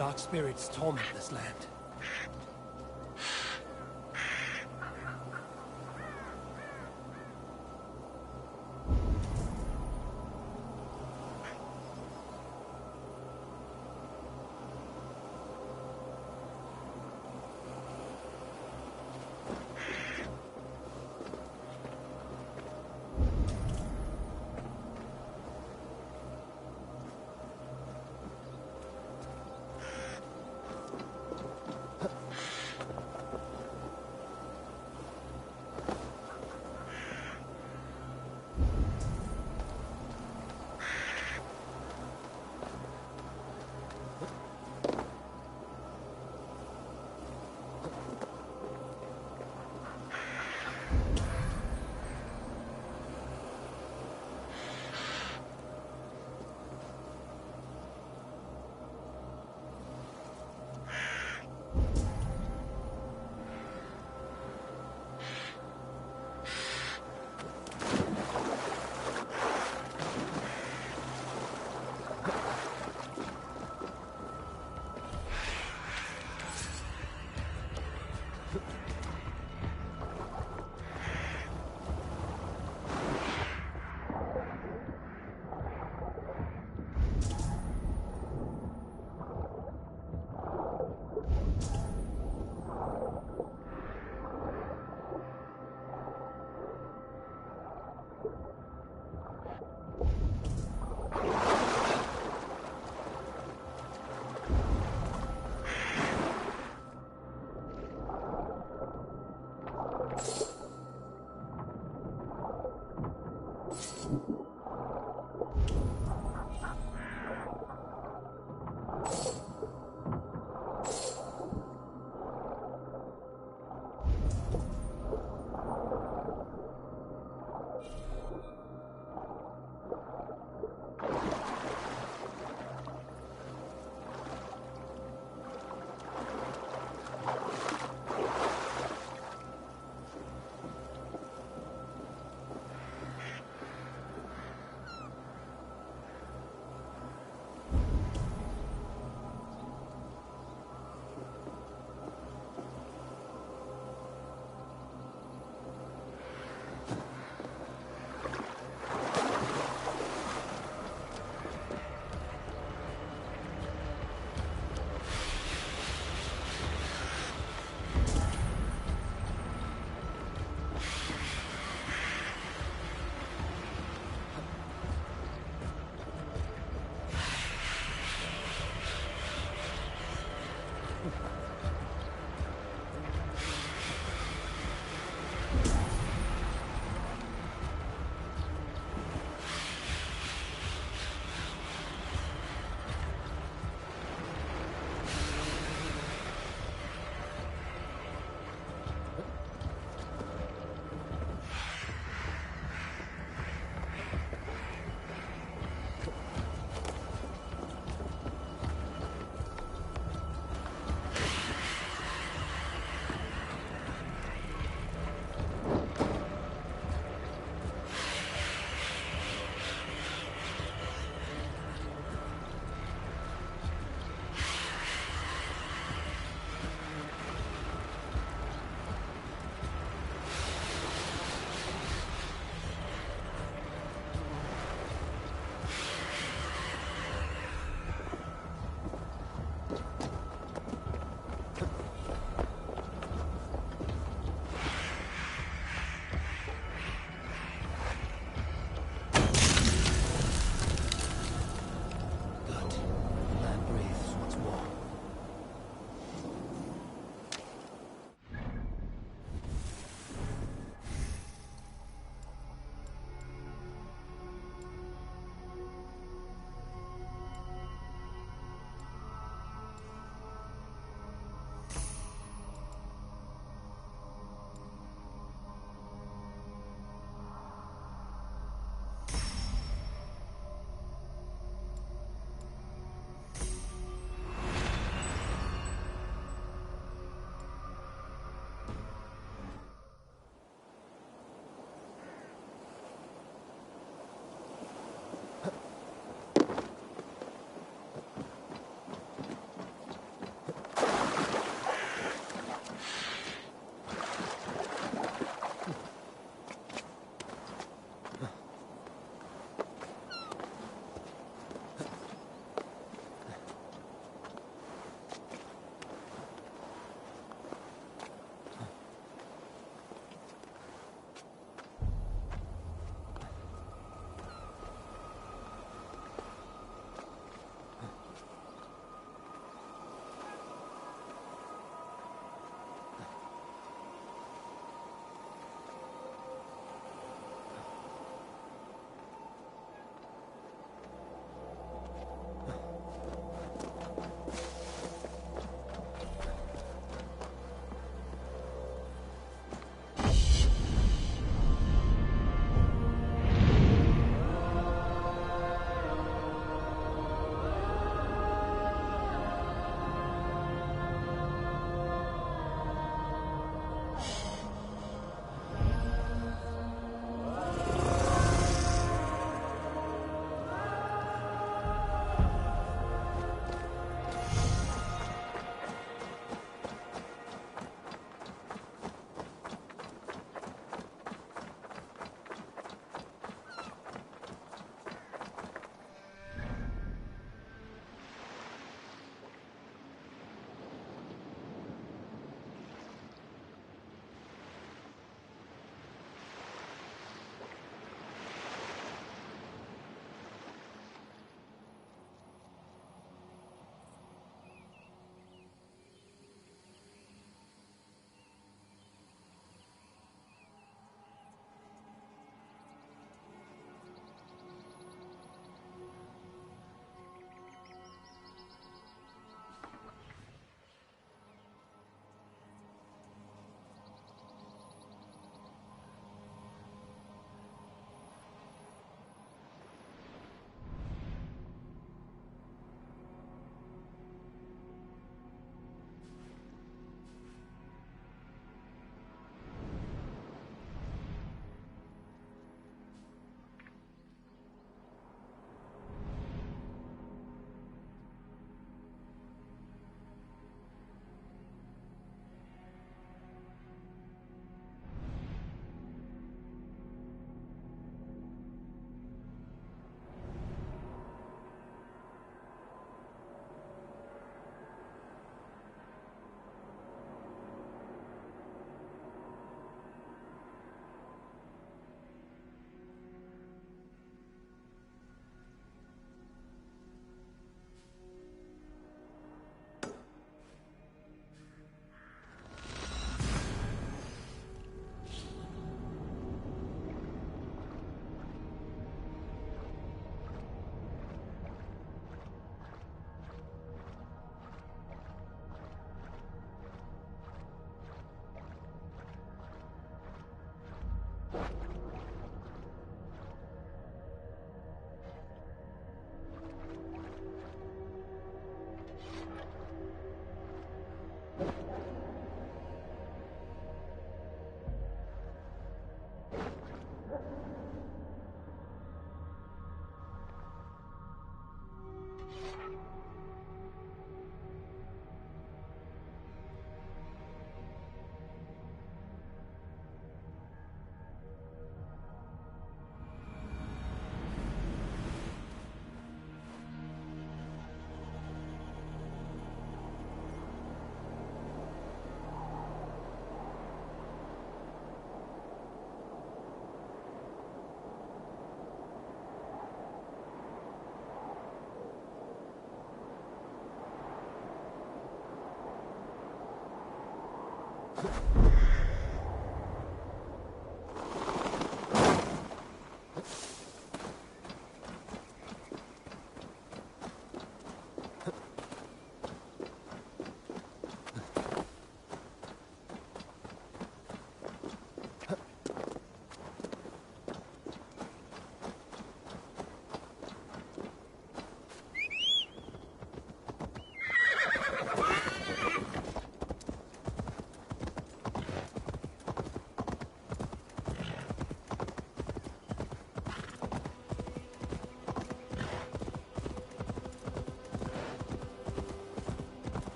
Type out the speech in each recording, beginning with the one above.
Dark spirits torment this land.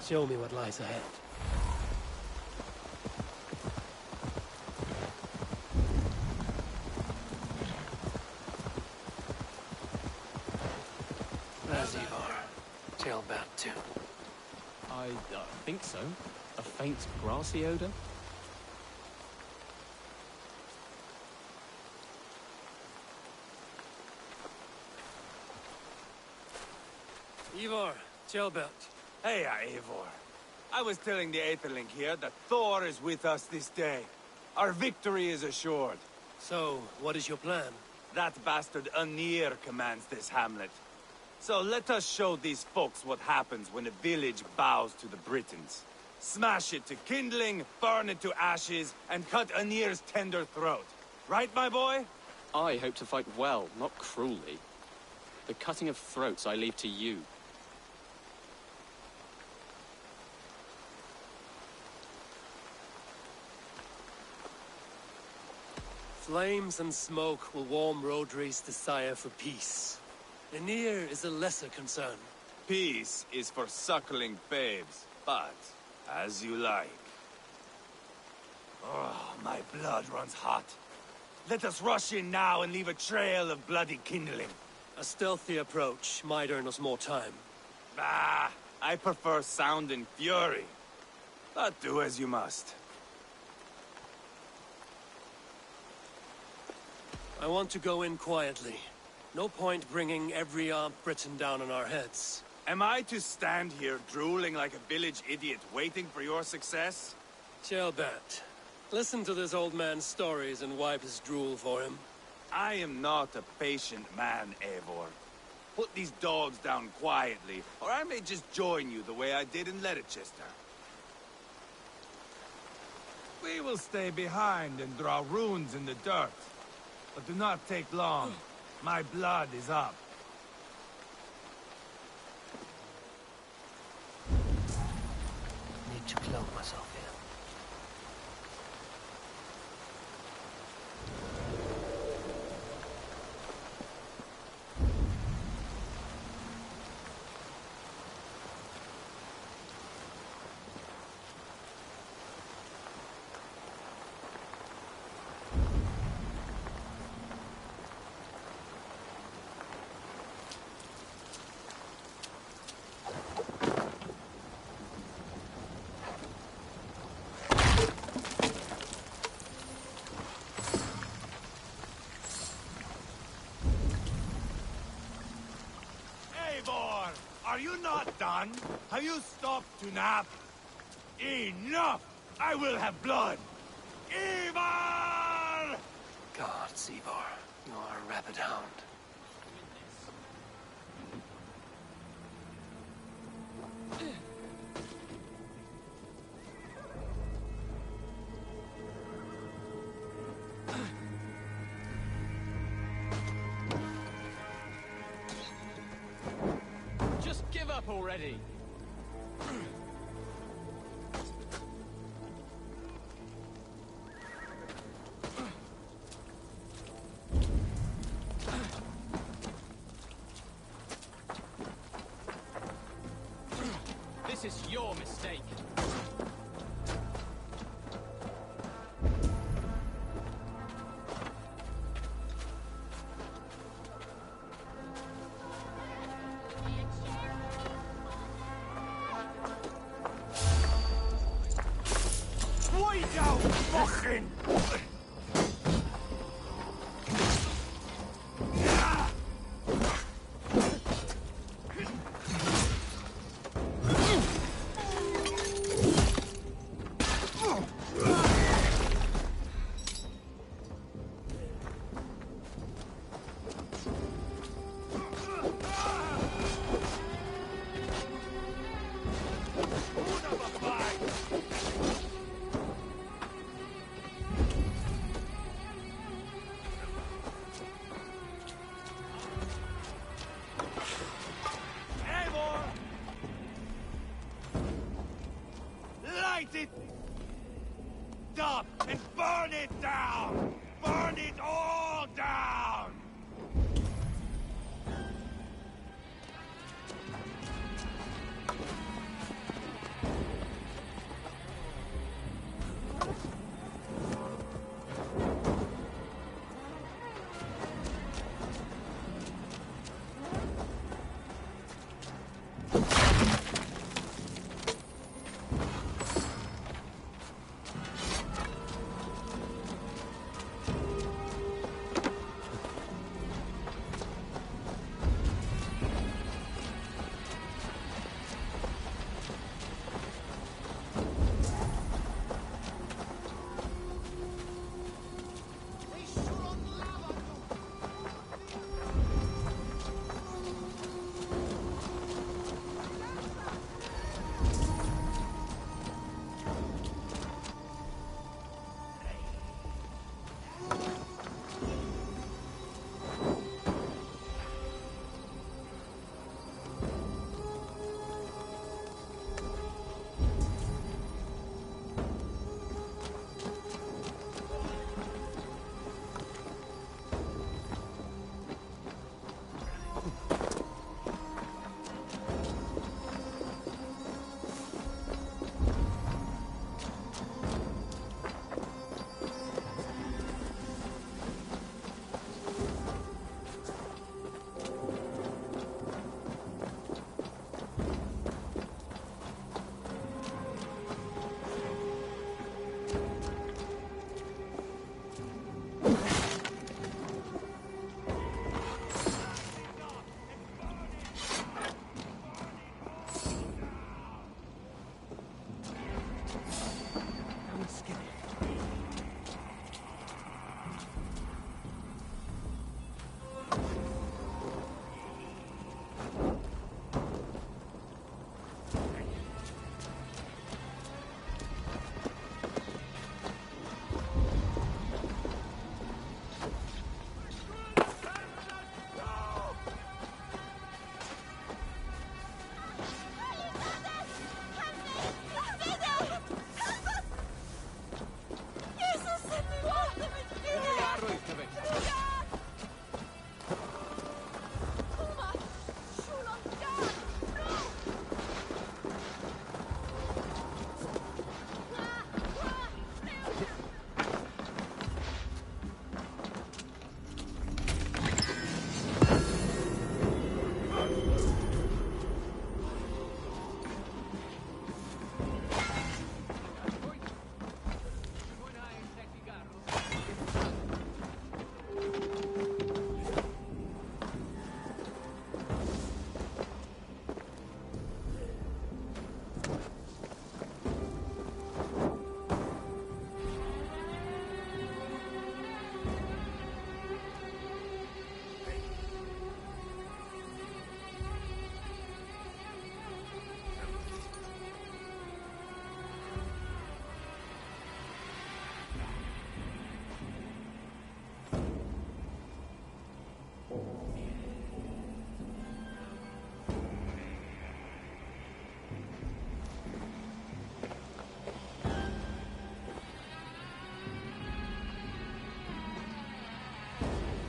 Show me what lies ahead. There's Ivar. Tailbat too. I think so. A faint grassy odor? Ivar, Tailbat. Hey, Eivor. I was telling the Aetherling here that Thor is with us this day. Our victory is assured. So, what is your plan? That bastard Anir commands this hamlet. So let us show these folks what happens when a village bows to the Britons. Smash it to kindling, burn it to ashes, and cut Anir's tender throat. Right, my boy? I hope to fight well, not cruelly. The cutting of throats I leave to you. Flames and smoke will warm Rodri's desire for peace. Anir is a lesser concern. Peace is for suckling babes, but as you like. Oh, my blood runs hot. Let us rush in now and leave a trail of bloody kindling. A stealthy approach might earn us more time. Ah, I prefer sound and fury. But do as you must. I want to go in quietly. No point bringing every armed Briton down on our heads. Am I to stand here drooling like a village idiot waiting for your success? Tailbat, listen to this old man's stories and wipe his drool for him. I am not a patient man, Eivor. Put these dogs down quietly, or I may just join you the way I did in Leicester. We will stay behind and draw runes in the dirt. But do not take long. My blood is up. Need to cloak myself here. Are you not done? Have you stopped to nap? Enough! I will have blood! Ivar! Gods, Ivar. You are a rabid hound. Give up already! This is your mistake. Fucking! Light it up and burn it down! Burn it all down!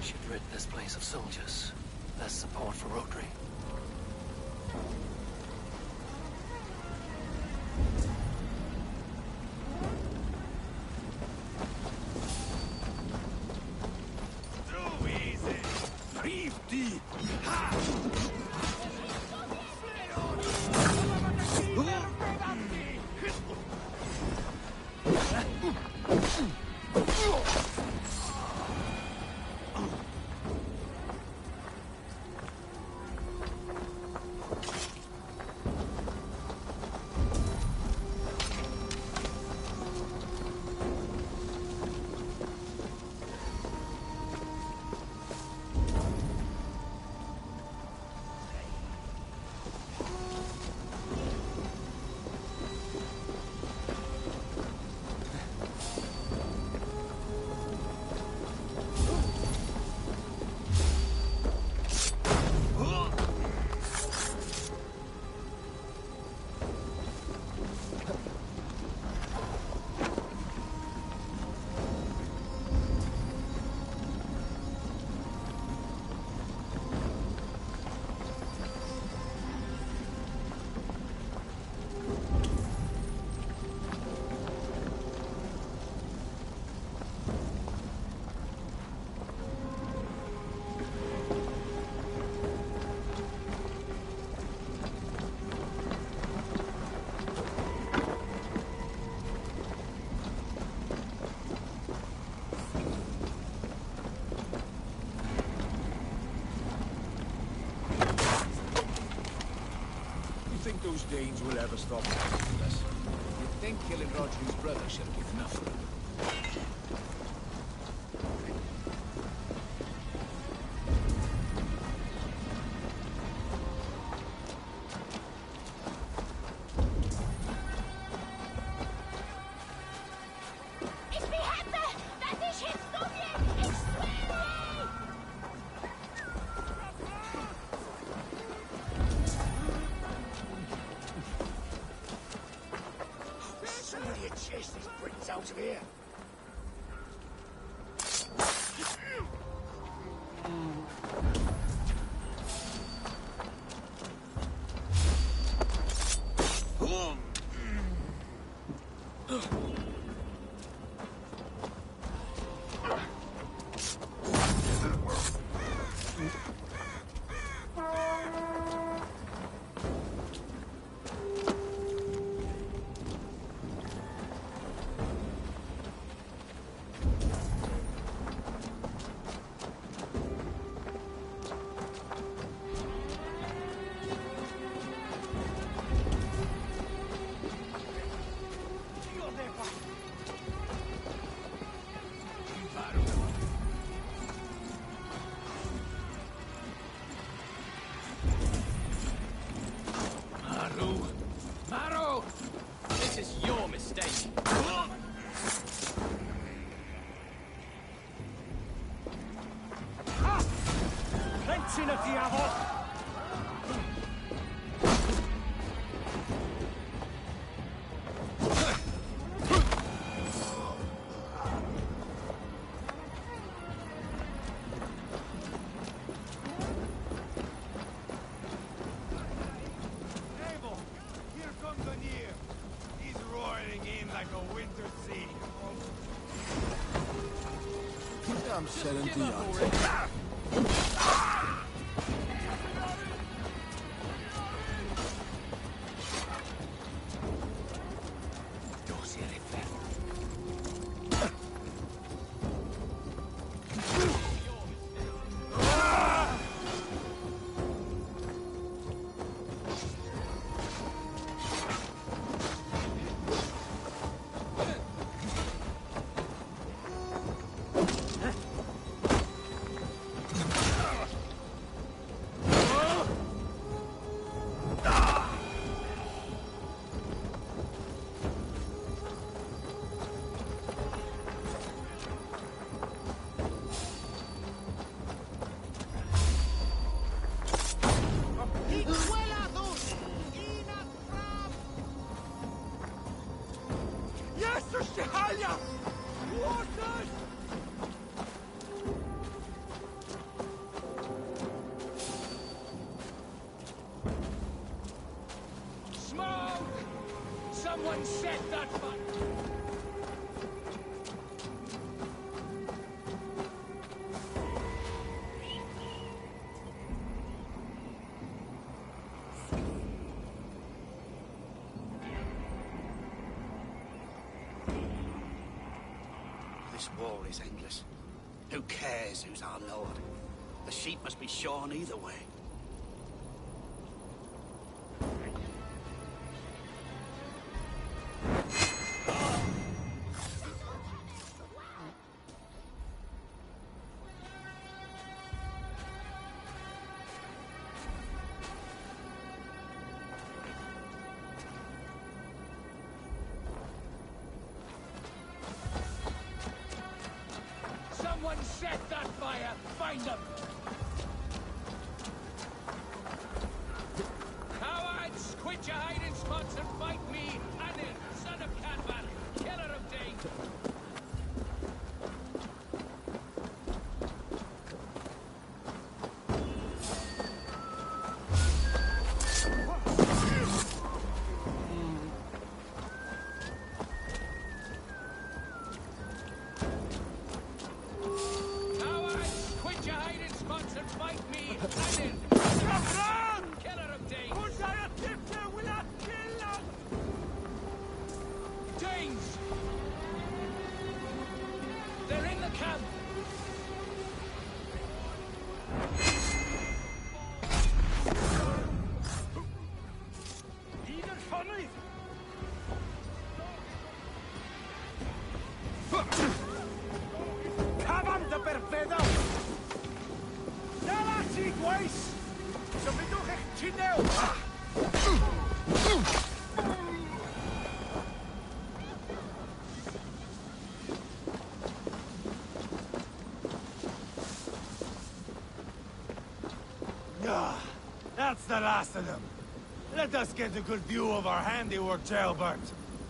should rid this place of soldiers. Less support for Rotary. Too easy! Rifty! Ha! Those Danes will ever stop attacking us. You'd think killing Roger's brother should have been enough for them. Chase these Britons out of here. I'm selling to yacht. This war is endless. Who cares who's our lord? The sheep must be shorn either way. Someone set that fire! Find them! Cowards! Quit your hiding spots and fight me! Anil, son of Cadvan, killer of Danes! That's the last of them. Let us get a good view of our handiwork, Jailbert.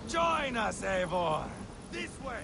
Join us, Eivor. This way.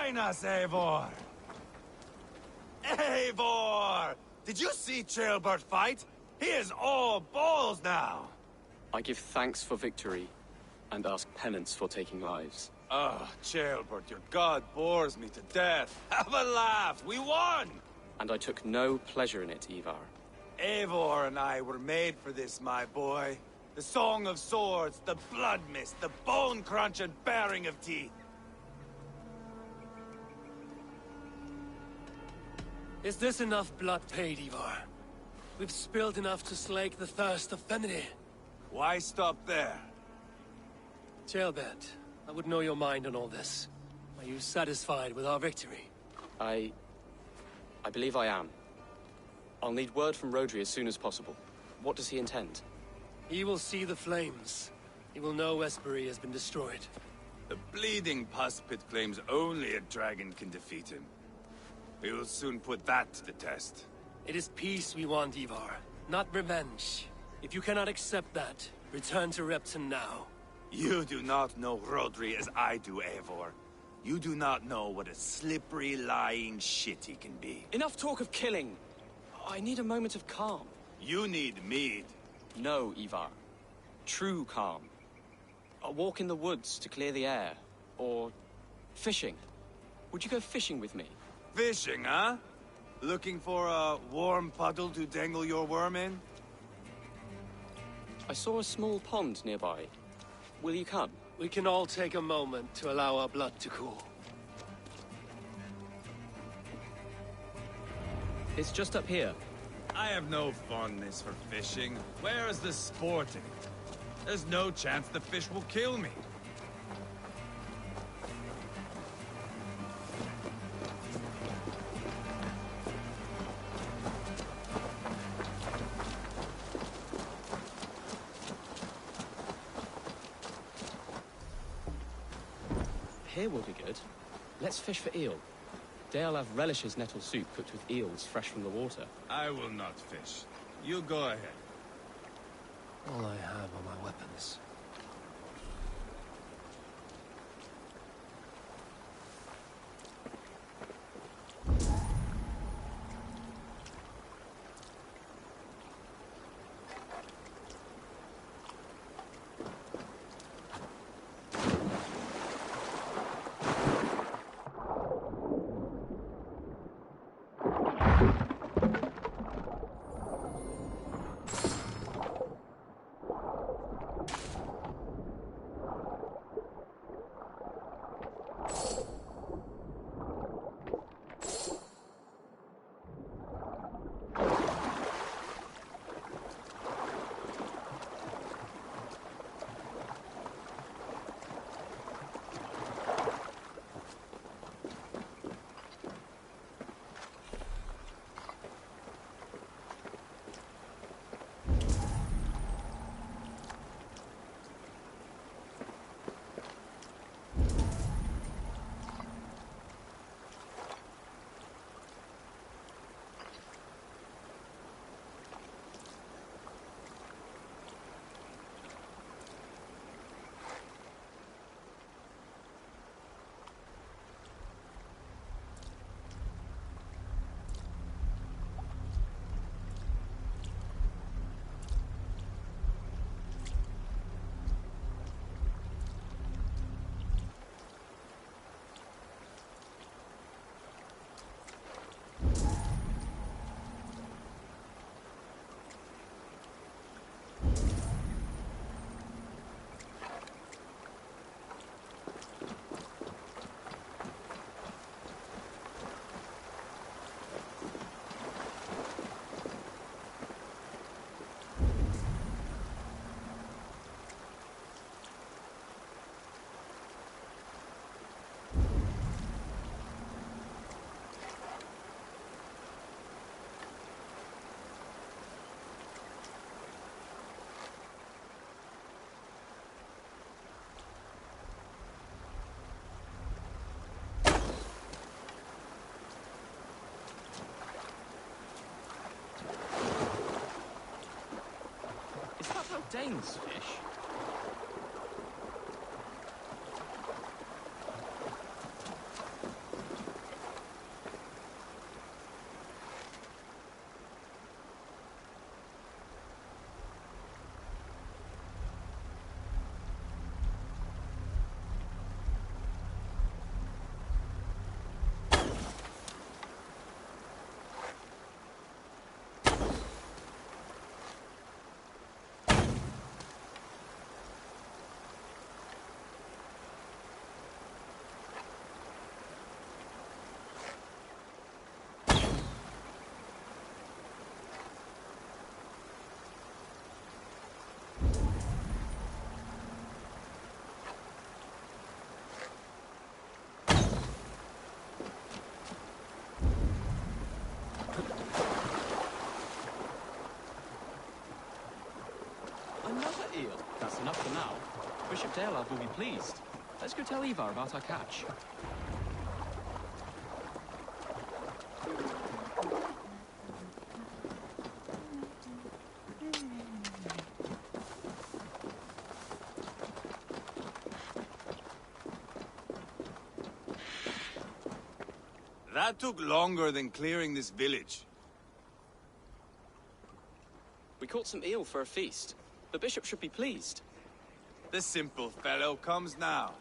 Join us, Eivor! Eivor! Did you see Ceolbert fight? He is all balls now! I give thanks for victory, and ask penance for taking lives. Oh, Ceolbert, your god bores me to death. Have a laugh! We won! And I took no pleasure in it, Ivar. Eivor and I were made for this, my boy. The song of swords, the blood mist, the bone crunch and baring of teeth. Is this enough blood paid, Ivar? We've spilled enough to slake the thirst of Fenrir. Why stop there? Ceolbert, I would know your mind on all this. Are you satisfied with our victory? I believe I am. I'll need word from Rodri as soon as possible. What does he intend? He will see the flames. He will know Espery has been destroyed. The bleeding pus pit claims only a dragon can defeat him. We will soon put that to the test. It is peace we want, Ivar, not revenge. If you cannot accept that, return to Repton now. You do not know Rodri as I do, Eivor. You do not know what a slippery, lying shit he can be. Enough talk of killing! I need a moment of calm. You need mead. No, Ivar. True calm. A walk in the woods to clear the air. Or fishing. Would you go fishing with me? Fishing, huh? Looking for a warm puddle to dangle your worm in? I saw a small pond nearby. Will you come? We can all take a moment to allow our blood to cool. It's just up here. I have no fondness for fishing. Where is the sport in it? There's no chance the fish will kill me. Here will be good. Let's fish for eel. Dale have relishes nettle soup cooked with eels fresh from the water. I will not fish. You go ahead. All I have are my weapons. Danes fish? Another eel. That's enough for now. Bishop Daleb will be pleased. Let's go tell Ivar about our catch. That took longer than clearing this village. We caught some eel for a feast. The bishop should be pleased. The simple fellow comes now.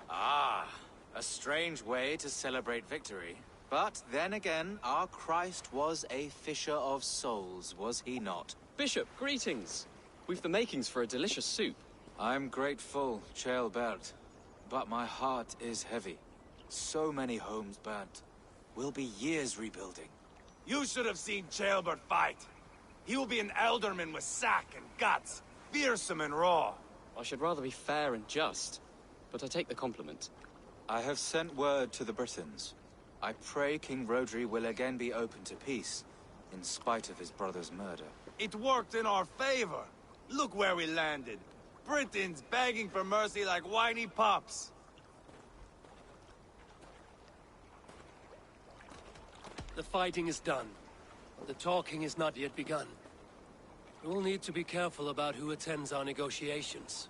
Ah, a strange way to celebrate victory. But then again, our Christ was a fisher of souls, was he not? Bishop, greetings. We've the makings for a delicious soup. I'm grateful, Ceolbert, but my heart is heavy. So many homes burnt. We'll be years rebuilding. You should have seen Ceolbert fight. He will be an alderman with sack and guts, fearsome and raw. I should rather be fair and just, but I take the compliment. I have sent word to the Britons. I pray King Rodri will again be open to peace, in spite of his brother's murder. It worked in our favor. Look where we landed. Britons begging for mercy like whiny pups. The fighting is done. The talking is not yet begun. We will need to be careful about who attends our negotiations.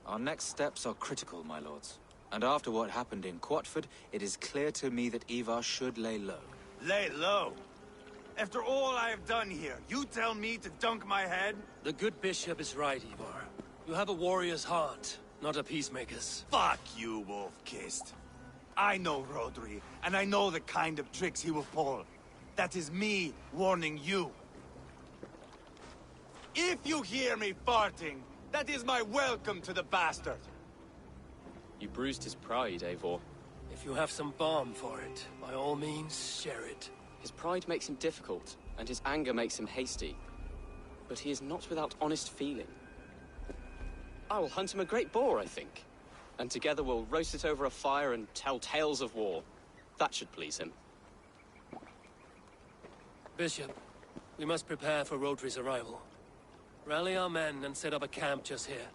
Our next steps are critical, my lords. And after what happened in Quatford, it is clear to me that Ivar should lay low. Lay low? After all I have done here, you tell me to dunk my head? The good bishop is right, Ivar. You have a warrior's heart, not a peacemaker's. Fuck you, wolf-kissed. I know Rodri, and I know the kind of tricks he will pull. That is me warning you. If you hear me farting, that is my welcome to the bastard. You bruised his pride, Eivor. If you have some balm for it, by all means, share it. His pride makes him difficult, and his anger makes him hasty. But he is not without honest feeling. I will hunt him a great boar, I think. And together we'll roast it over a fire and tell tales of war. That should please him. Bishop, we must prepare for Rodri's arrival. Rally our men and set up a camp just here.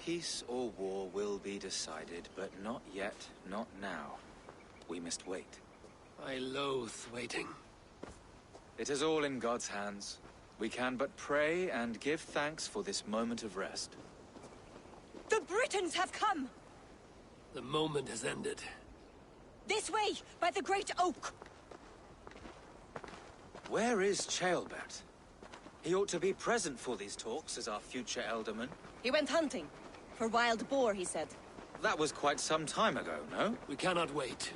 Peace or war will be decided, but not yet, not now. We must wait. I loathe waiting. It is all in God's hands. We can but pray and give thanks for this moment of rest. The Britons have come! The moment has ended. This way, by the Great Oak! Where is Ceolbert? He ought to be present for these talks as our future alderman. He went hunting. For wild boar, he said. That was quite some time ago, no? We cannot wait.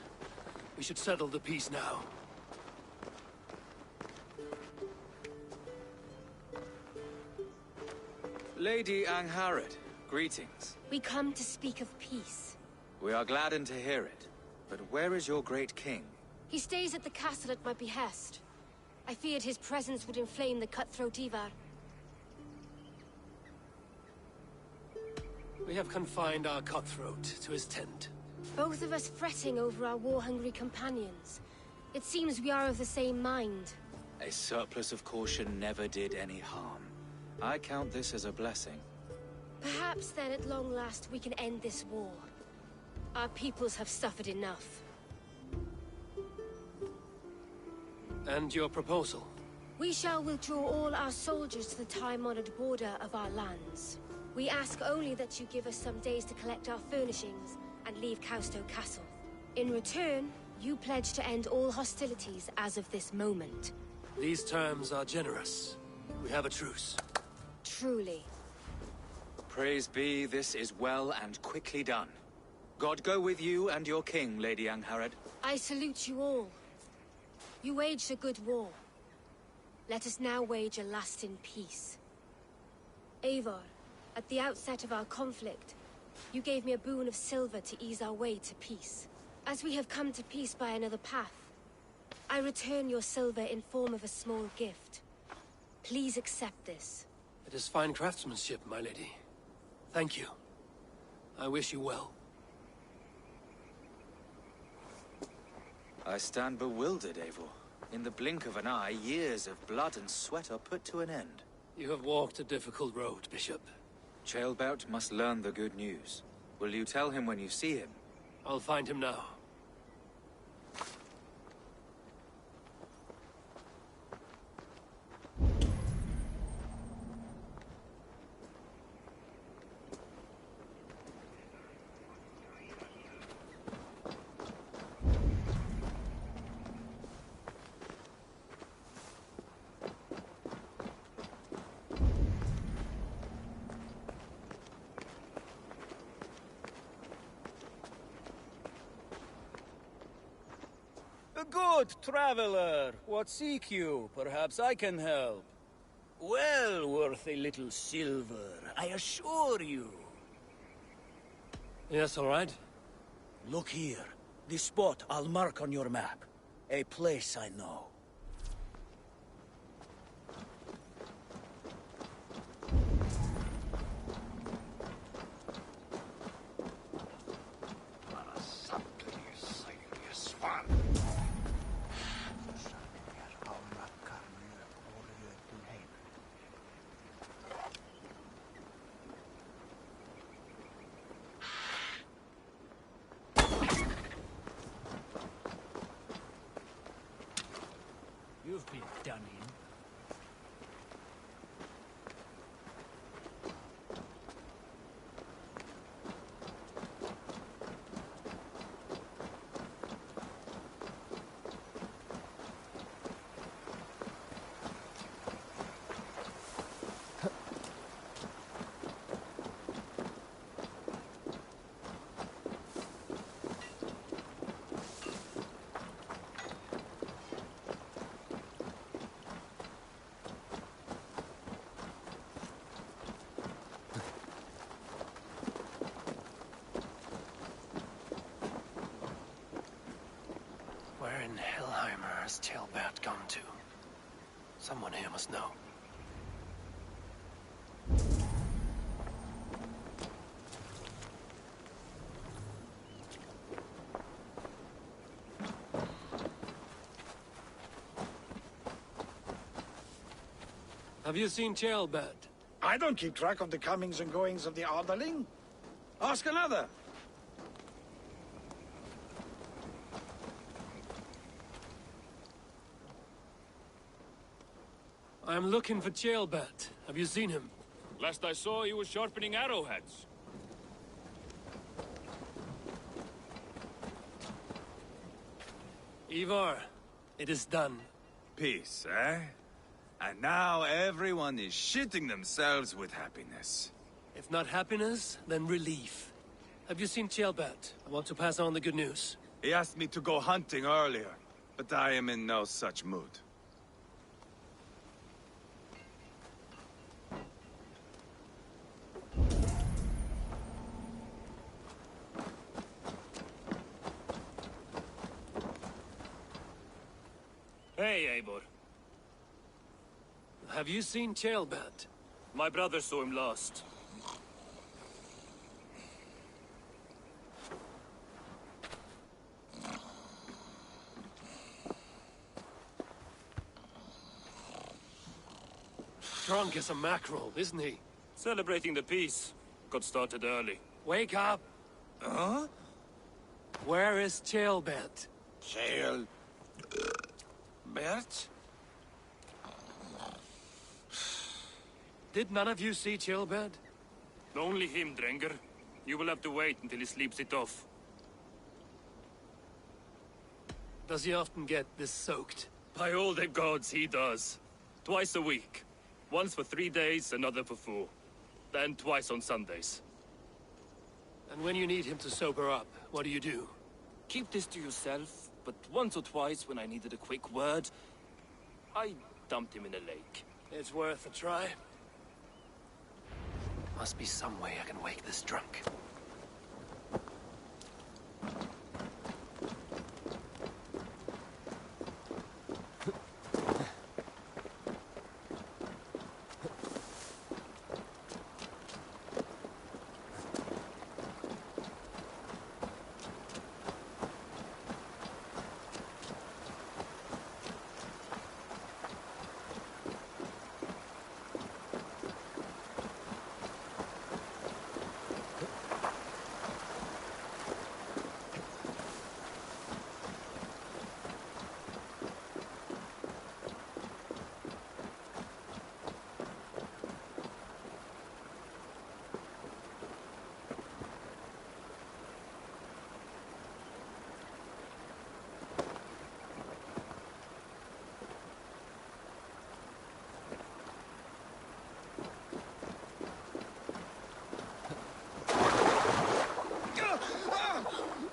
We should settle the peace now. Lady Angharad, greetings. We come to speak of peace. We are gladdened to hear it. But where is your great king? He stays at the castle at my behest. I feared his presence would inflame the cutthroat Ivar. We have confined our cutthroat to his tent. Both of us fretting over our war-hungry companions. It seems we are of the same mind. A surplus of caution never did any harm. I count this as a blessing. Perhaps then at long last we can end this war. Our peoples have suffered enough. And your proposal? We shall withdraw all our soldiers to the time-honored border of our lands. We ask only that you give us some days to collect our furnishings and leave Causto Castle. In return, you pledge to end all hostilities as of this moment. These terms are generous. We have a truce. Truly. Praise be, this is well and quickly done. God go with you and your king, Lady Angharad. I salute you all. You waged a good war. Let us now wage a lasting peace. Eivor, at the outset of our conflict, you gave me a boon of silver to ease our way to peace. As we have come to peace by another path, I return your silver in form of a small gift. Please accept this. It is fine craftsmanship, my lady. Thank you. I wish you well. I stand bewildered, Eivor. In the blink of an eye, years of blood and sweat are put to an end. You have walked a difficult road, Bishop. Ceolbert must learn the good news. Will you tell him when you see him? I'll find him now. A good traveler. What seek you? Perhaps I can help. Well worth a little silver, I assure you. Yes, all right. Look here. This spot I'll mark on your map. A place I know. You've been done in. Where in Hellheimer has Ceolbert gone to? Someone here must know. Have you seen Ceolbert? I don't keep track of the comings and goings of the Arderling. Ask another. I'm looking for Ceolbert. Have you seen him? Last I saw, he was sharpening arrowheads. Eivor, it is done. Peace, eh? And now everyone is shitting themselves with happiness. If not happiness, then relief. Have you seen Ceolbert? I want to pass on the good news. He asked me to go hunting earlier, but I am in no such mood. Hey, Eivor. Have you seen Ceolbert? My brother saw him last. Drunk as a mackerel, isn't he? Celebrating the peace. Got started early. Wake up! Huh? Where is Ceolbert? Bert? Did none of you see Ceolbert? Only him, Drenger. You will have to wait until he sleeps it off. Does he often get this soaked? By all the gods, he does. Twice a week. Once for 3 days, another for 4. Then twice on Sundays. And when you need him to sober up, what do you do? Keep this to yourself. but once or twice when I needed a quick word, I dumped him in a lake. It's worth a try. Must be some way I can wake this drunk.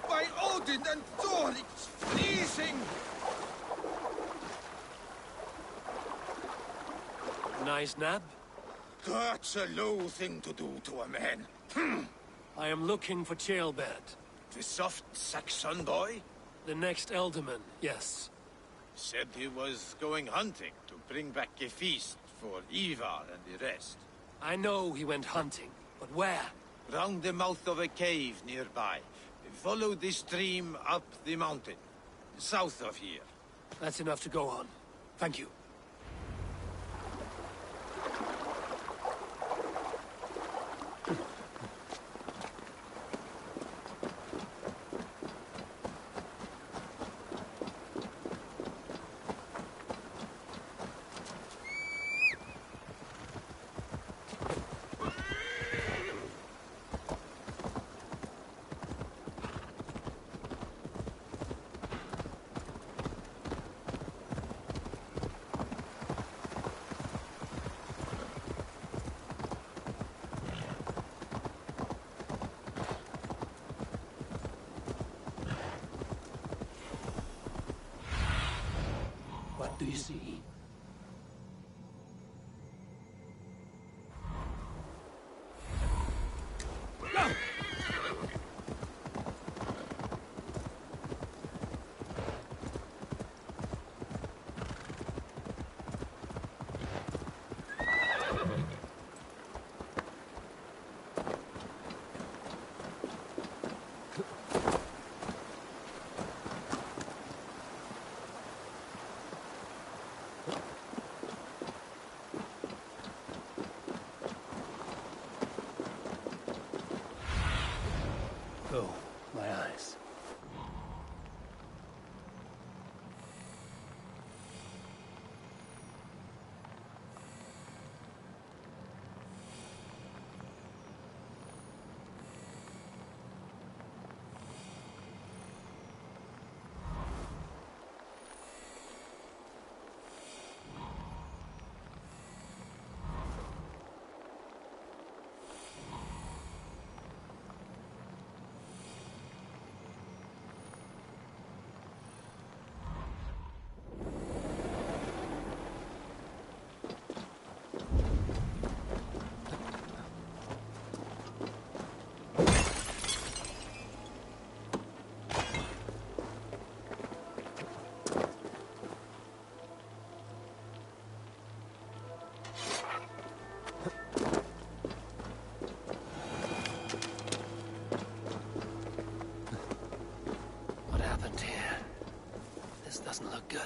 By Odin and Thor, it's freezing! Nice nap? That's a low thing to do to a man. I am looking for Ceolbert. The soft Saxon boy? The next Elderman, yes. Said he was going hunting to bring back a feast for Ivar and the rest. I know he went hunting, but where? Round the mouth of a cave nearby. Follow the stream up the mountain. South of here. That's enough to go on. Thank you. What do you see? Oh, my eyes. What happened here? This doesn't look good.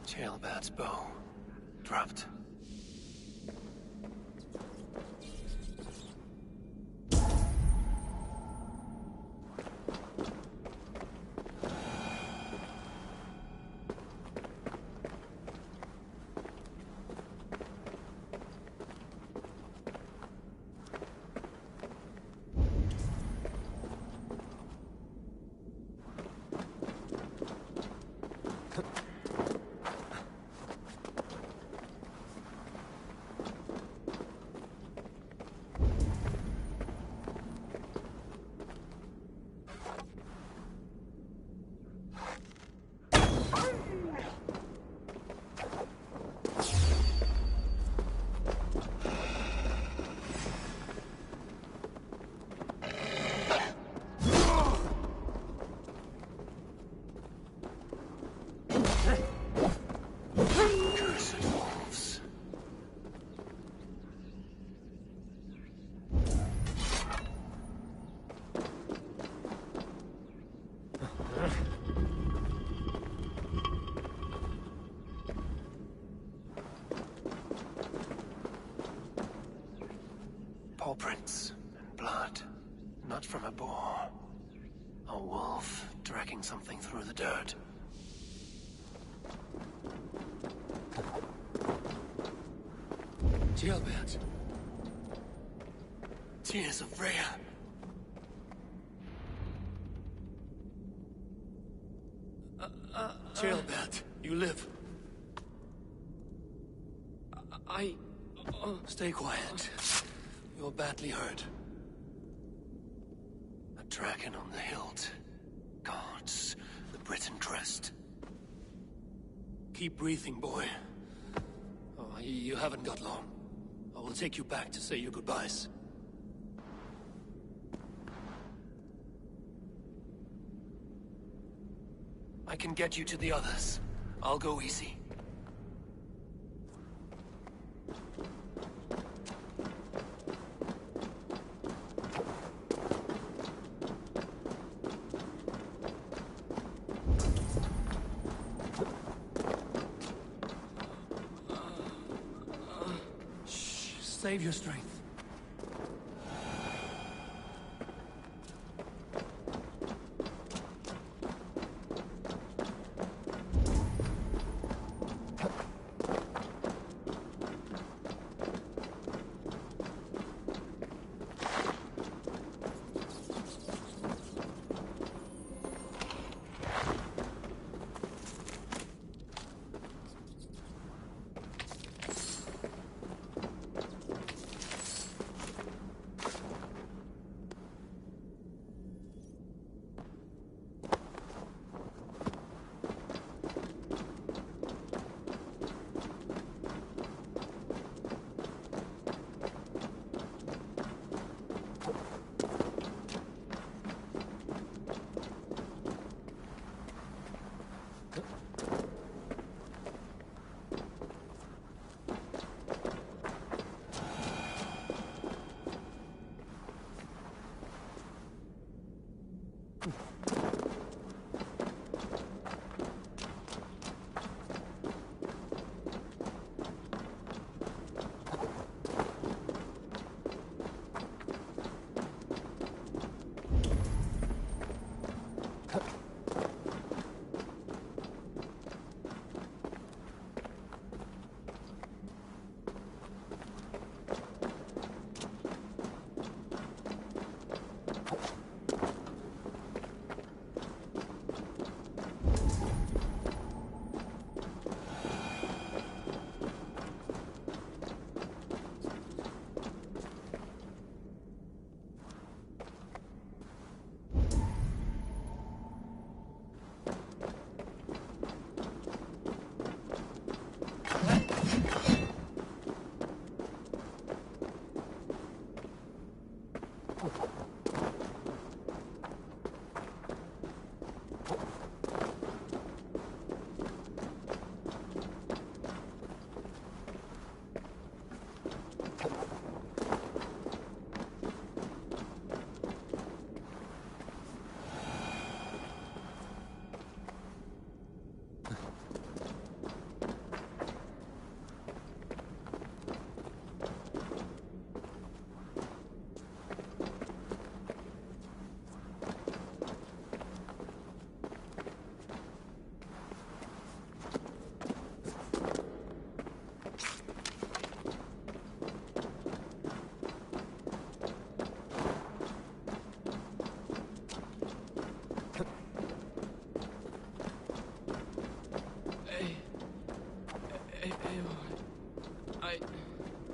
Ceolbert's bow. Dropped. blood, not from a boar. A wolf dragging something through the dirt. Gilbert. Tears of Freya. Gilbert, you live. Stay quiet. You're badly hurt. A dragon on the hilt. Gods, the Briton crest. Keep breathing, boy. Oh, you haven't got long. I will take you back to say your goodbyes. I can get you to the others. I'll go easy. Save your strength.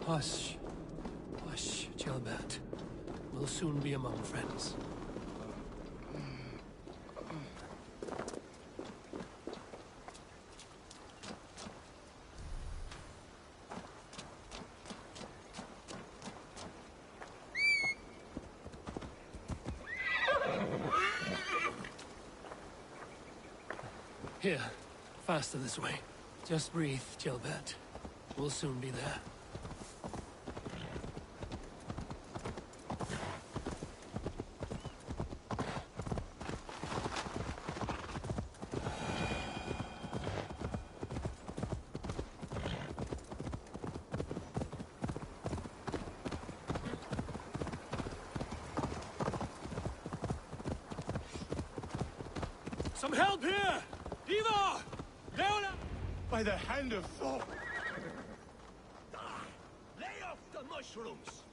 Hush. Hush, Gilbert. We'll soon be among friends. Here. Faster this way. Just breathe, Gilbert. We'll soon be there. Some help here! Eva! Leona! By the hand of Thor! Lay off the mushrooms!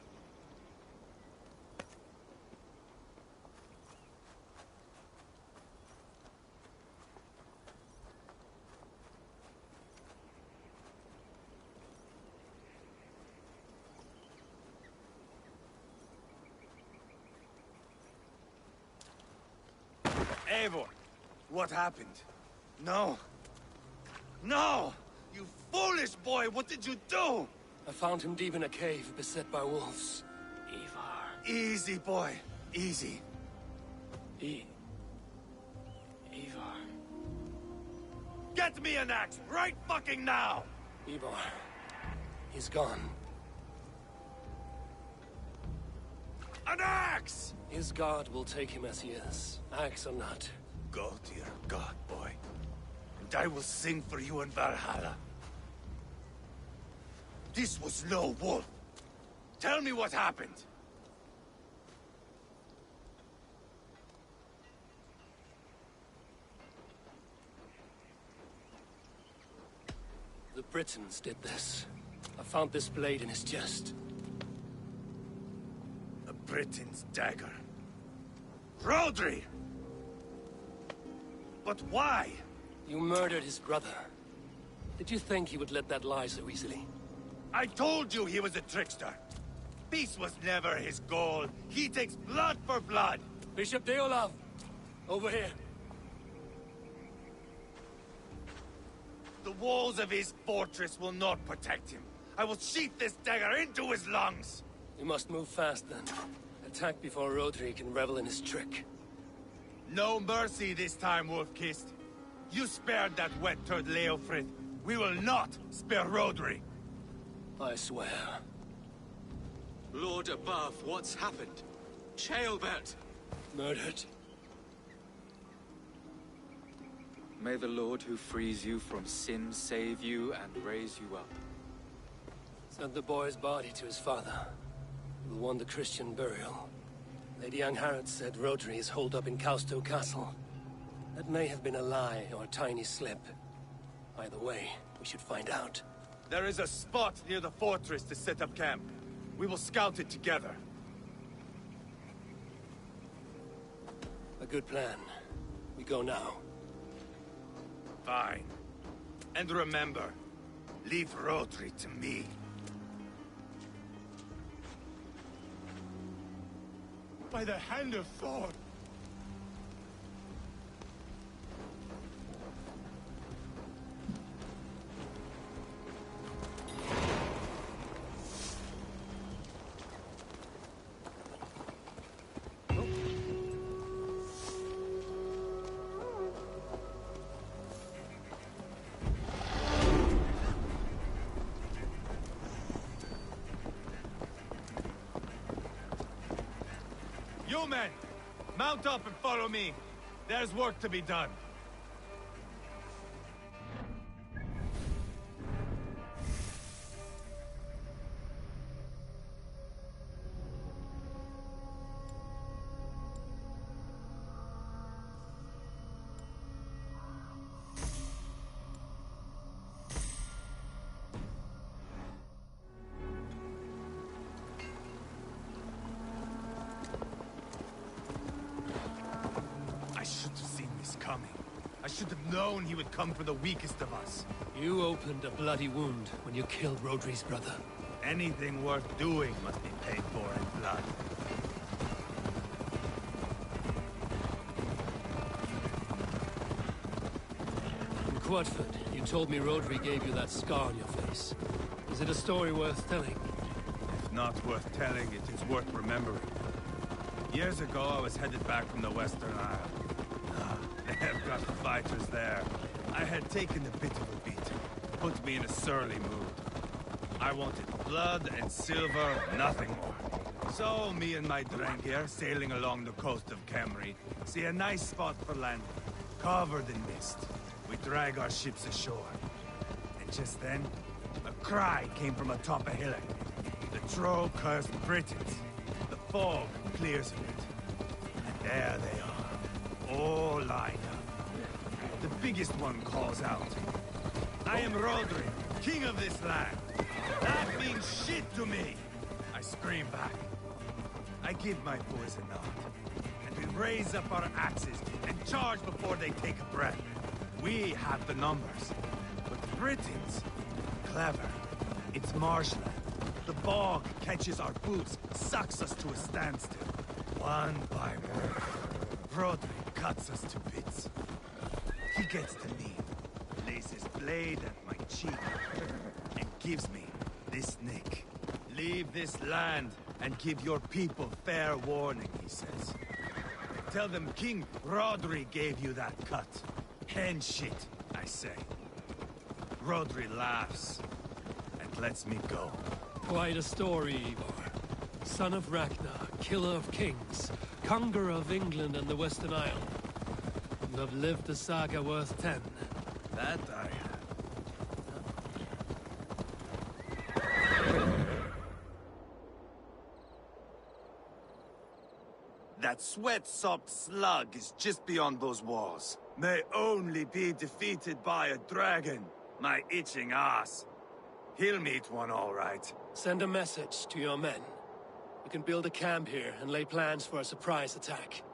Eivor, what happened? No. No! You foolish boy, what did you do? I found him deep in a cave, beset by wolves. Ivar. Easy, boy. Easy. Ivar. Get me an axe, right fucking now! Ivar. He's gone. An axe! His god will take him as he is, axe or not. Go to your god, boy. And I will sing for you in Valhalla. This was no wolf. Tell me what happened. The Britons did this. I found this blade in his chest. A Briton's dagger. Rodri! But why? You murdered his brother. Did you think he would let that lie so easily? I told you he was a trickster. Peace was never his goal. He takes blood for blood. Bishop Deolav! Over here. The walls of his fortress will not protect him. I will sheath this dagger into his lungs. We must move fast then. Attack before Rodri can revel in his trick. No mercy this time, Wolf-Kissed. You spared that wet turd Leofrith. We will not spare Rodri. I swear. Lord above, what's happened? Ceolbert! Murdered. May the Lord who frees you from sin save you and raise you up. Sent the boy's body to his father. He will want the Christian burial. Lady Angharad said Rodri is holed up in Kausto Castle. That may have been a lie or a tiny slip. Either way, we should find out. There is a spot near the fortress to set up camp. We will scout it together. A good plan. We go now. Fine. And remember, leave Rodri to me. By the hand of Thor! You men, mount up and follow me. There's work to be done. I should have seen this coming. I should have known he would come for the weakest of us. You opened a bloody wound when you killed Rodri's brother. Anything worth doing must be paid for in blood. In Quadford, you told me Rodri gave you that scar on your face. Is it a story worth telling? If not worth telling, it is worth remembering. Years ago, I was headed back from the Western Isle. They've got fighters there. I had taken a bit of a beating. Put me in a surly mood. I wanted blood and silver, nothing more. So, me and my Drengir, sailing along the coast of Kemri, see a nice spot for landing, covered in mist. We drag our ships ashore. And just then, a cry came from atop a hillock. The troll cursed Britons. The fog clears a bit. And there they are, all lined up, biggest one calls out. I am Rodri, king of this land. That means shit to me! I scream back. I give my boys a nod. And we raise up our axes and charge before they take a breath. We have the numbers. But the Britons, clever. It's marshland. The bog catches our boots, sucks us to a standstill. One by one. Rodri cuts us to bits. He gets to me, lays his blade at my cheek, and gives me this nick. Leave this land and give your people fair warning, he says. Tell them King Rodri gave you that cut. Hen shit, I say. Rodri laughs and lets me go. Quite a story, Ivar. Son of Ragnar, killer of kings, conqueror of England and the Western Isle. You have lived a saga worth 10. That I... That sweat-sopped slug is just beyond those walls. May only be defeated by a dragon, my itching ass. He'll meet one all right. Send a message to your men. We can build a camp here and lay plans for a surprise attack.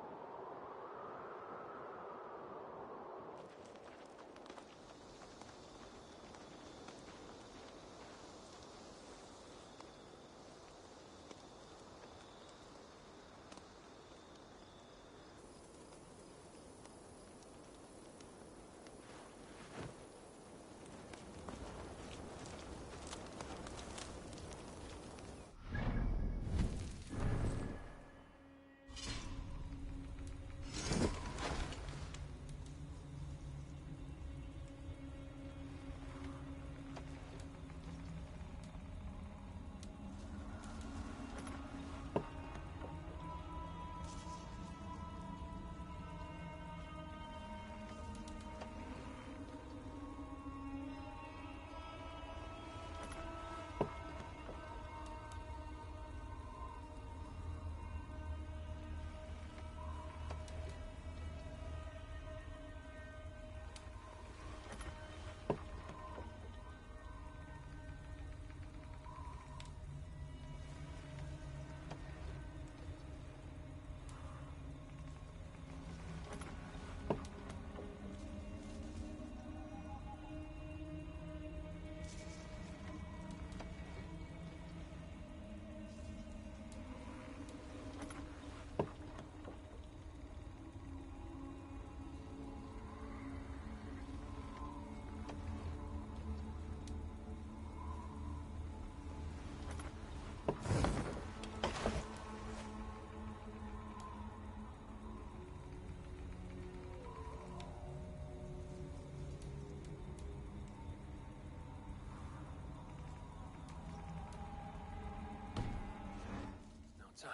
Time.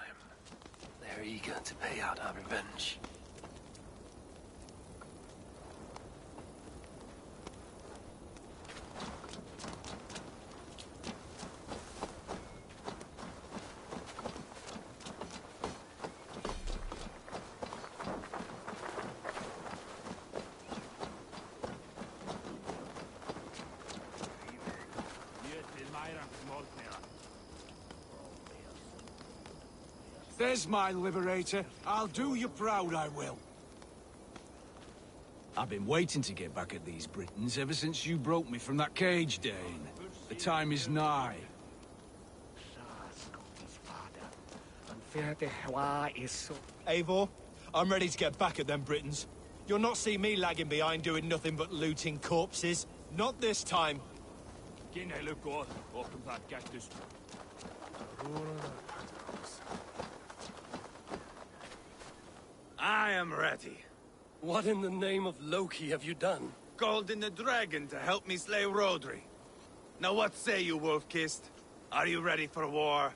They're eager to pay out our revenge. There's my liberator. I'll do you proud, I will. I've been waiting to get back at these Britons ever since you broke me from that cage, Dane. The time is nigh. Eivor, I'm ready to get back at them Britons. You'll not see me lagging behind doing nothing but looting corpses. Not this time. I am ready. What in the name of Loki have you done? Called in the dragon to help me slay Rodri. Now what say you, Wolf-Kissed? Are you ready for war?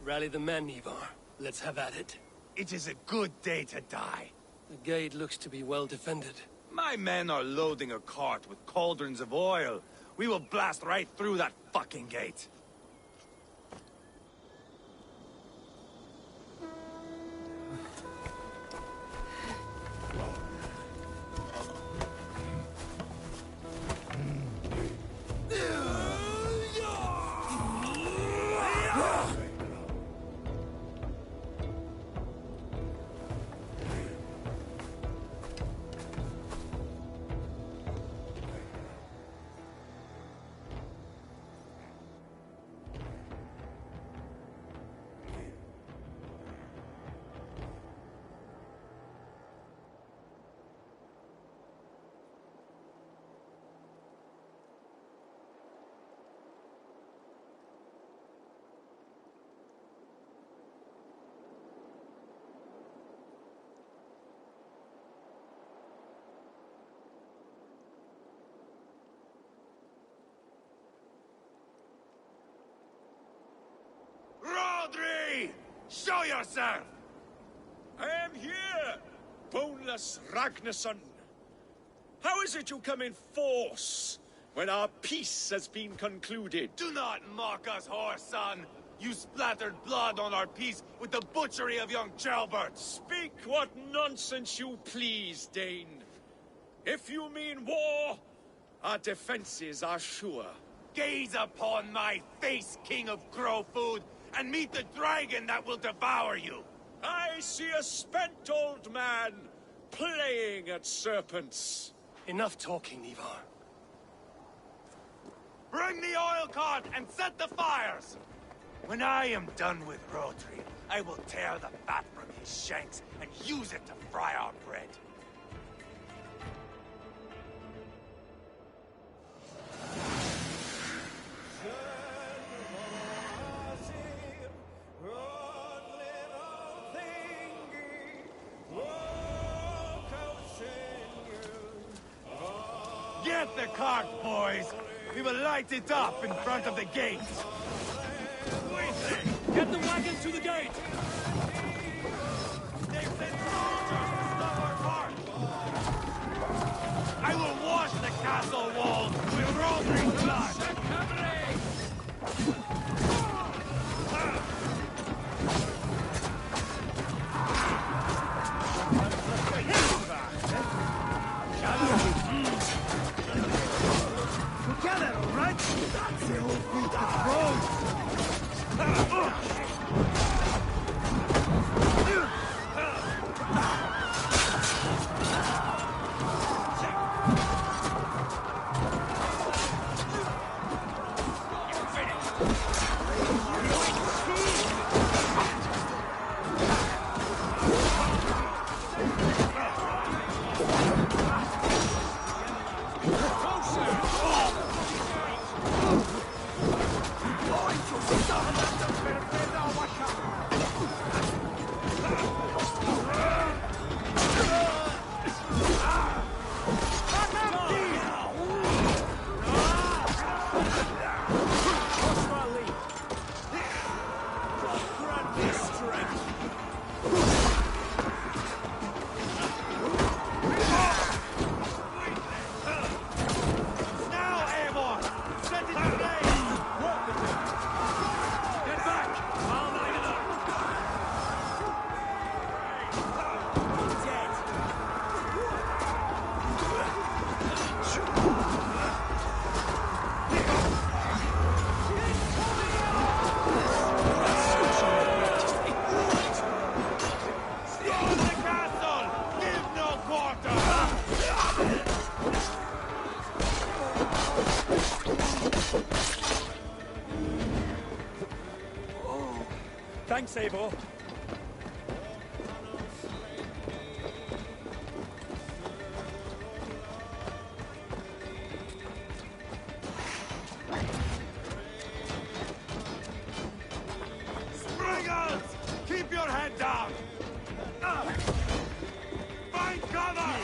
Rally the men, Ivar. Let's have at it. It is a good day to die. The gate looks to be well defended. My men are loading a cart with cauldrons of oil. We will blast right through that fucking gate. Show yourself! I am here, boneless Ragnarsson. How is it you come in force when our peace has been concluded? Do not mock us, whoreson! You splattered blood on our peace with the butchery of young Gelbert! Speak what nonsense you please, Dane. If you mean war, our defenses are sure. Gaze upon my face, King of Crow Food, and meet the dragon that will devour you! I see a spent old man playing at serpents. Enough talking, Ivar. Bring the oil cart and set the fires! When I am done with Rotary, I will tear the fat from his shanks and use it to fry our bread. Get the cart, boys! We will light it up in front of the gate! Get the wagon to the gate! They sent soldiers to stop our march! I will wash the castle walls with Roderick's blood! Together, all right? That's the old beat of road! Thanks, Eivor. Springles! Keep your head down! Find cover!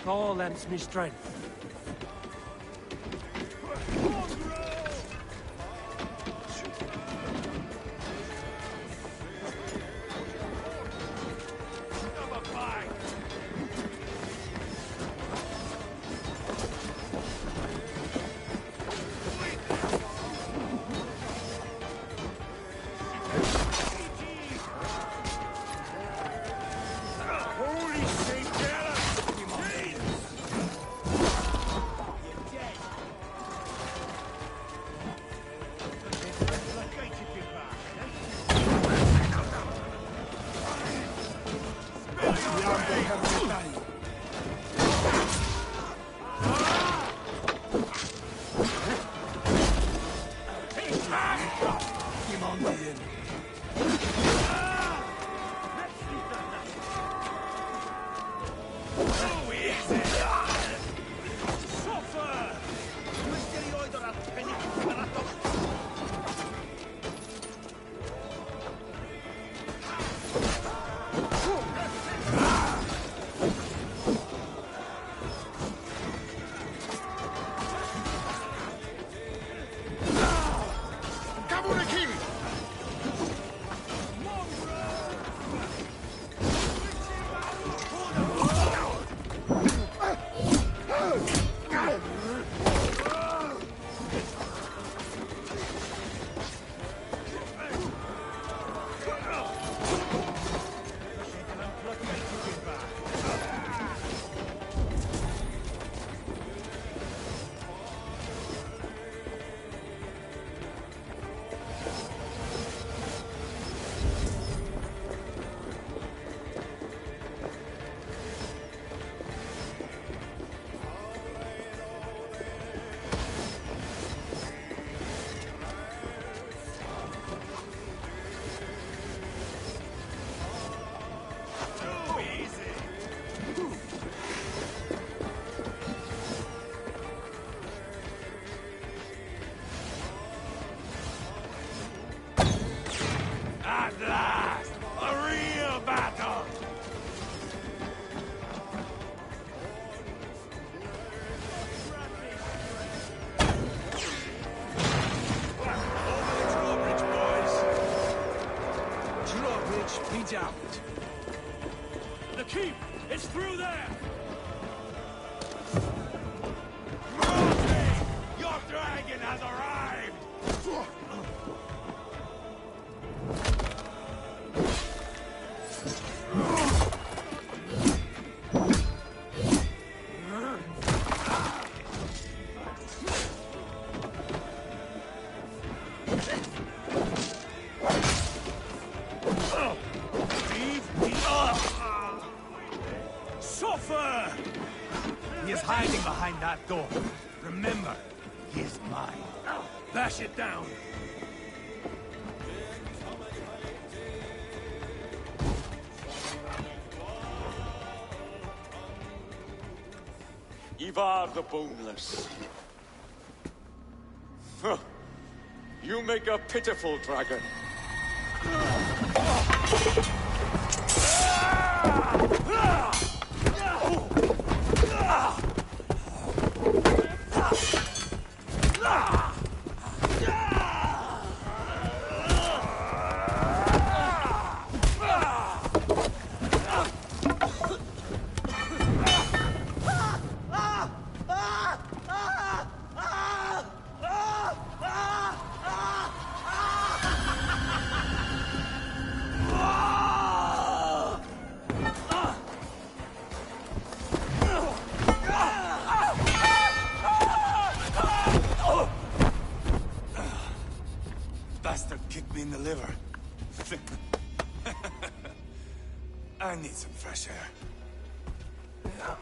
All lends me strength. Holy The keep! It's through there! Your dragon has arrived! He is hiding behind that door. Remember, he is mine. Bash it down! Ivar the Boneless. Huh. You make a pitiful dragon. Bastard kicked me in the liver. I need some fresh air. Yeah.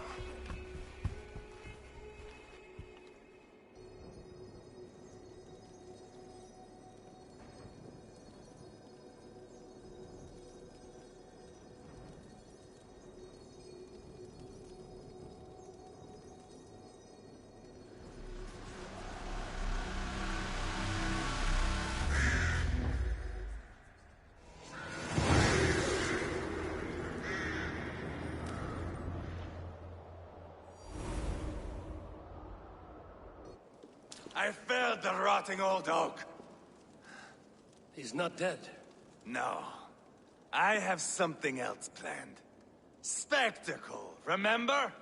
I felled the rotting old oak. He's not dead. No. I have something else planned. Spectacle, remember?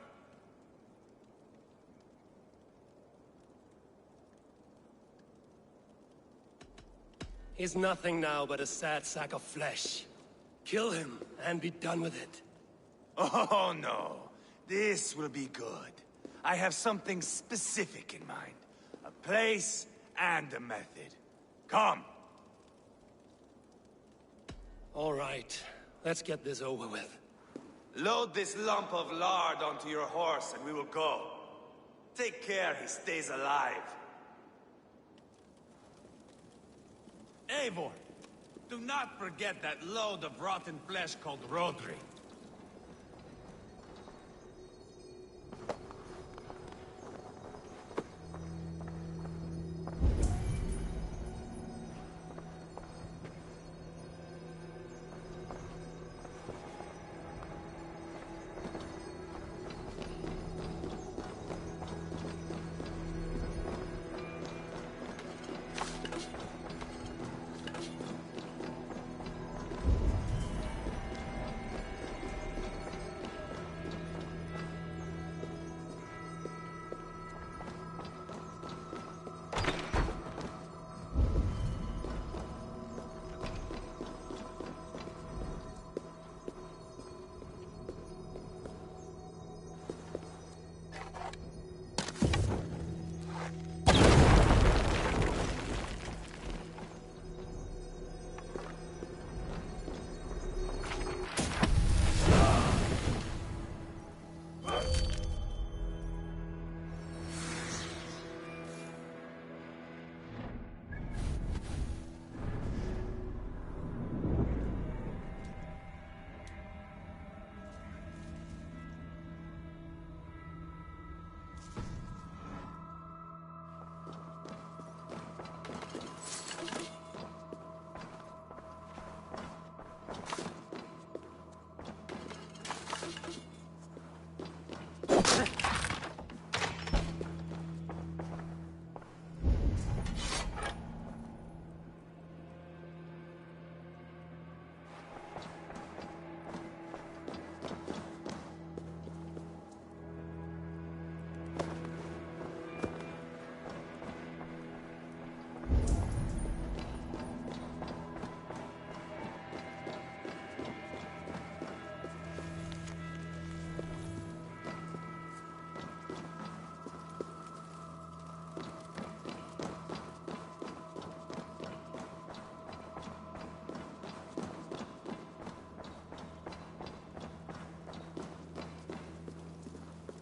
He's nothing now but a sad sack of flesh. Kill him and be done with it. Oh, no. This will be good. I have something specific in mind. A place and a method. Come. All right. Let's get this over with. Load this lump of lard onto your horse and we will go. Take care he stays alive. Eivor, do not forget that load of rotten flesh called Rodri.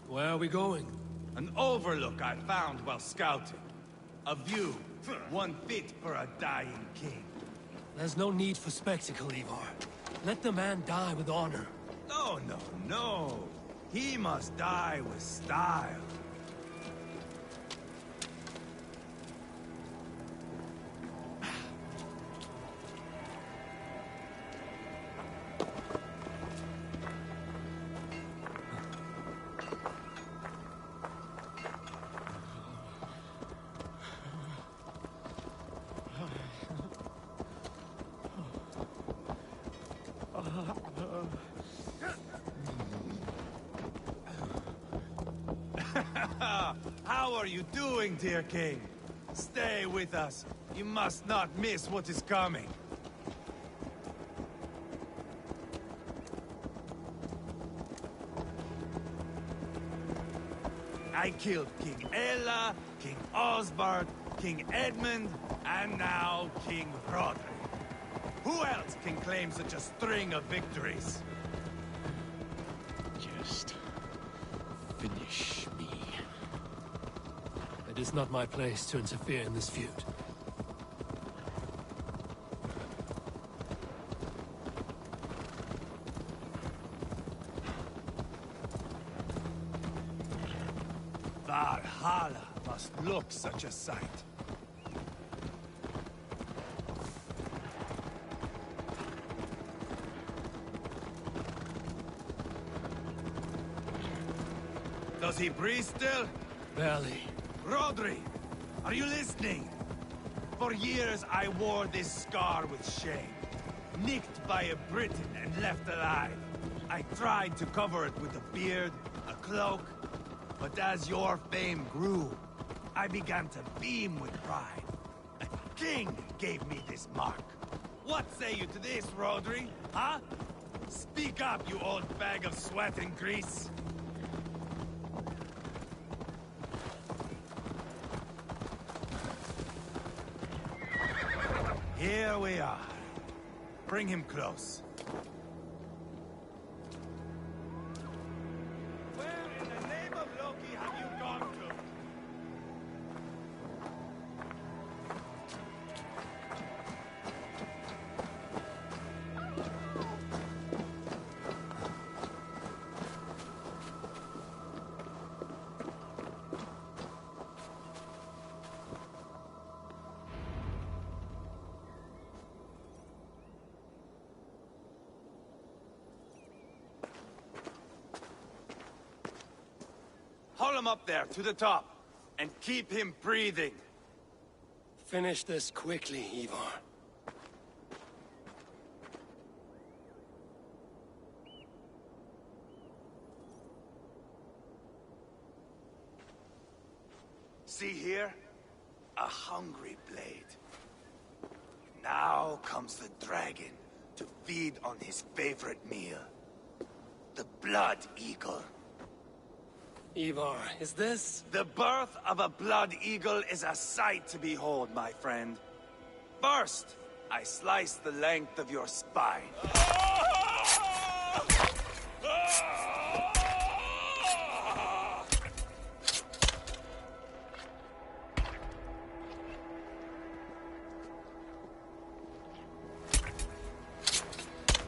Where are we going? An overlook I found while scouting. A view, one fit for a dying king. There's no need for spectacle, Ivar. Let the man die with honor. No, no, no. He must die with style. How are you doing, dear king? Stay with us. You must not miss what is coming. I killed King Ella, King Osbert, King Edmund, and now King Rodri. Who else can claim such a string of victories? Just finish me. It is not my place to interfere in this feud. Valhalla must look such a sight. Does he breathe still? Barely. Rodri, are you listening? For years I wore this scar with shame. Nicked by a Briton and left alive. I tried to cover it with a beard, a cloak, but as your fame grew, I began to beam with pride. A king gave me this mark. What say you to this, Rodri? Huh? Speak up, you old bag of sweat and grease. Here we are. Bring him close. Haul him up there, to the top. And keep him breathing. Finish this quickly, Ivar. See here? A hungry blade. Now comes the dragon to feed on his favorite meal. The blood eagle. Ivar, is this? The birth of a blood eagle is a sight to behold, my friend. First, I slice the length of your spine.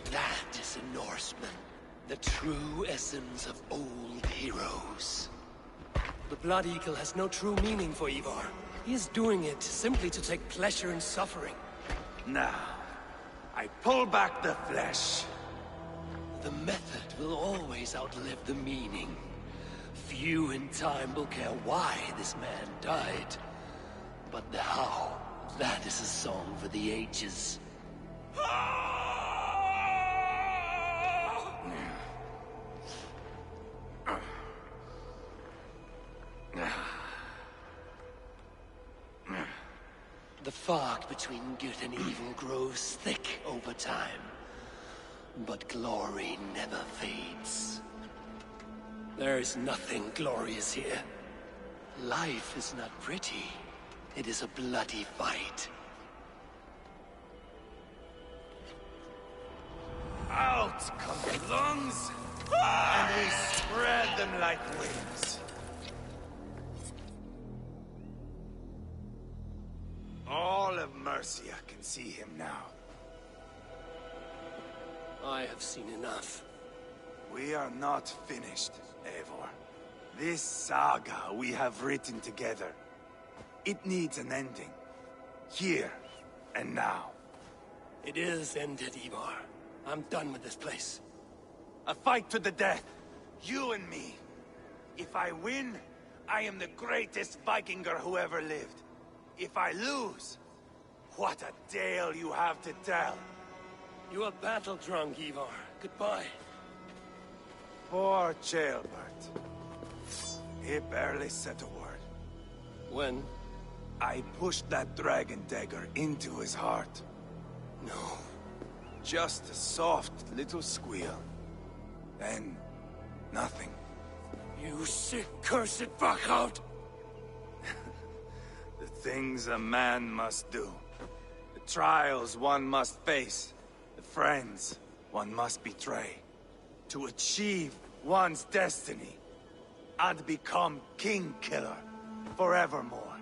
That is a Norseman. The true essence of old heroes. The Blood Eagle has no true meaning for Ivar. He is doing it simply to take pleasure in suffering. Now, I pull back the flesh. The method will always outlive the meaning. Few in time will care why this man died. But the how, that is a song for the ages. The fog between good and evil grows thick over time. But glory never fades. There is nothing glorious here. Life is not pretty. It is a bloody fight. Out come the lungs, and we spread them like wings. All of Mercia can see him now. I have seen enough. We are not finished, Eivor. This saga we have written together, it needs an ending. Here and now. It is ended, Ivar. I'm done with this place. A fight to the death. You and me. If I win, I am the greatest Vikinger who ever lived. If I lose, what a tale you have to tell. You are battle-drunk, Ivar. Goodbye. Poor Ceolbert. He barely said a word. When? I pushed that dragon dagger into his heart. No. Just a soft little squeal. Then, nothing. You sick, cursed fuck-out! The things a man must do. The trials one must face. The friends one must betray. To achieve one's destiny. And become king killer forevermore.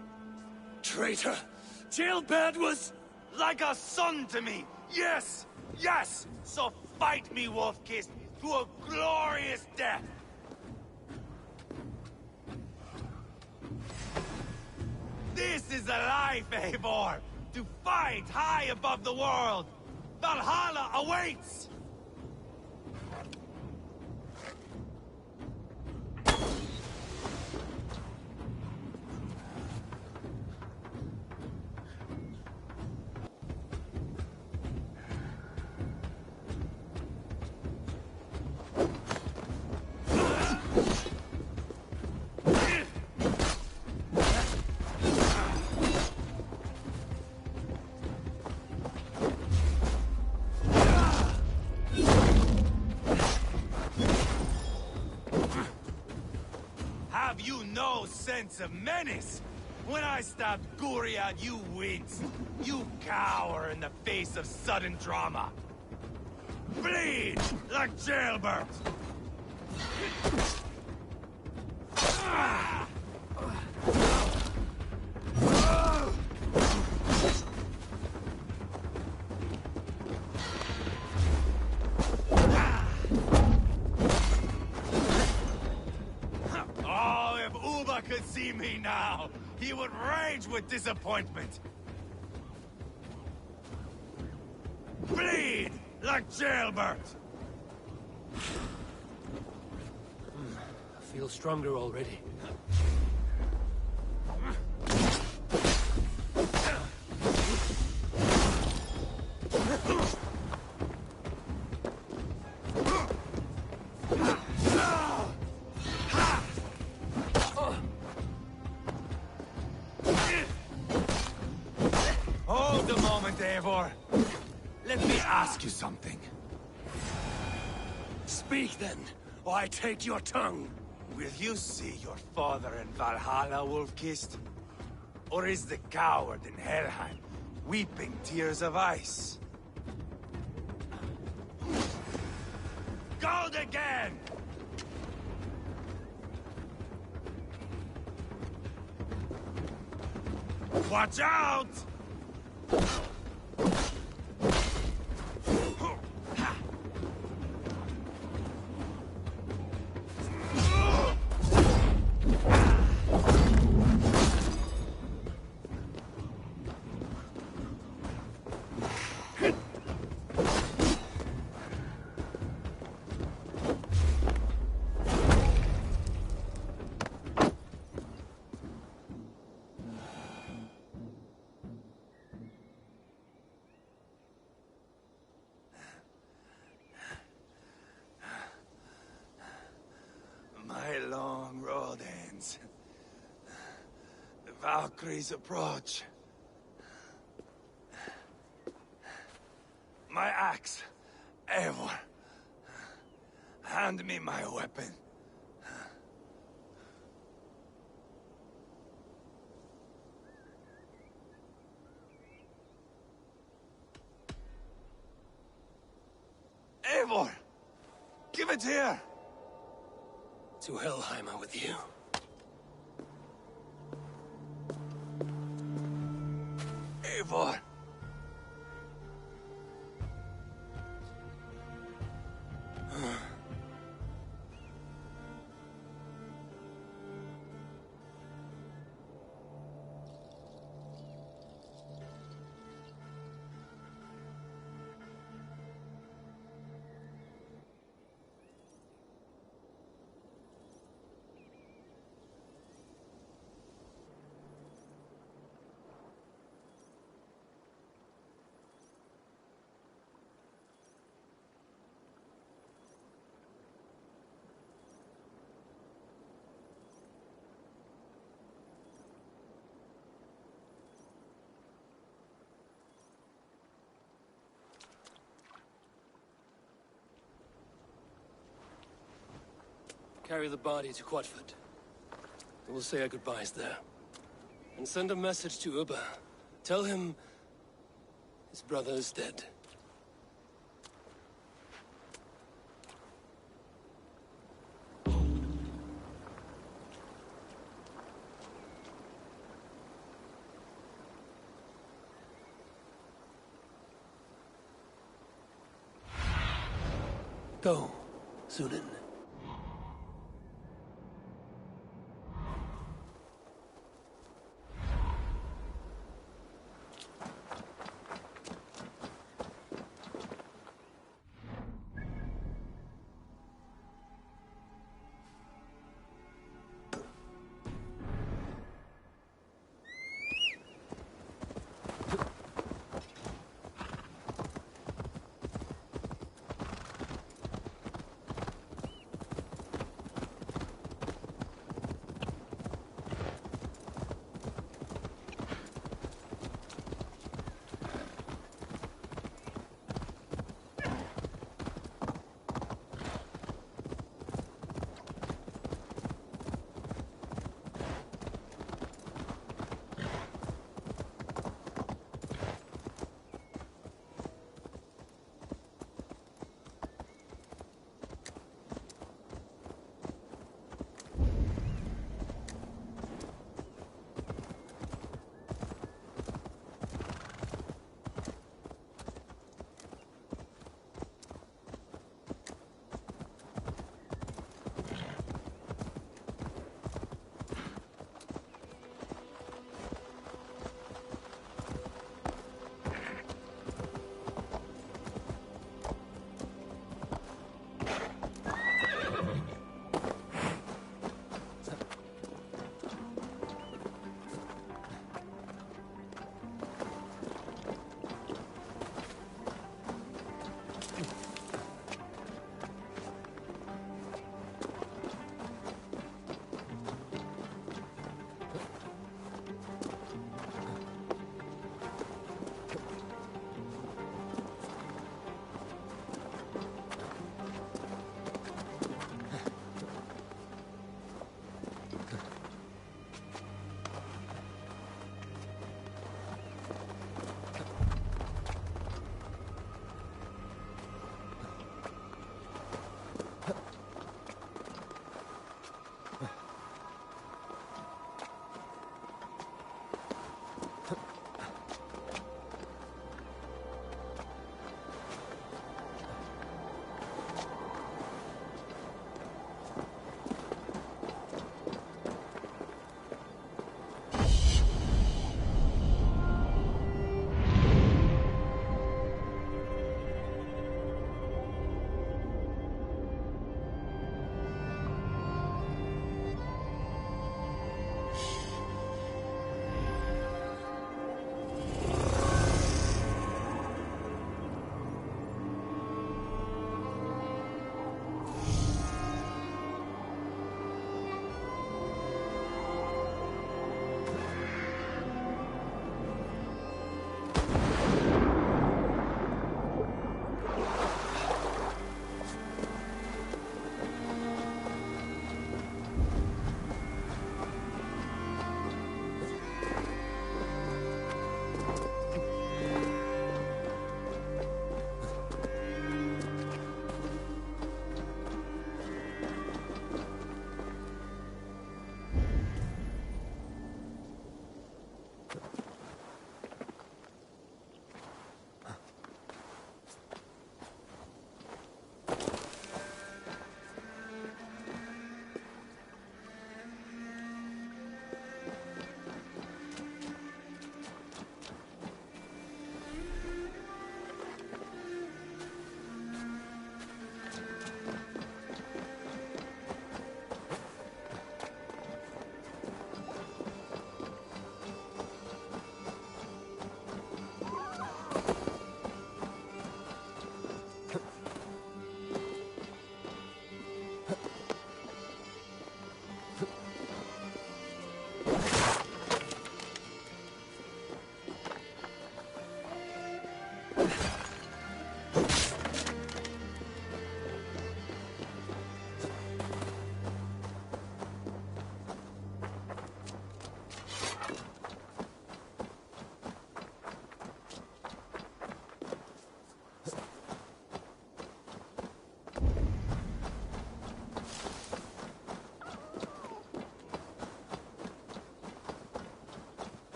Traitor! Ceolbert was... like a son to me! Yes! Yes! So fight me, Wolf-Kissed, to a glorious death! This is a life, Eivor! To fight high above the world! Valhalla awaits! Have you no sense of menace? When I stabbed Guriad, you winced. You cower in the face of sudden drama. Bleed like Ceolbert! Oh, if Uba could see me now, he would rage with disappointment. Bleed like Ceolbert! feel stronger already. Hold a moment, Eivor. Let me ask you something. Speak then, or I take your tongue. Will you see your father in Valhalla, Wolf-Kissed? Or is the coward in Helheim weeping tears of ice? Gold again! Watch out! My long road ends. The Valkyries approach. My axe, Eivor. Hand me my weapon. Eivor! Give it here! To Helheim with you. Eivor! Carry the body to Quatford. We'll say our goodbyes there. And send a message to Ubba. Tell him his brother is dead. Go, Sunan.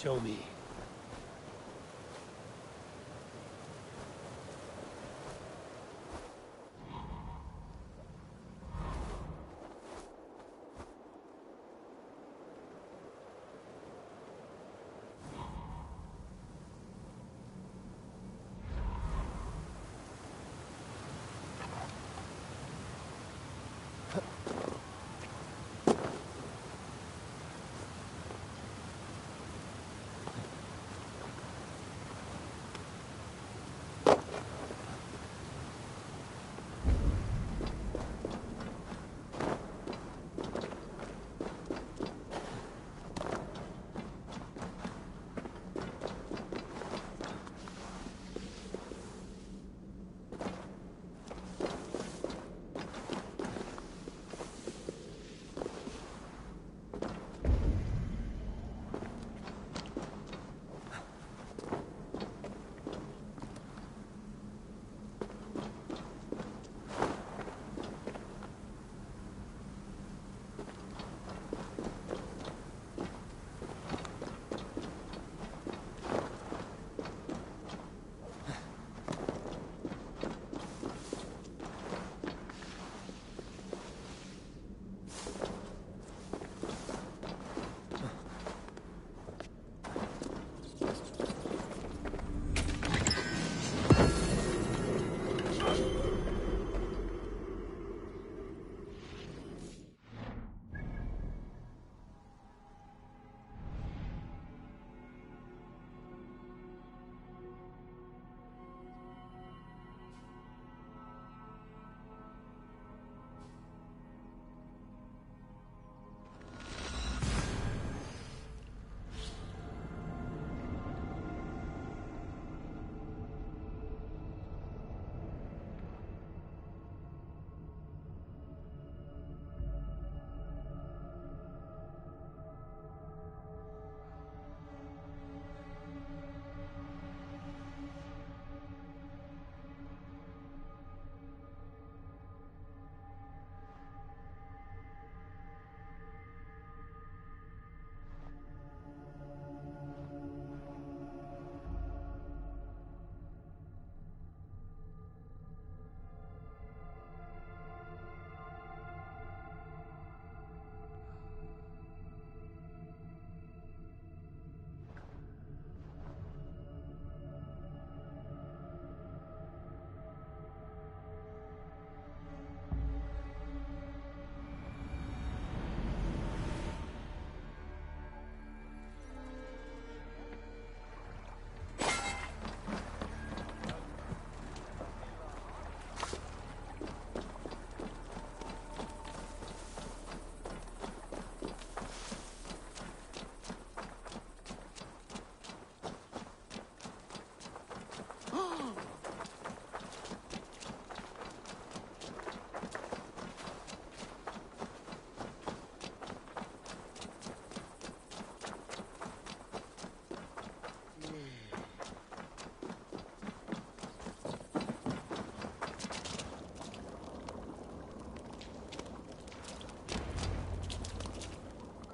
Show me.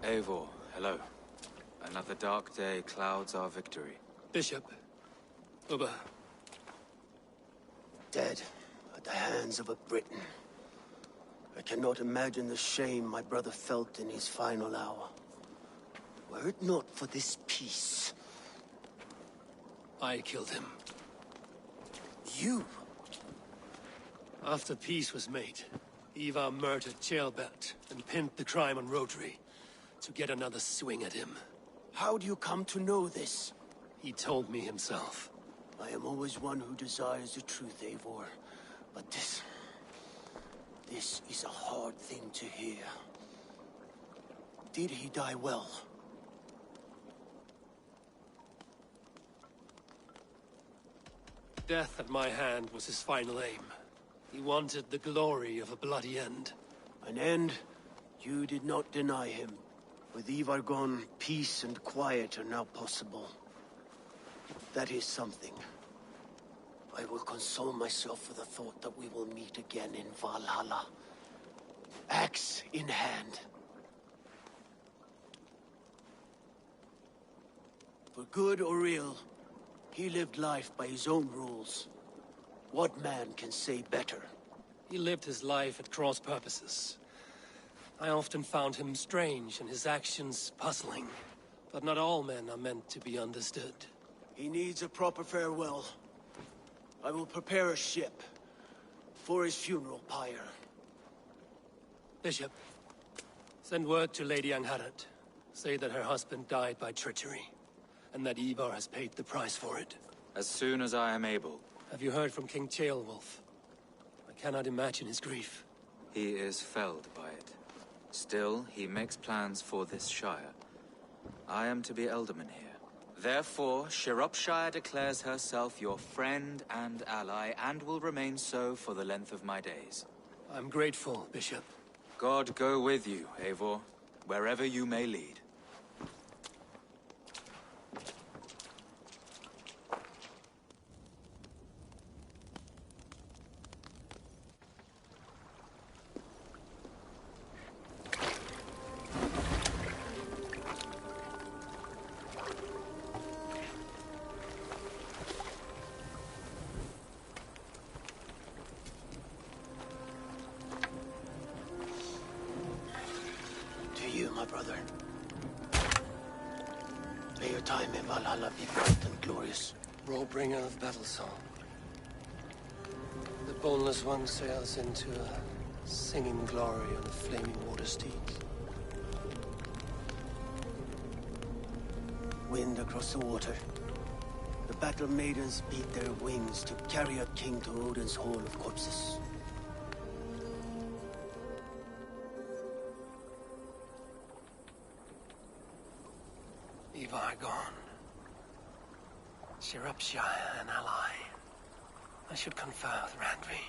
Eivor, hello. Another dark day clouds our victory. Bishop. Uber. Dead at the hands of a Briton. I cannot imagine the shame my brother felt in his final hour. Were it not for this peace... I killed him. You? After peace was made, Ivar murdered Ceolbert and pinned the crime on Rotary to get another swing at him. How do you come to know this? He told me himself. I am always one who desires the truth, Eivor. But this is a hard thing to hear. Did he die well? Death at my hand was his final aim. He wanted the glory of a bloody end. An end you did not deny him. With Ivar gone, peace and quiet are now possible. That is something. I will console myself with the thought that we will meet again in Valhalla. Axe in hand. For good or ill, he lived life by his own rules. What man can say better? He lived his life at cross purposes. I often found him strange and his actions puzzling. But not all men are meant to be understood. He needs a proper farewell. I will prepare a ship for his funeral pyre. Bishop, send word to Lady Angharad. Say that her husband died by treachery, and that Ivar has paid the price for it. As soon as I am able. Have you heard from King Ceolwulf? I cannot imagine his grief. He is felled by it. Still, he makes plans for this shire. I am to be alderman here. Therefore, Shropshire declares herself your friend and ally, and will remain so for the length of my days. I'm grateful, Bishop. God go with you, Eivor, wherever you may lead. My brother. May your time in Valhalla be bright and glorious. Roll-bringer of battle song. The boneless one sails into a singing glory on a flaming water steed. Wind across the water. The battle maidens beat their wings to carry a king to Odin's hall of corpses. Ivar gone. Shropshire an ally. I should confer with Randvi.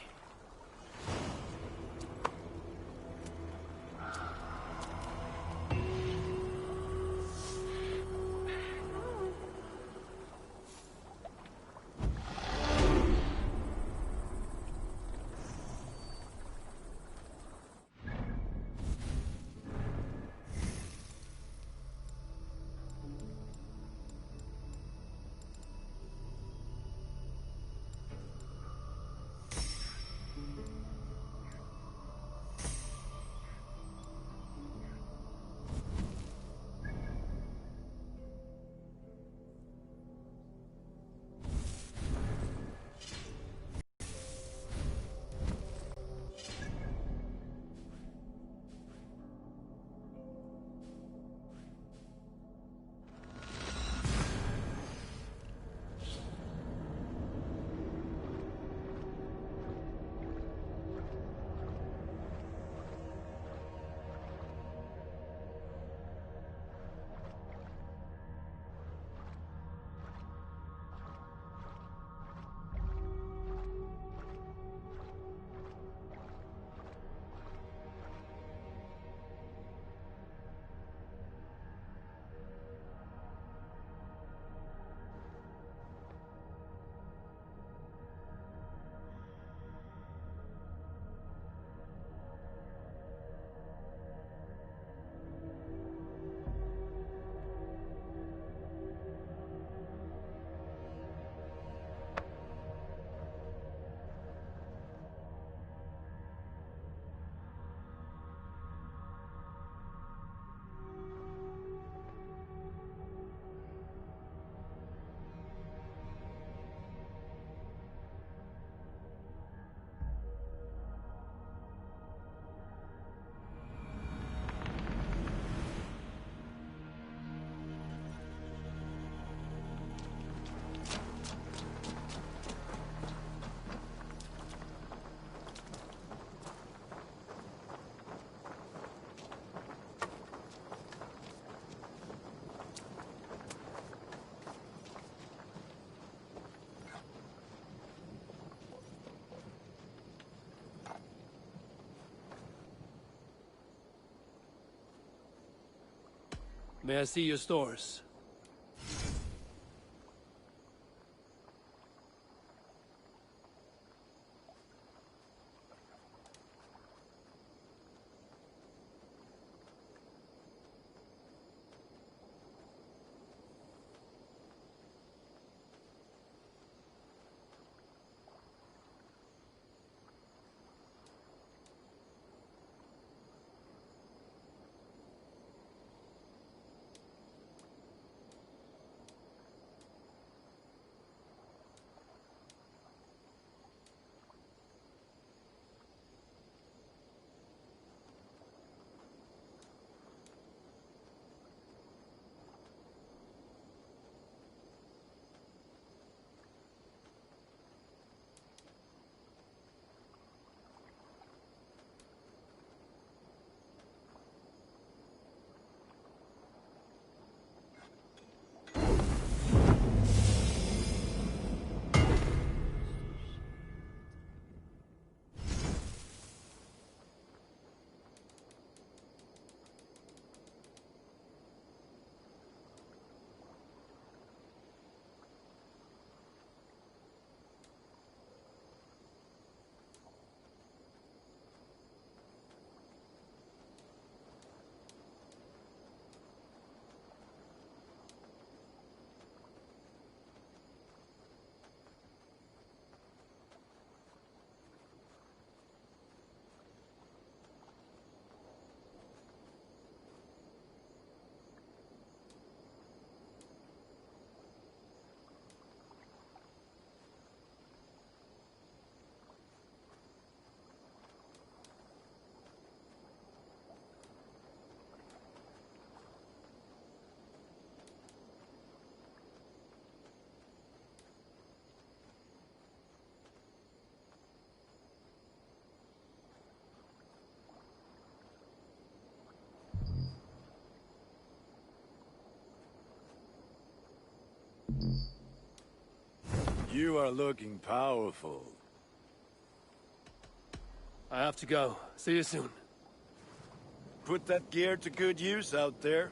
May I see your stores? You are looking powerful. I have to go. See you soon. Put that gear to good use out there.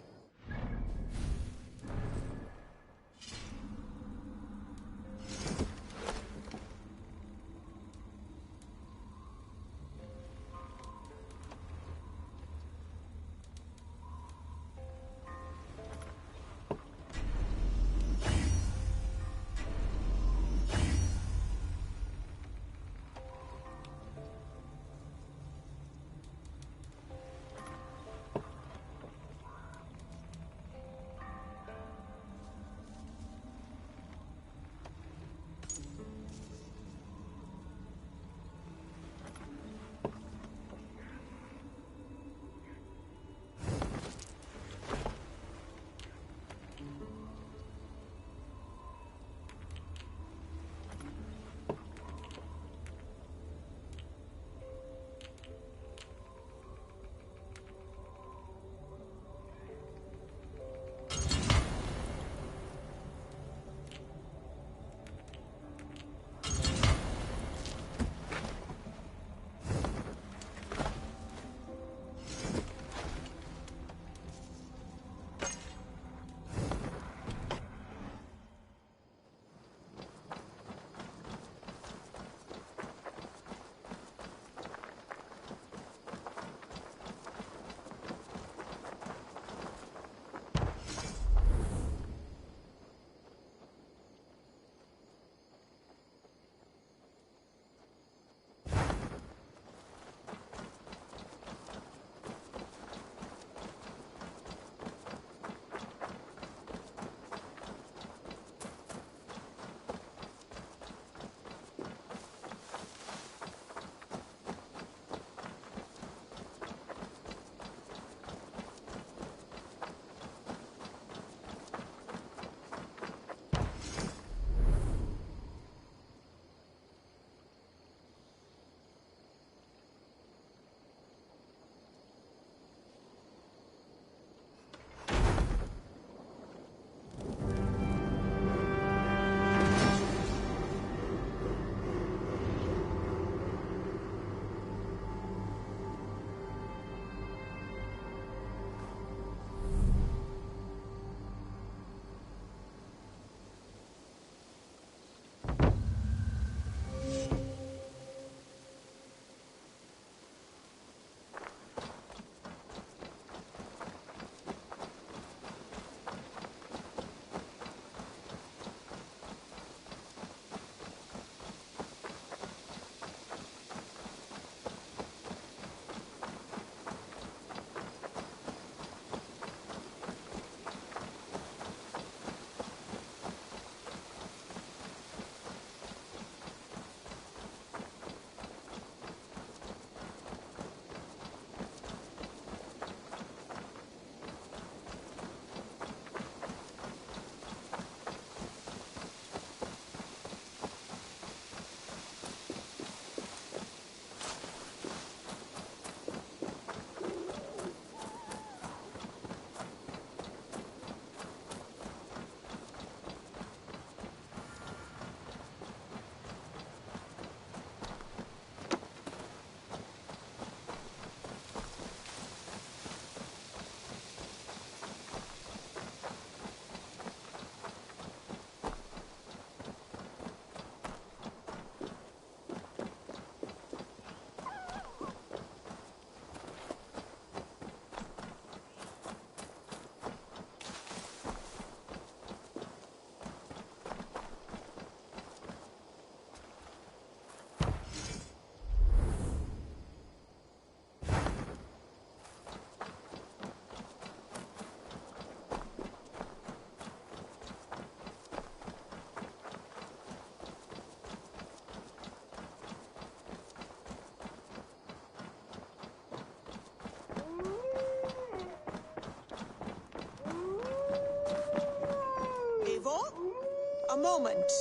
A moment.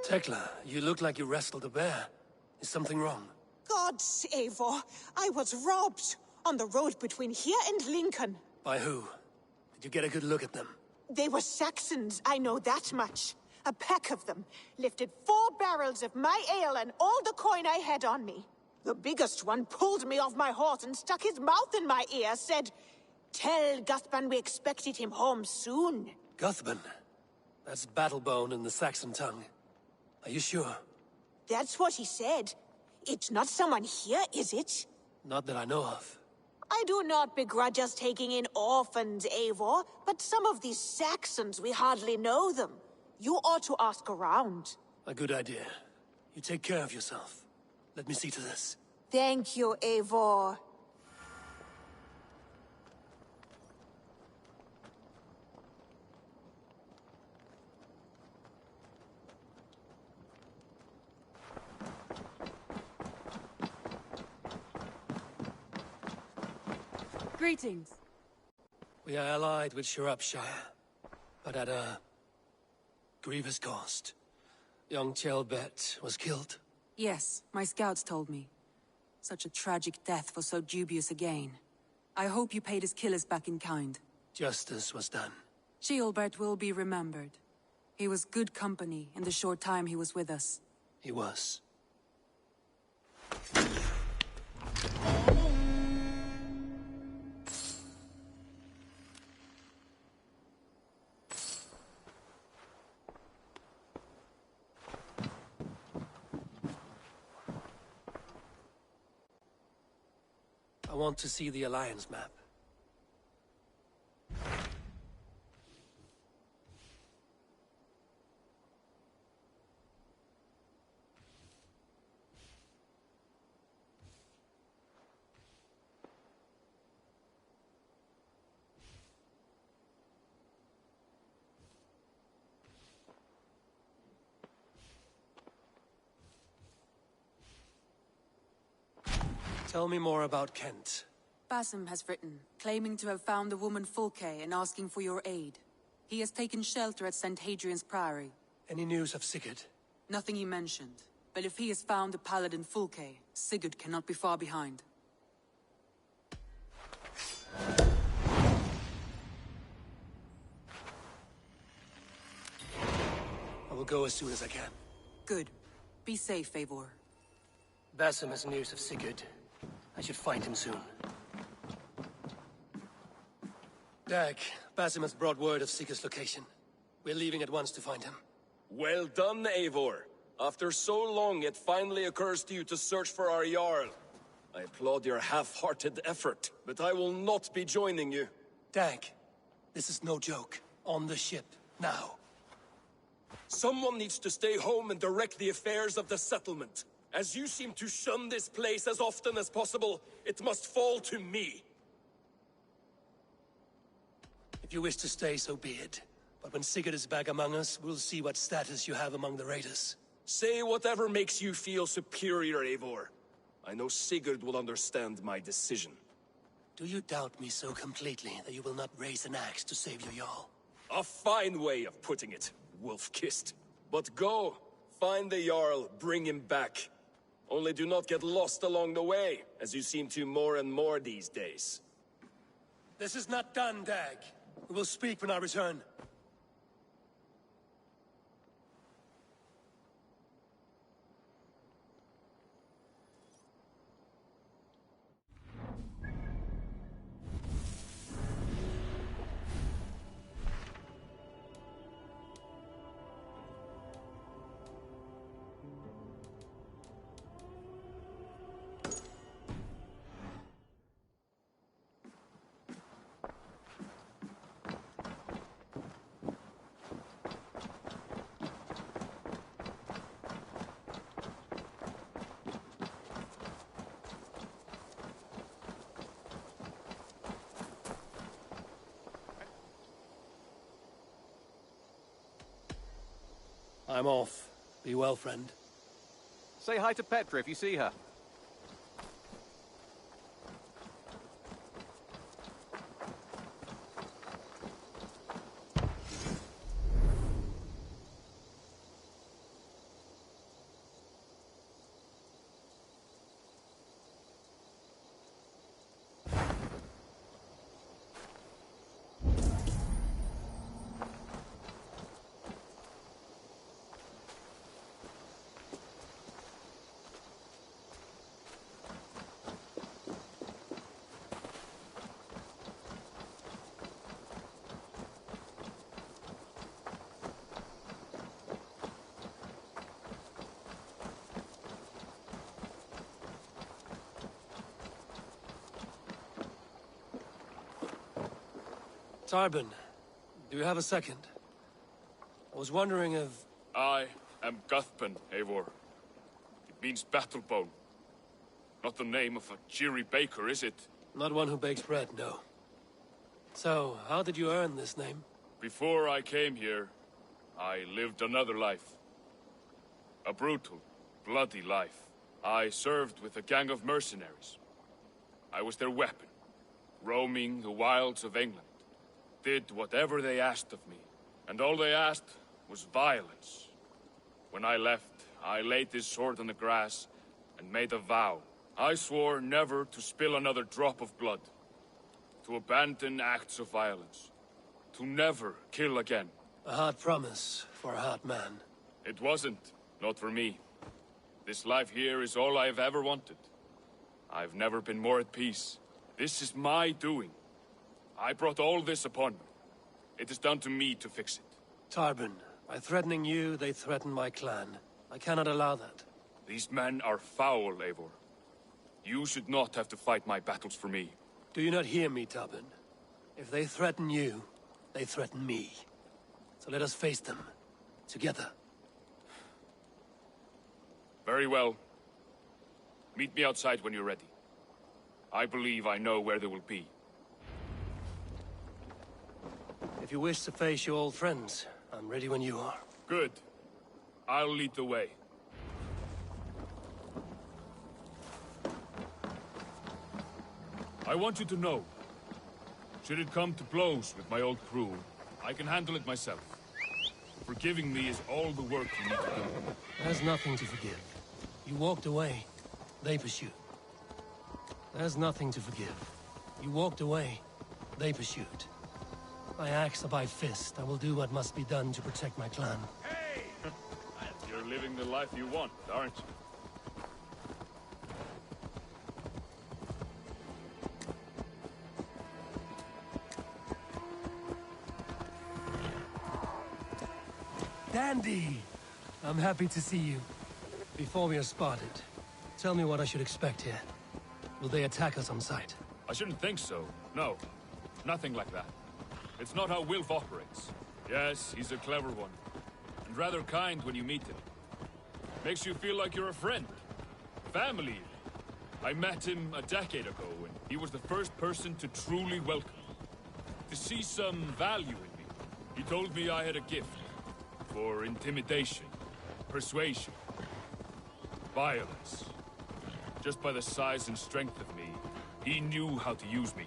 Tekla, you look like you wrestled a bear. Is something wrong? Gods, Eivor, I was robbed on the road between here and Lincoln. By who? Did you get a good look at them? They were Saxons, I know that much. A pack of them lifted 4 barrels of my ale and all the coin I had on me. The biggest one pulled me off my horse and stuck his mouth in my ear, said, "Tell Guthban we expected him home soon." Guthban? That's Battlebone in the Saxon tongue. Are you sure? That's what he said. It's not someone here, is it? Not that I know of. I do not begrudge us taking in orphans, Eivor, but some of these Saxons, we hardly know them. You ought to ask around. A good idea. You take care of yourself. Let me see to this. Thank you, Eivor. Greetings. We are allied with Shropshire, but at a grievous cost. Young Chelbet was killed. Yes, my scouts told me. Such a tragic death for so dubious a gain. I hope you paid his killers back in kind. Justice was done. Ceolbert will be remembered. He was good company in the short time he was with us. He was. I want to see the Alliance map. Tell me more about Kent. Basim has written, claiming to have found the woman Fulke and asking for your aid. He has taken shelter at St. Hadrian's Priory. Any news of Sigurd? Nothing he mentioned. But if he has found the paladin Fulke, Sigurd cannot be far behind. I will go as soon as I can. Good. Be safe, Eivor. Basim has news of Sigurd. I should find him soon. Dag, Basim has brought word of Sigurd's location. We're leaving at once to find him. Well done, Eivor. After so long, it finally occurs to you to search for our Jarl. I applaud your half-hearted effort, but I will not be joining you. Dag, this is no joke. On the ship, now. Someone needs to stay home and direct the affairs of the settlement. As you seem to shun this place as often as possible, it must fall to me. If you wish to stay, so be it. But when Sigurd is back among us, we'll see what status you have among the raiders. Say whatever makes you feel superior, Eivor. I know Sigurd will understand my decision. Do you doubt me so completely that you will not raise an axe to save your Jarl? A fine way of putting it, wolf-kissed. But go, find the Jarl, bring him back. Only do not get lost along the way, as you seem to more and more these days. This is not done, Dag. We will speak when I return. I'm off. Be well, friend. Say hi to Petra if you see her. Tarbin, do you have a second? I was wondering if... I am Guthpen, Eivor. It means battle bone. Not the name of a cheery baker, is it? Not one who bakes bread, no. So, how did you earn this name? Before I came here, I lived another life. A brutal, bloody life. I served with a gang of mercenaries. I was their weapon, roaming the wilds of England. Did whatever they asked of me, and all they asked was violence. When I left, I laid this sword on the grass and made a vow. I swore never to spill another drop of blood, to abandon acts of violence, to never kill again. A hard promise for a hard man. It wasn't, not for me. This life here is all I've ever wanted. I've never been more at peace. This is my doing. I brought all this upon me. It is down to me to fix it. Tarbin, by threatening you, they threaten my clan. I cannot allow that. These men are foul, Eivor. You should not have to fight my battles for me. Do you not hear me, Tarbin? If they threaten you, they threaten me. So let us face them. Together. Very well. Meet me outside when you're ready. I believe I know where they will be. If you wish to face your old friends, I'm ready when you are. Good. I'll lead the way. I want you to know, should it come to blows with my old crew, I can handle it myself. Forgiving me is all the work you need to do. There's nothing to forgive. You walked away. They pursued. There's nothing to forgive. You walked away. They pursued. By axe or by fist, I will do what must be done to protect my clan. Hey! You're living the life you want, aren't you? Dandy! I'm happy to see you. Before we are spotted, tell me what I should expect here. Will they attack us on sight? I shouldn't think so. No. Nothing like that. It's not how Wilf operates. Yes, he's a clever one. And rather kind when you meet him. Makes you feel like you're a friend. Family. I met him a decade ago, and he was the first person to truly welcome me. To see some value in me. He told me I had a gift. For intimidation. Persuasion. Violence. Just by the size and strength of me, he knew how to use me.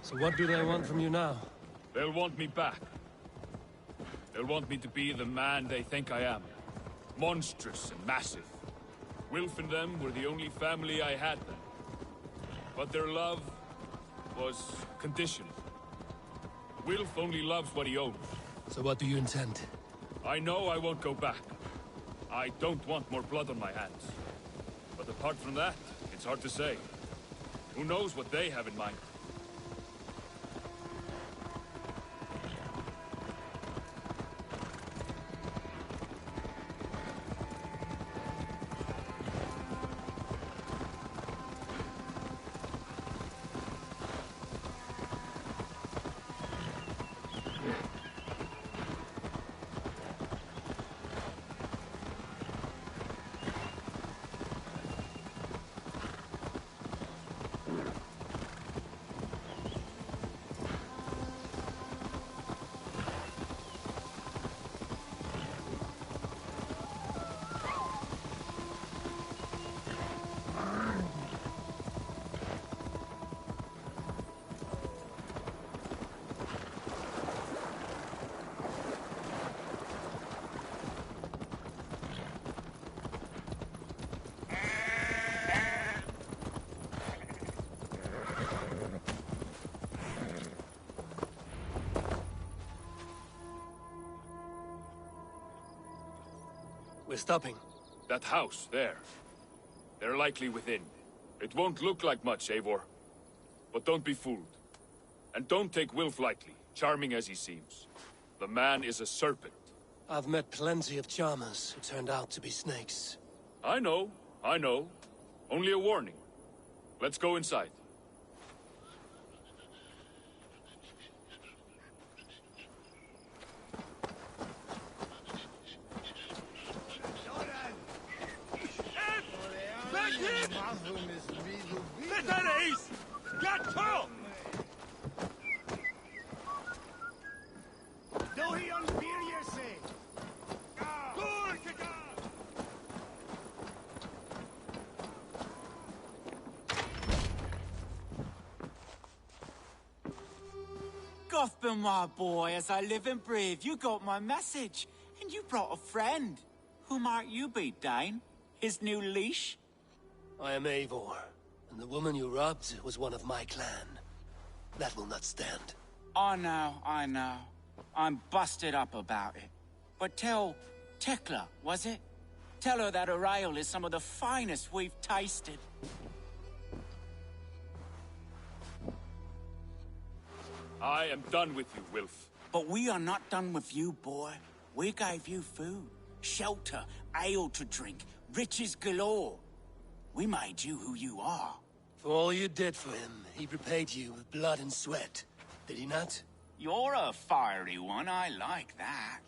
So what do they want from you now? They'll want me back. They'll want me to be the man they think I am. Monstrous and massive. Wilf and them were the only family I had then. But their love was conditional. Wilf only loves what he owns. So what do you intend? I know I won't go back. I don't want more blood on my hands. But apart from that, it's hard to say. Who knows what they have in mind? We're stopping. That house, there. They're likely within. It won't look like much, Eivor. But don't be fooled. And don't take Wilf lightly, charming as he seems. The man is a serpent. I've met plenty of charmers who turned out to be snakes. I know. Only a warning. Let's go inside. Gotham, my boy, as I live and breathe, you got my message. And you brought a friend. Who might you be, Dane? His new leash? I am Eivor, and the woman you robbed was one of my clan. That will not stand. I know. I'm busted up about it. But tell Tekla, was it? Tell her that her ale is some of the finest we've tasted. I am done with you, Wilf. But we are not done with you, boy. We gave you food, shelter, ale to drink, riches galore. We made you who you are. For all you did for him, he repaid you with blood and sweat. Did he not? You're a fiery one, I like that.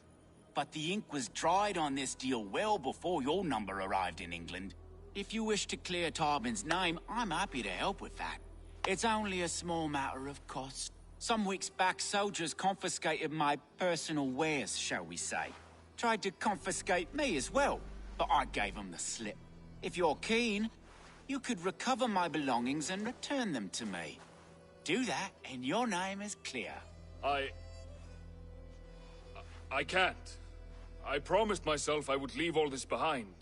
But the ink was dried on this deal well before your number arrived in England. If you wish to clear Tarbin's name, I'm happy to help with that. It's only a small matter of cost. Some weeks back, soldiers confiscated my personal wares, shall we say. Tried to confiscate me as well, but I gave them the slip. If you're keen, you could recover my belongings and return them to me. Do that, and your name is clear. I can't. I promised myself I would leave all this behind.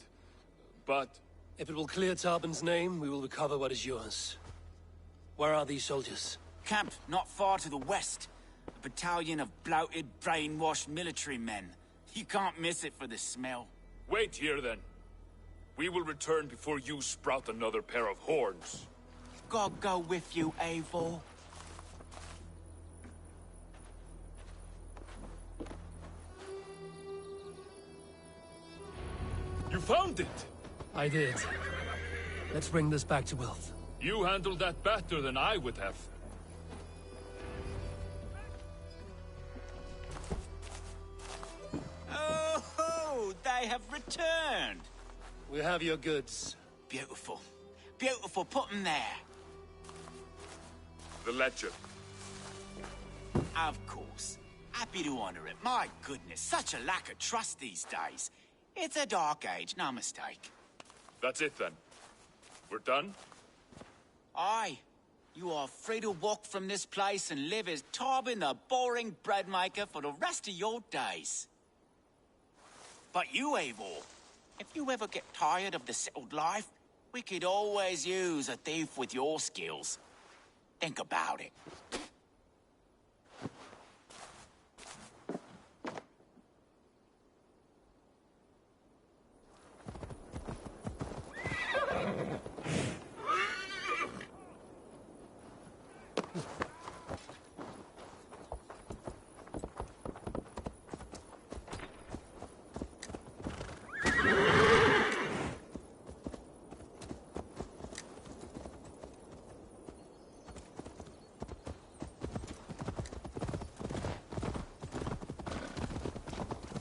But... If it will clear Tarbin's name, we will recover what is yours. Where are these soldiers? Camped not far to the west. A battalion of bloated, brainwashed military men. You can't miss it for the smell. Wait here, then. We will return before you sprout another pair of horns. God go with you, Eivor. You found it! I did. Let's bring this back to Wilf. You handled that better than I would have. Oh, they have returned. We have your goods. Beautiful. Beautiful, put them there. The ledger. Of course. Happy to honor it. My goodness, such a lack of trust these days. It's a dark age, no mistake. That's it, then. We're done? Aye. You are free to walk from this place and live as Tarbin the boring bread maker for the rest of your days. But you, Eivor, if you ever get tired of the settled life, we could always use a thief with your skills. Think about it.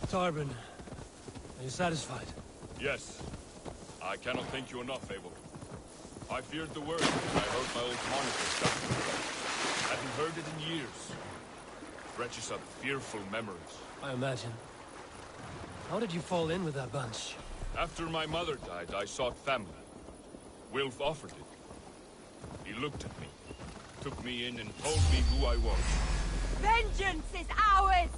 Tarbin, are you satisfied? Yes. I cannot thank you enough, Abel. I feared the worst when I heard my old monitor die. Hadn't heard it in years. Wrenches up fearful memories. I imagine. How did you fall in with that bunch? After my mother died, I sought family. Wilf offered it. He looked at me, took me in and told me who I was. Vengeance is ours!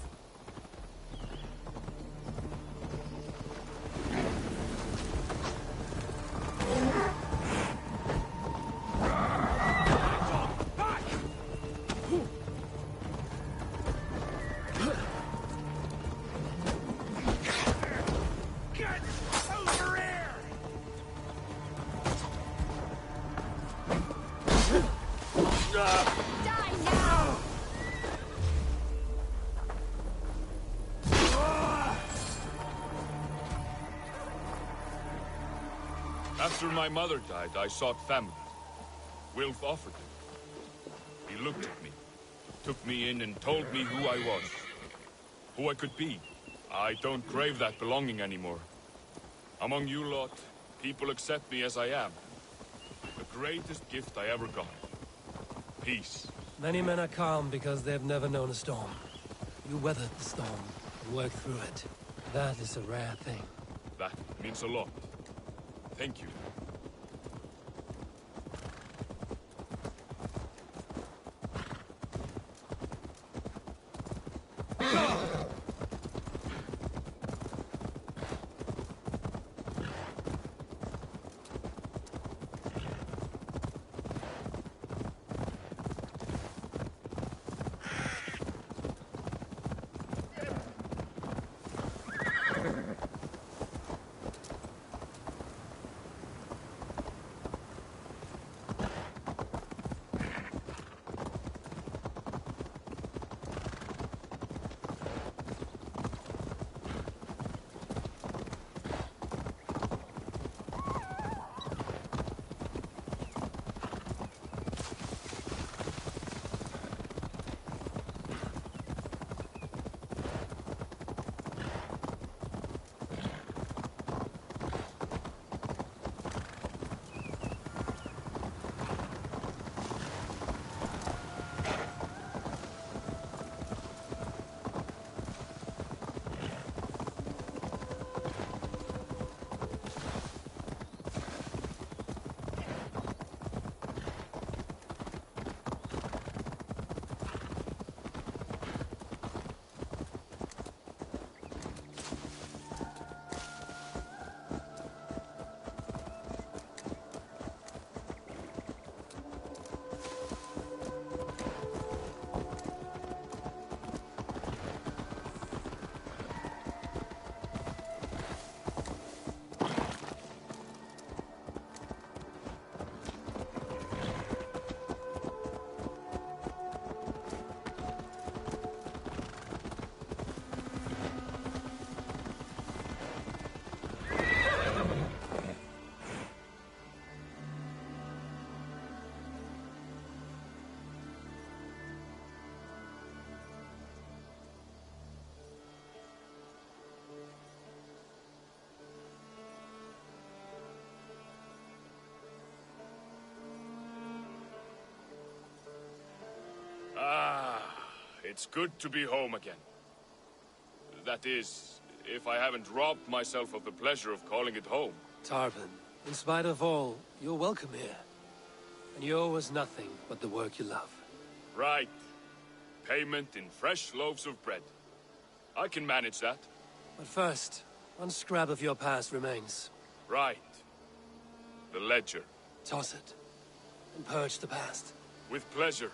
Die now! After my mother died, I sought family. Wilf offered it. He looked at me, took me in and told me who I was. Who I could be. I don't crave that belonging anymore. Among you lot, people accept me as I am. The greatest gift I ever got. Peace. Many men are calm because they've never known a storm. You weathered the storm and worked through it. That is a rare thing. That means a lot. Thank you. It's good to be home again. That is, if I haven't robbed myself of the pleasure of calling it home. Tarvin, in spite of all, you're welcome here. And you owe us nothing but the work you love. Right. Payment in fresh loaves of bread. I can manage that. But first, one scrap of your past remains. Right. The ledger. Toss it. And purge the past. With pleasure.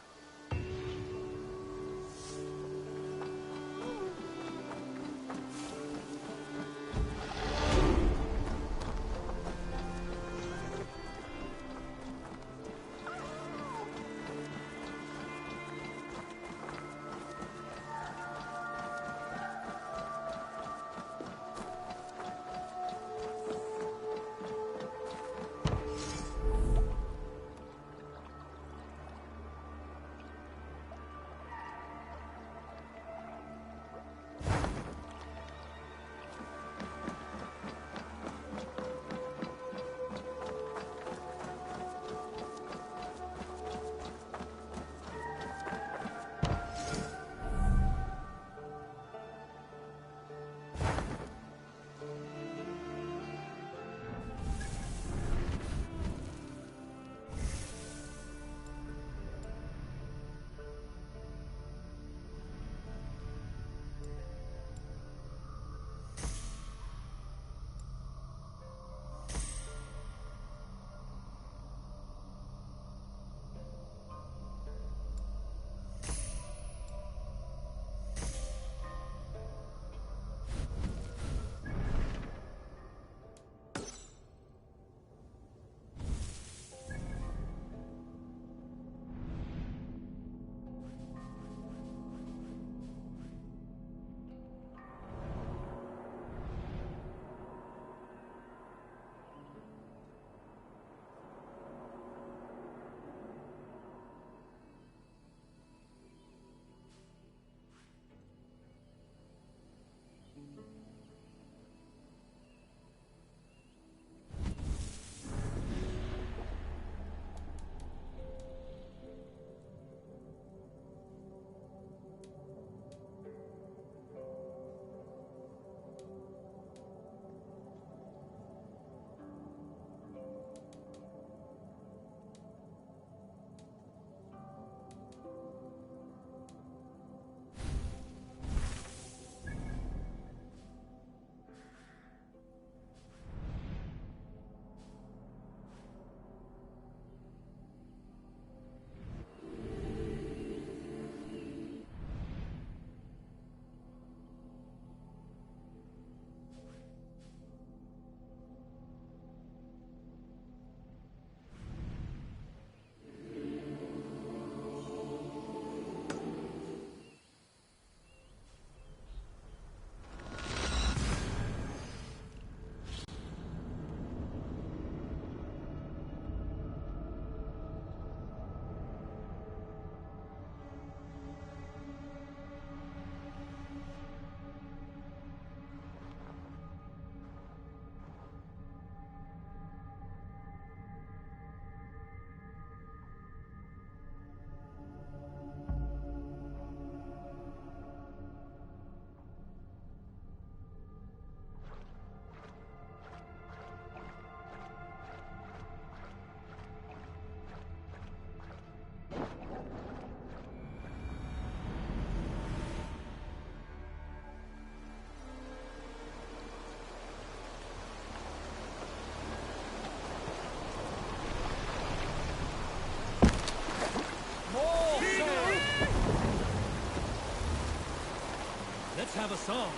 song.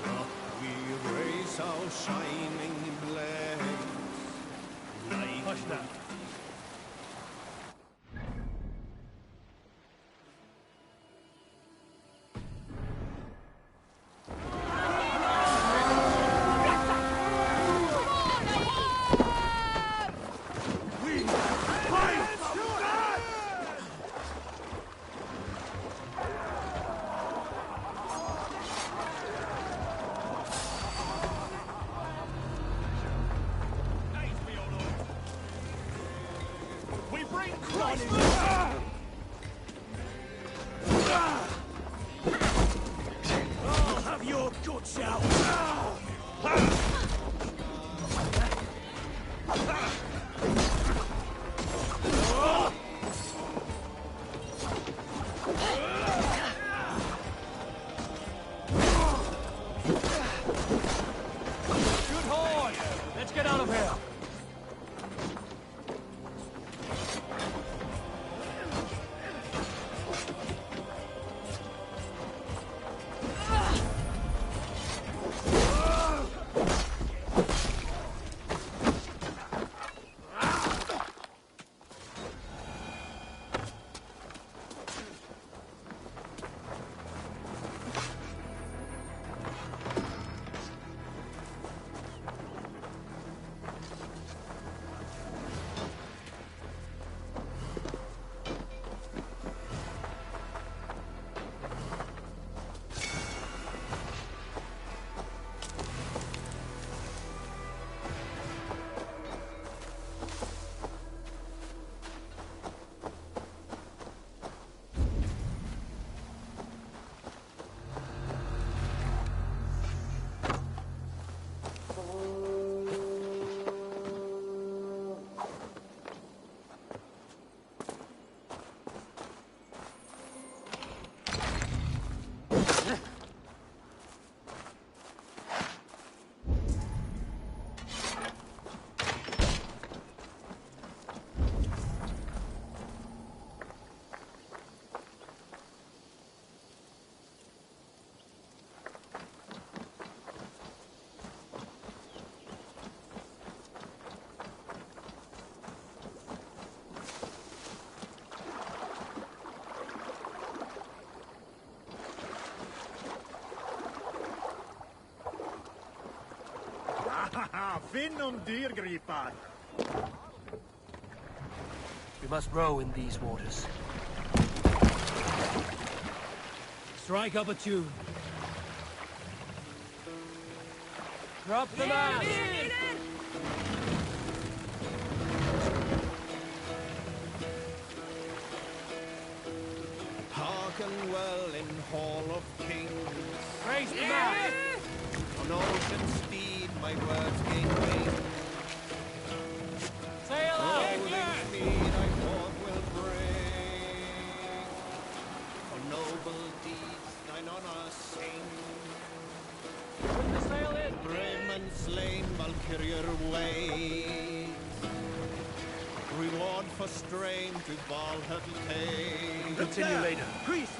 Up we raise our shining blades. Hush now. I'll have your guts out. Good horse! Let's get out of here! Finnum dyrgripar. We must row in these waters. Strike up a tune. Drop the mast! Hearken well in Hall of Kings. Raise the mast! On ocean speed my words gain wing. Sail out! Rolling speed I forth will bring. For noble deeds thine honor sing. Put the sail in! Brave men slain, Valkyrier waits. Reward for strain to Valhalla take. Continue later. Priest!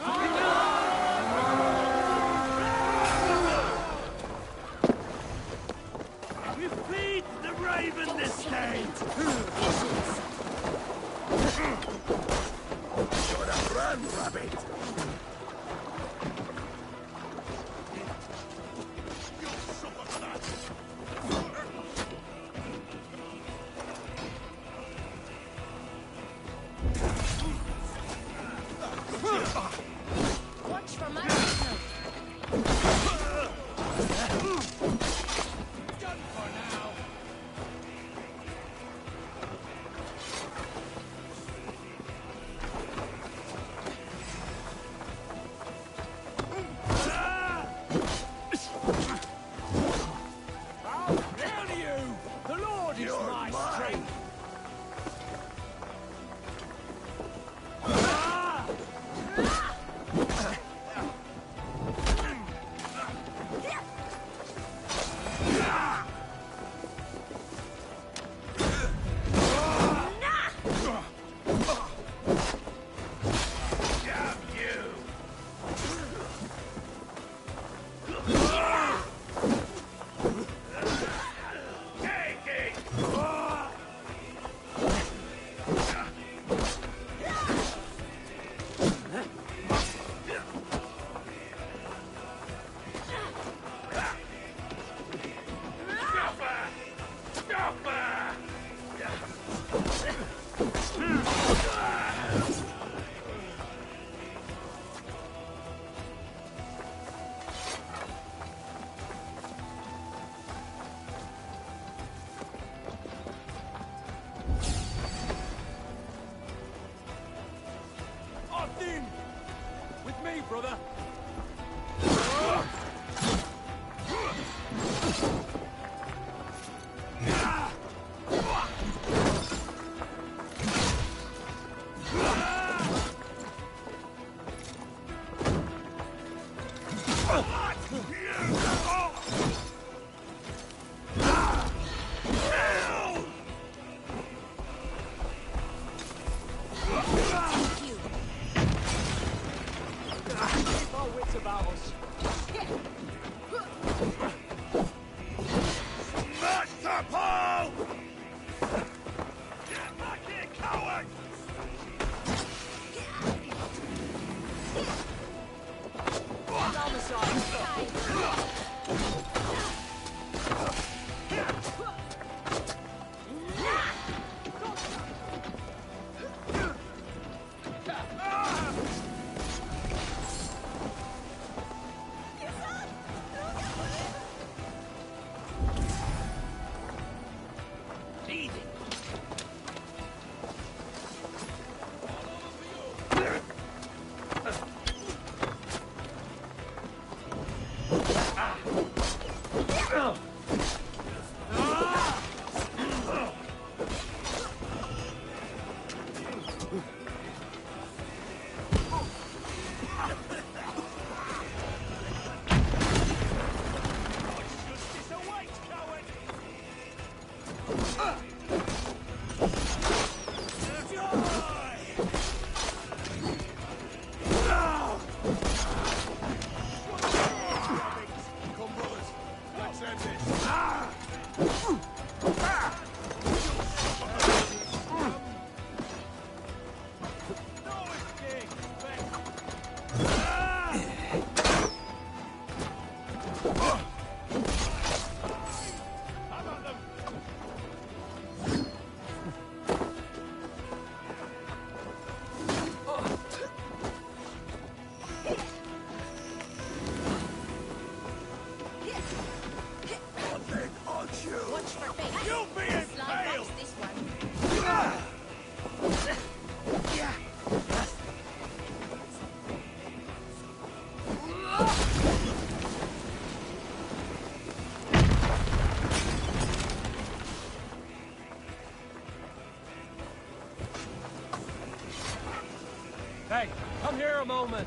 We feed the raven this day! Should have run, rabbit! Watch for my Done for now! How dare you! The Lord is my strength! brother. Hey, come here a moment.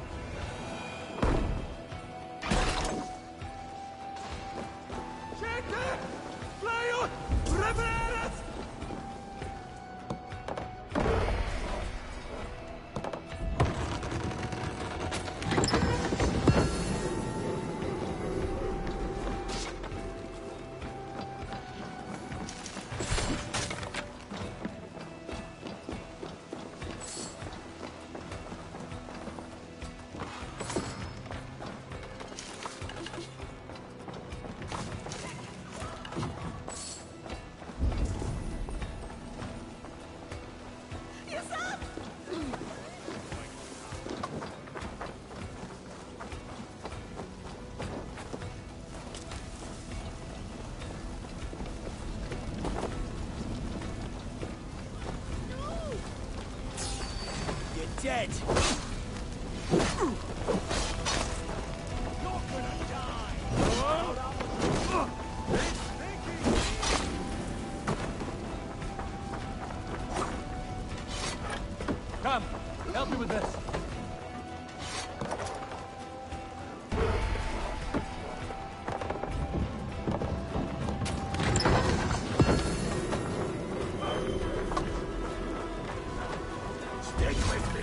Dead. Come, help me with this. Stick with me.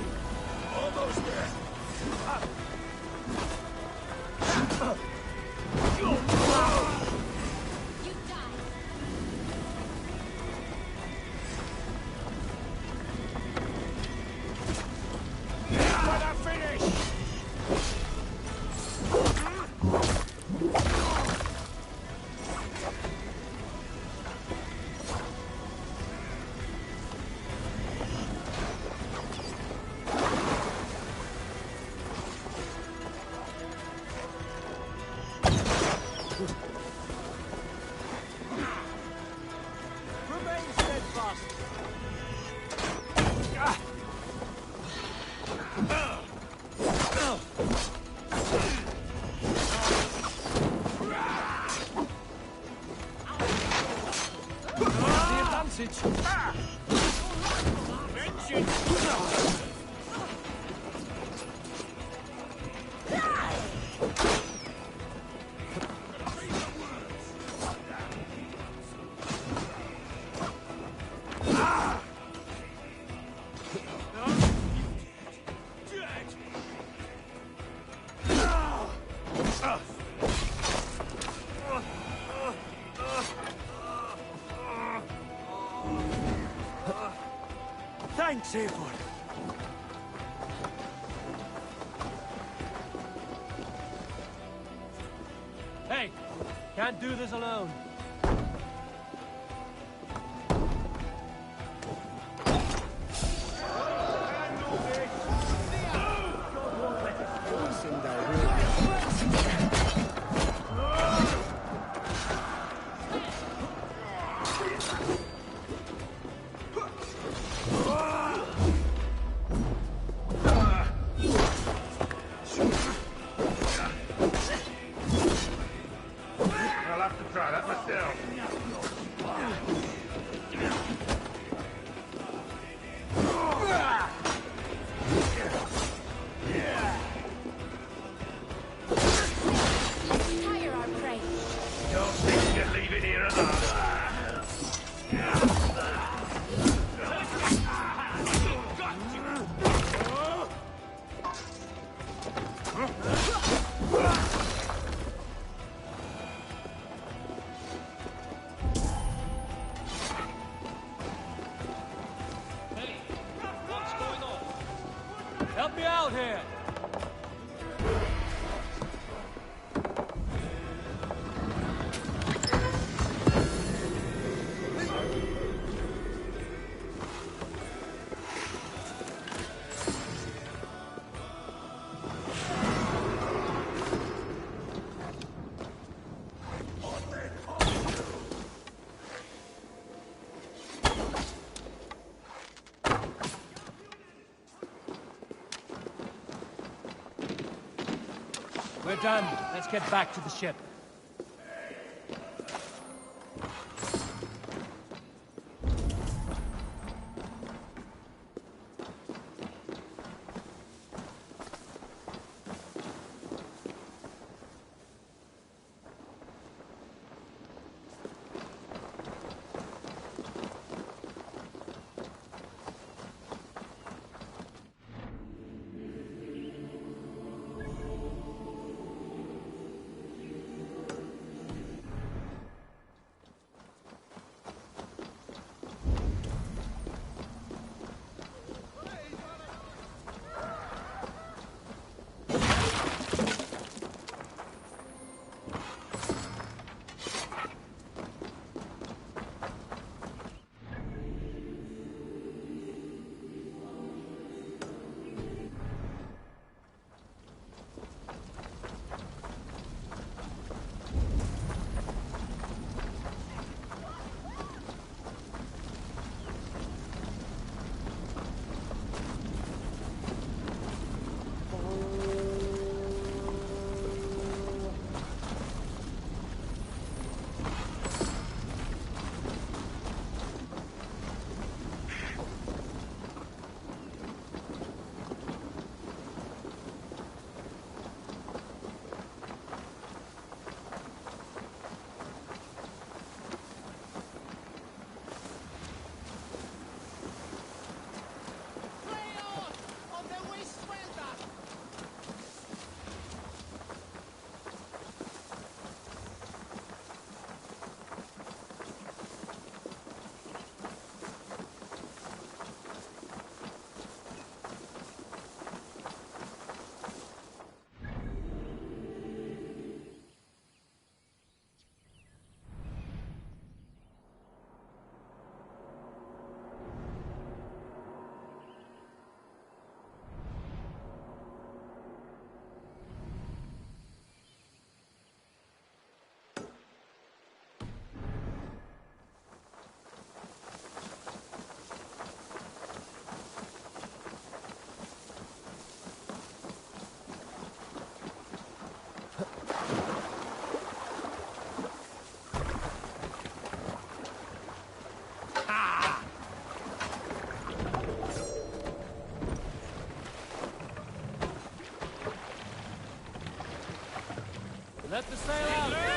Almost there. Remain steadfast. Thanks, Eivor. Hey, can't do this alone. Help me out here! We're done. Let's get back to the ship. Let the sail out!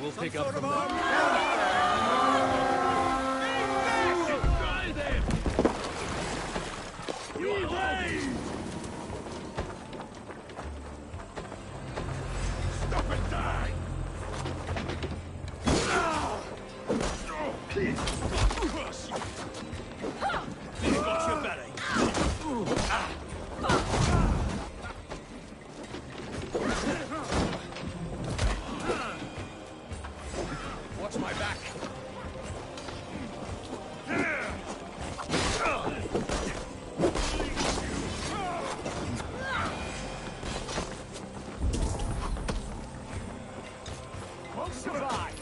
We'll Some pick up sort from of there. Stop and die! You've got your belly. Watch my back. Won't survive.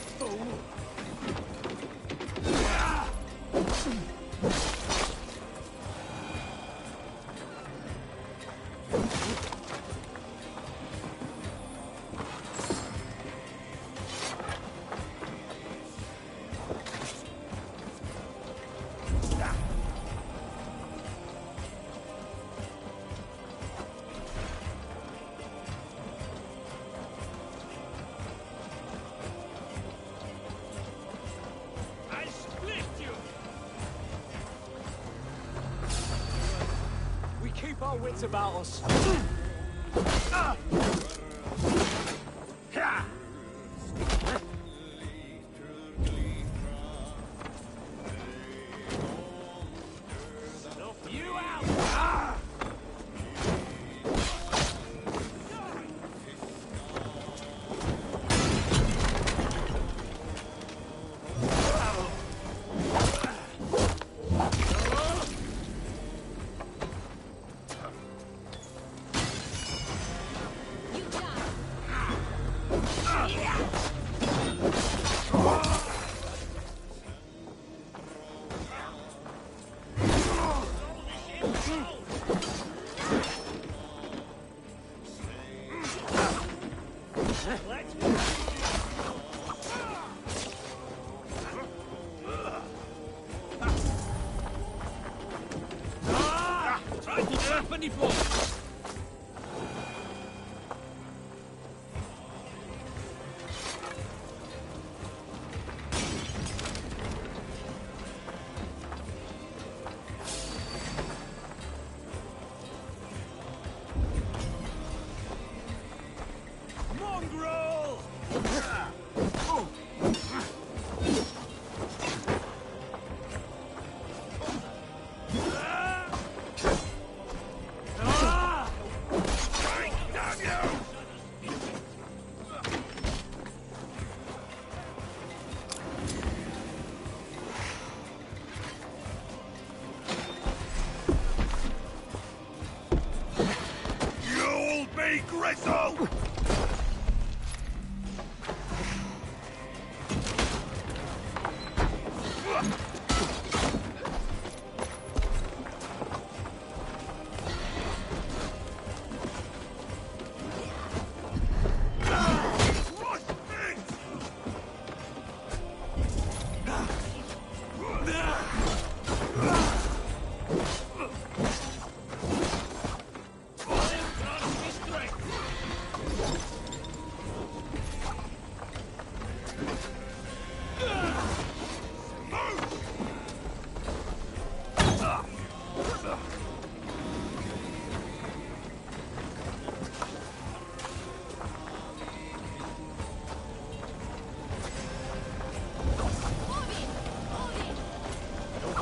I split you! We keep our wits about us. You out! Try to trap any fool. Mongrel! Damn you! You'll be gristle!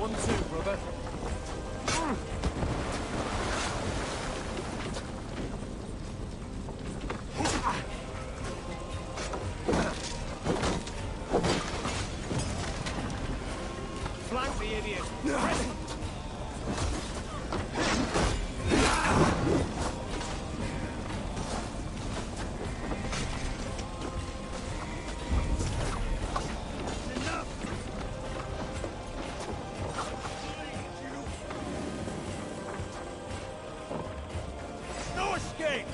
One, two, brother. Flank the idiot! No escape!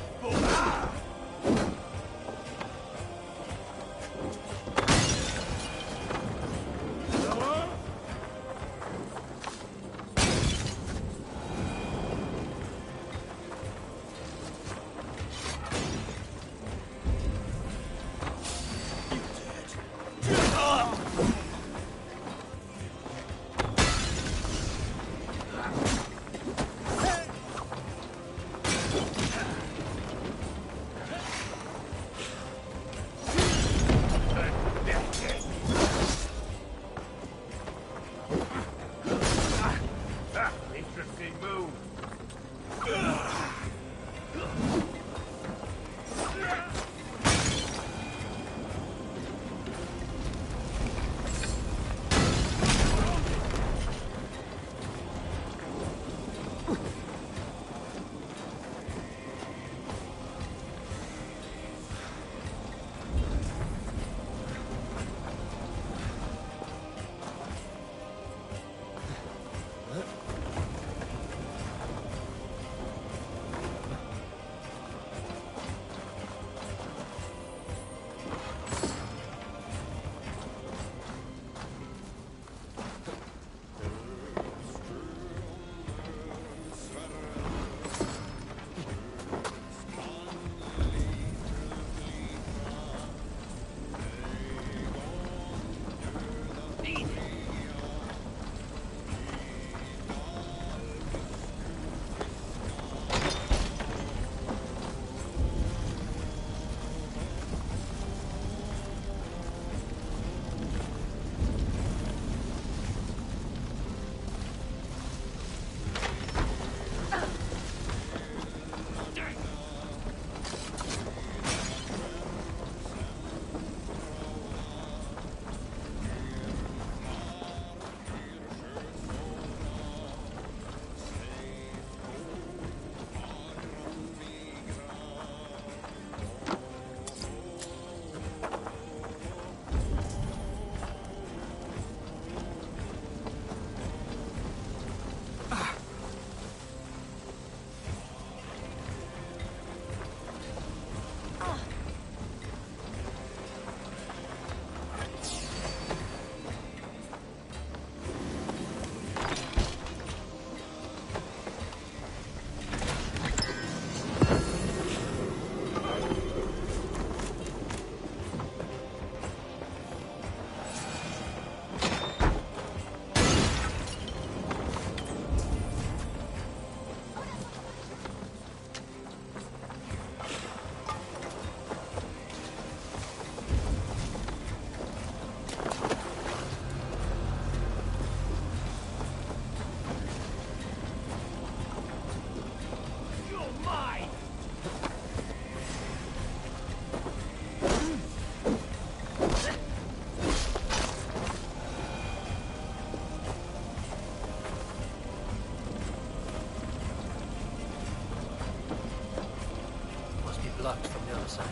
blocked from the other side.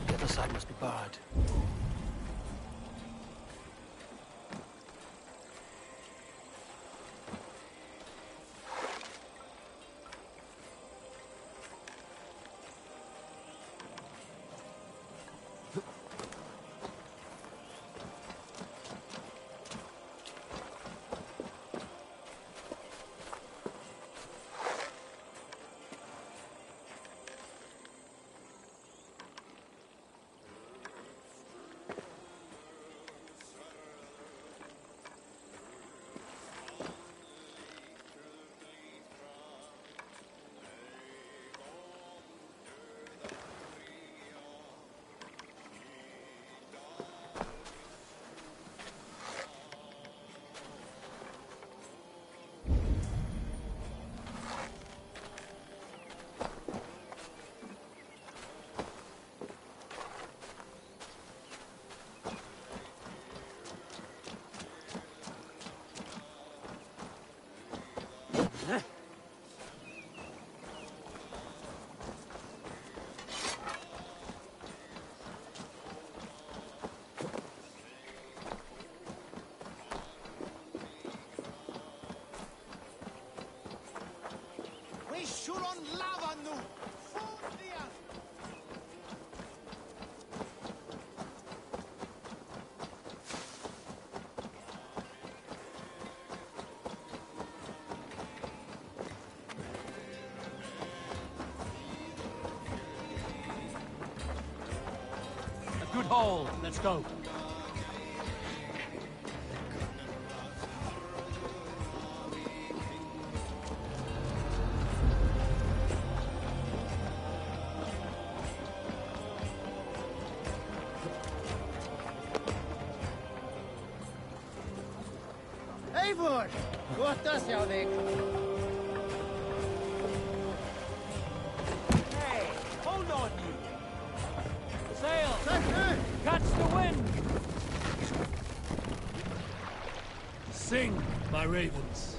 The other side must be barred. Shuron Lavanu! A good haul. Let's go. Eivor! What does jou dik? Hey, hold on, you. Sail! Catch the wind! Sing, my ravens.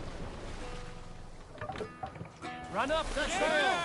Run up the sail!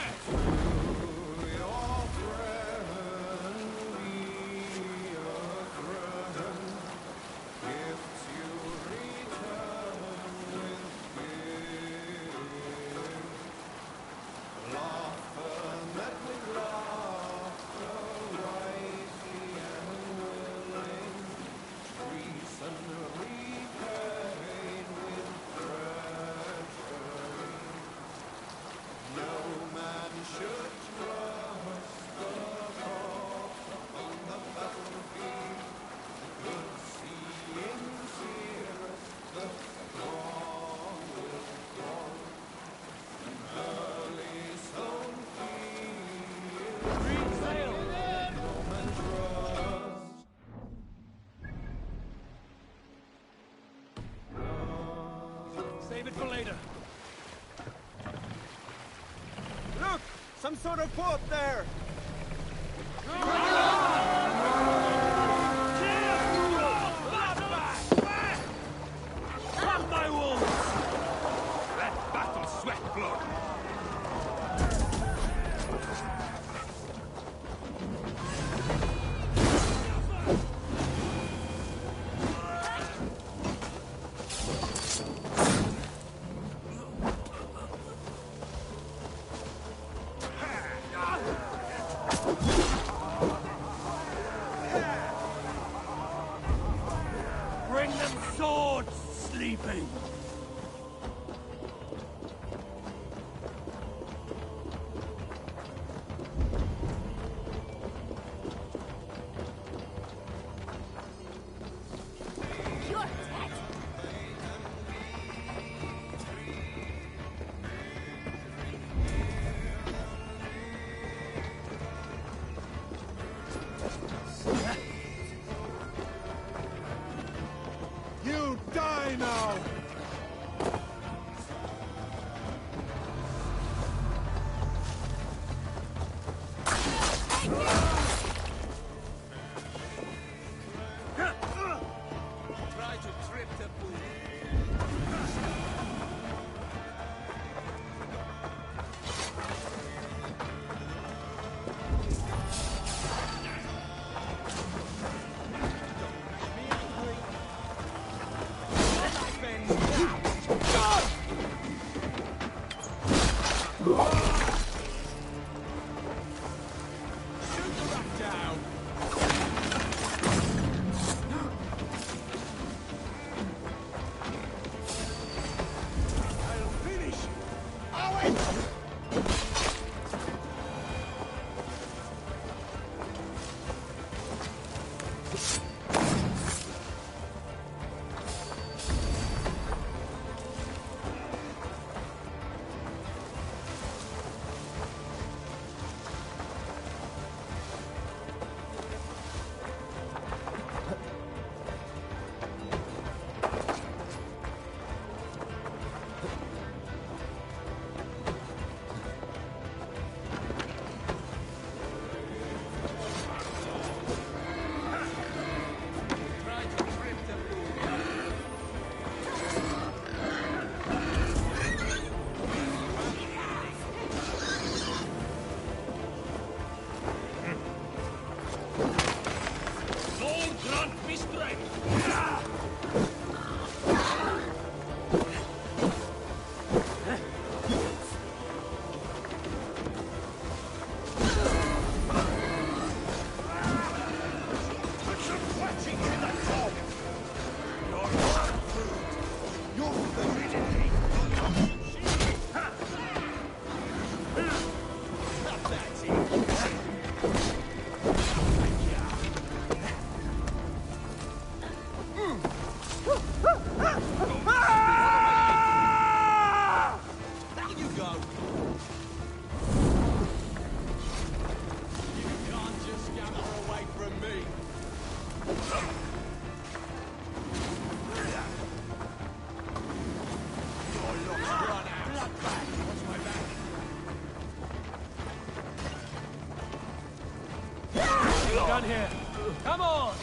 Save it for later. Look! Some sort of boat there! From my wolves! Let battle sweat blood! Bring them swords, sleeping! You're dead. You die now! Try to trip the bull. Gun here. Come on!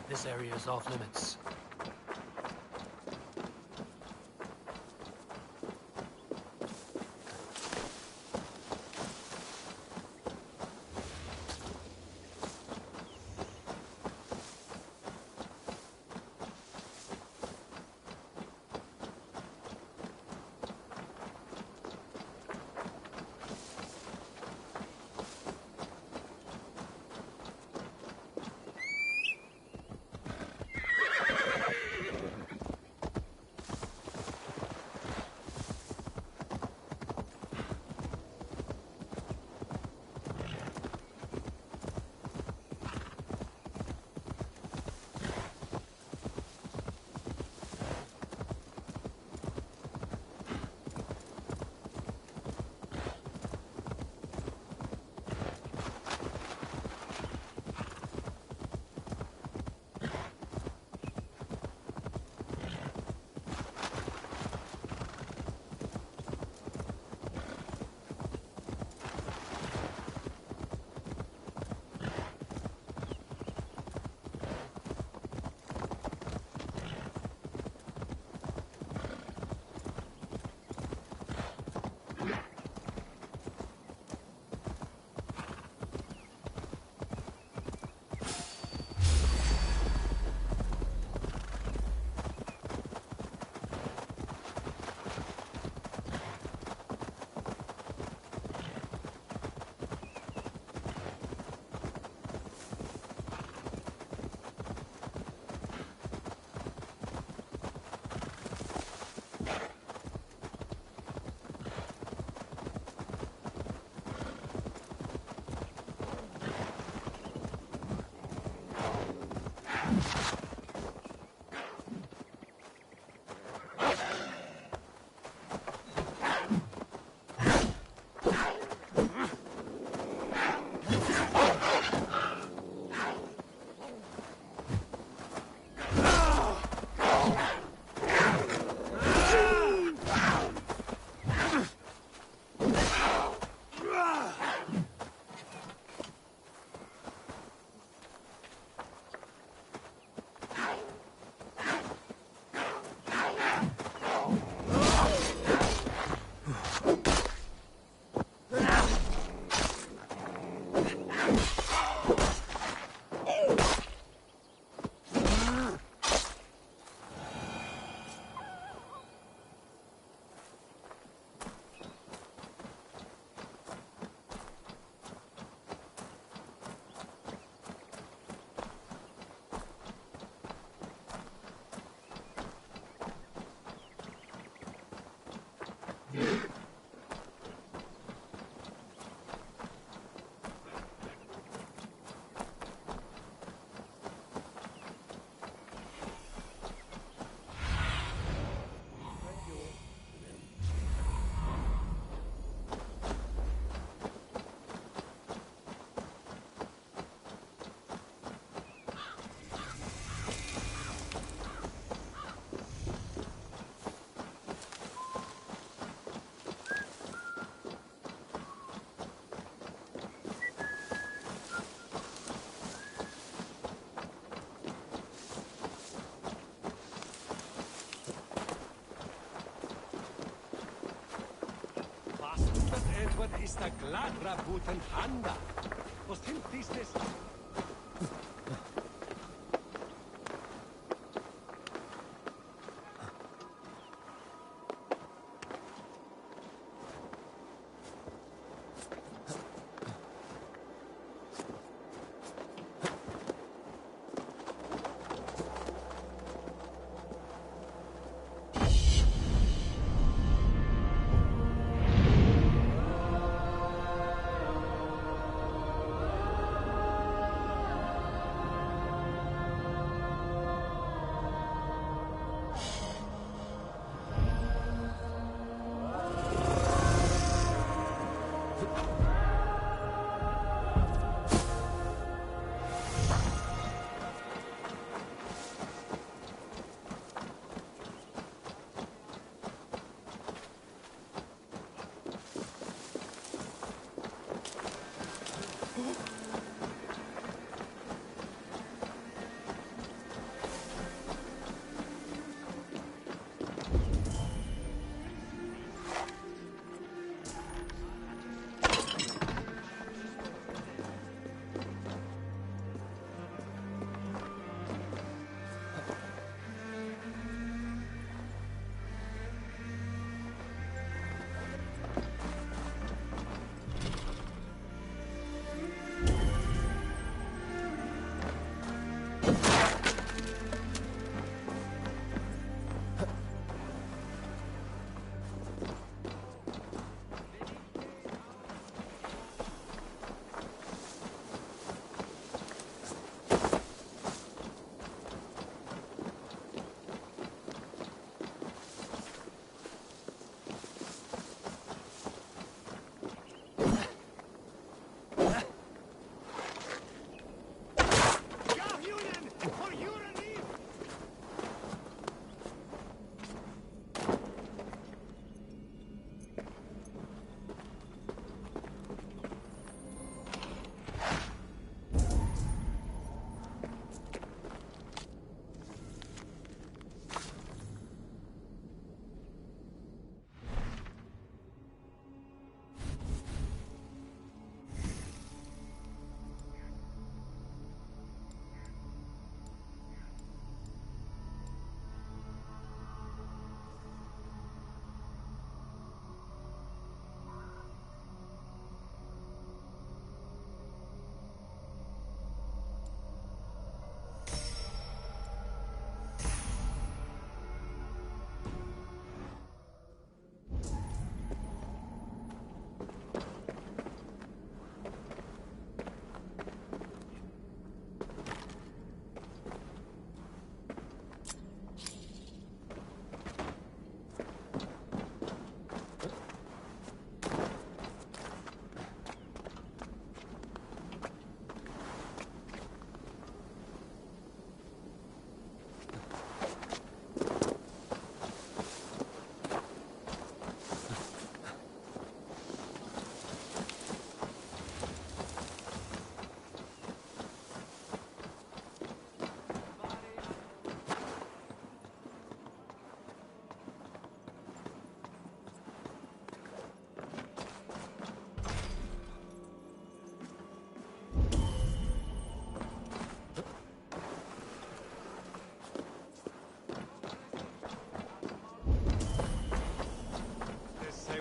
This area is off limits. Wat is da gladra buten handa? Was hilft dies nicht?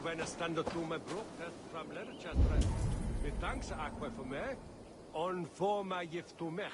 When stando tu me brook from Lerchastra. Mit thanks aqua for me. On for my gift to mech.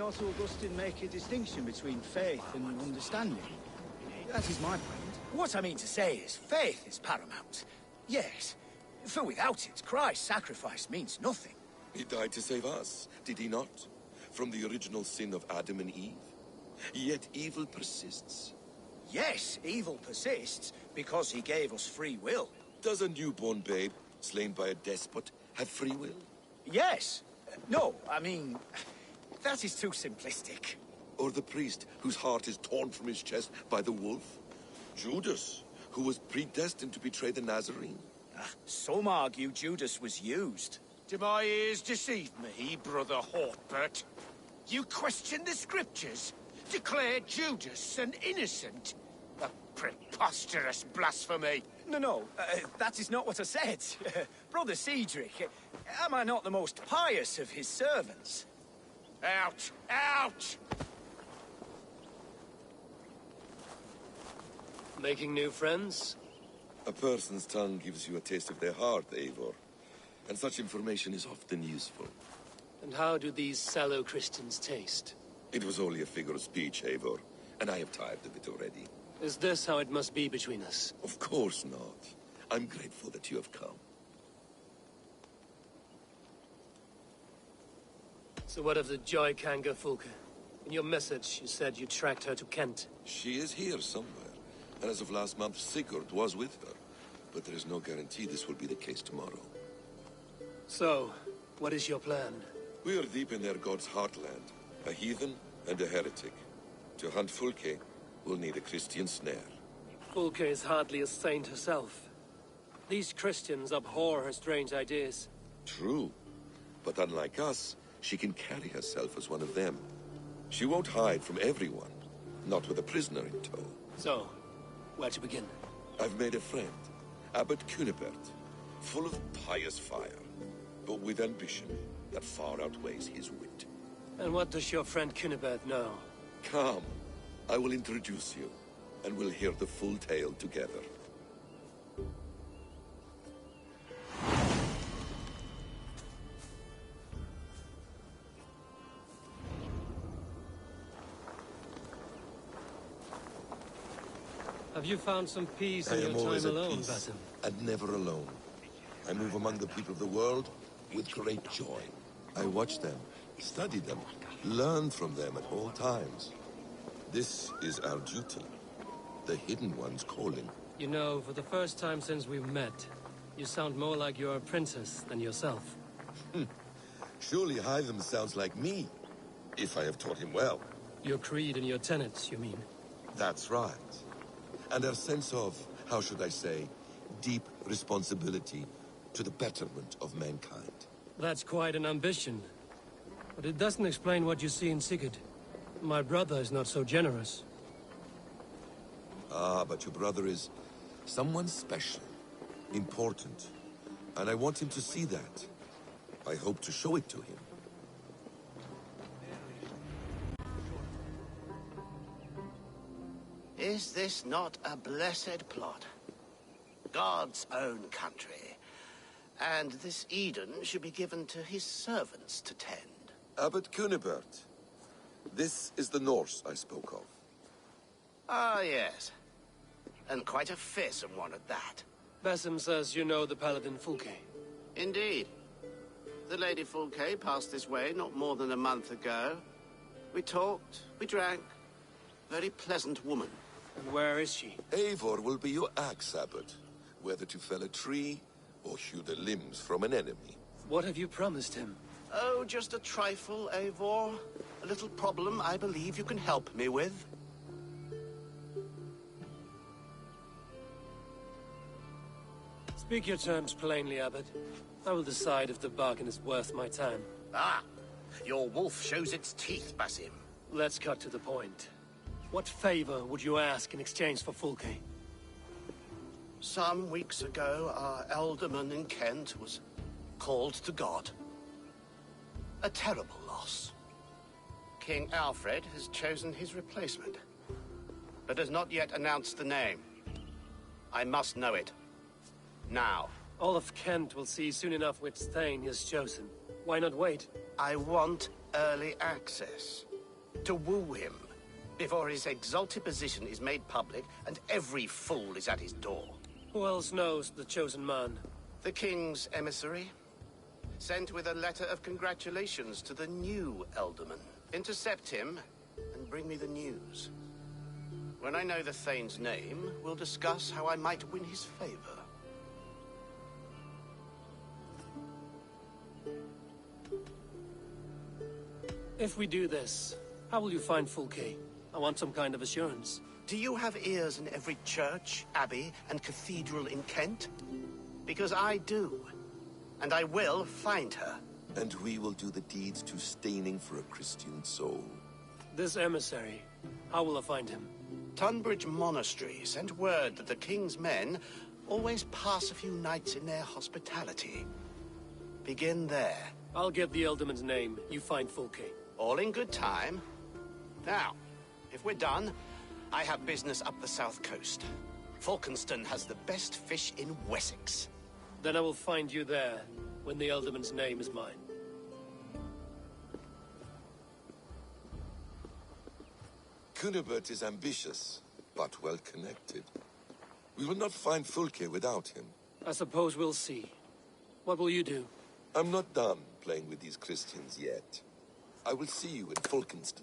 not Augustine make a distinction between faith and understanding? That is my point. What I mean to say is, faith is paramount. Yes, for without it, Christ's sacrifice means nothing. He died to save us, did he not? From the original sin of Adam and Eve. Yet evil persists. Yes, evil persists because he gave us free will. Does a newborn babe, slain by a despot, have free will? Yes. No, I mean, that is too simplistic. Or the priest whose heart is torn from his chest by the wolf? Judas, who was predestined to betray the Nazarene? Some argue Judas was used. Do my ears deceive me, Brother Hawkbert? You question the scriptures? Declare Judas an innocent? A preposterous blasphemy! No, that is not what I said. Brother Cedric, am I not the most pious of his servants? Out! Out! Making new friends? A person's tongue gives you a taste of their heart, Eivor. And such information is often useful. And how do these sallow Christians taste? It was only a figure of speech, Eivor, and I have tired of it already. Is this how it must be between us? Of course not. I'm grateful that you have come. So what of the Joy Kanga Fulke? In your message, you said you tracked her to Kent. She is here somewhere, and as of last month, Sigurd was with her. But there is no guarantee this will be the case tomorrow. So, what is your plan? We are deep in their god's heartland. A heathen and a heretic. To hunt Fulke, we'll need a Christian snare. Fulke is hardly a saint herself. These Christians abhor her strange ideas. True. But unlike us, she can carry herself as one of them. She won't hide from everyone. Not with a prisoner in tow. So, where to begin? I've made a friend. Abbot Cunibert. Full of pious fire. But with ambition that far outweighs his wit. And what does your friend Cunibert know? Come. I will introduce you, and we'll hear the full tale together. Have you found some peace in your time alone, Basim? And never alone. I move among the people of the world with great joy. I watch them, study them, learn from them at all times. This is our duty. The Hidden One's calling. You know, for the first time since we've met, you sound more like your apprentice than yourself. Surely Hytham sounds like me, if I have taught him well. Your creed and your tenets, you mean? That's right. And our sense of, how should I say, deep responsibility to the betterment of mankind. That's quite an ambition. But it doesn't explain what you see in Sigurd. My brother is not so generous. Ah, but your brother is someone special, important. And I want him to see that. I hope to show it to him. Is this not a blessed plot? God's own country. And this Eden should be given to his servants to tend. Abbot Cunibert. This is the Norse I spoke of. Ah, yes. And quite a fearsome one at that. Basim says you know the Paladin Fulke. Indeed. The Lady Fulke passed this way not more than a month ago. We talked, we drank. Very pleasant woman. And where is she? Eivor will be your axe, Abbot. Whether to fell a tree or hew the limbs from an enemy. What have you promised him? Oh, just a trifle, Eivor. A little problem I believe you can help me with. Speak your terms plainly, Abbot. I will decide if the bargain is worth my time. Ah! Your wolf shows its teeth, Basim. Let's cut to the point. What favor would you ask in exchange for Fulke? Some weeks ago, our alderman in Kent was called to God. A terrible loss. King Alfred has chosen his replacement, but has not yet announced the name. I must know it. Now. All of Kent will see soon enough which Thane he has chosen. Why not wait? I want early access. To woo him, before his exalted position is made public and every fool is at his door. Who else knows the chosen man? The king's emissary, sent with a letter of congratulations to the new Elderman. Intercept him and bring me the news. When I know the Thane's name, we'll discuss how I might win his favor. If we do this, how will you find Fulke? I want some kind of assurance. Do you have ears in every church, abbey, and cathedral in Kent? Because I do. And I will find her. And we will do the deeds too staining for a Christian soul. This emissary, how will I find him? Tunbridge Monastery sent word that the king's men always pass a few nights in their hospitality. Begin there. I'll get the Elderman's name. You find Fulke. All in good time. Now, if we're done, I have business up the south coast. Falkenston has the best fish in Wessex. Then I will find you there, when the Elderman's name is mine. Cunibert is ambitious, but well-connected. We will not find Fulke without him. I suppose we'll see. What will you do? I'm not done playing with these Christians yet. I will see you in Falkenston.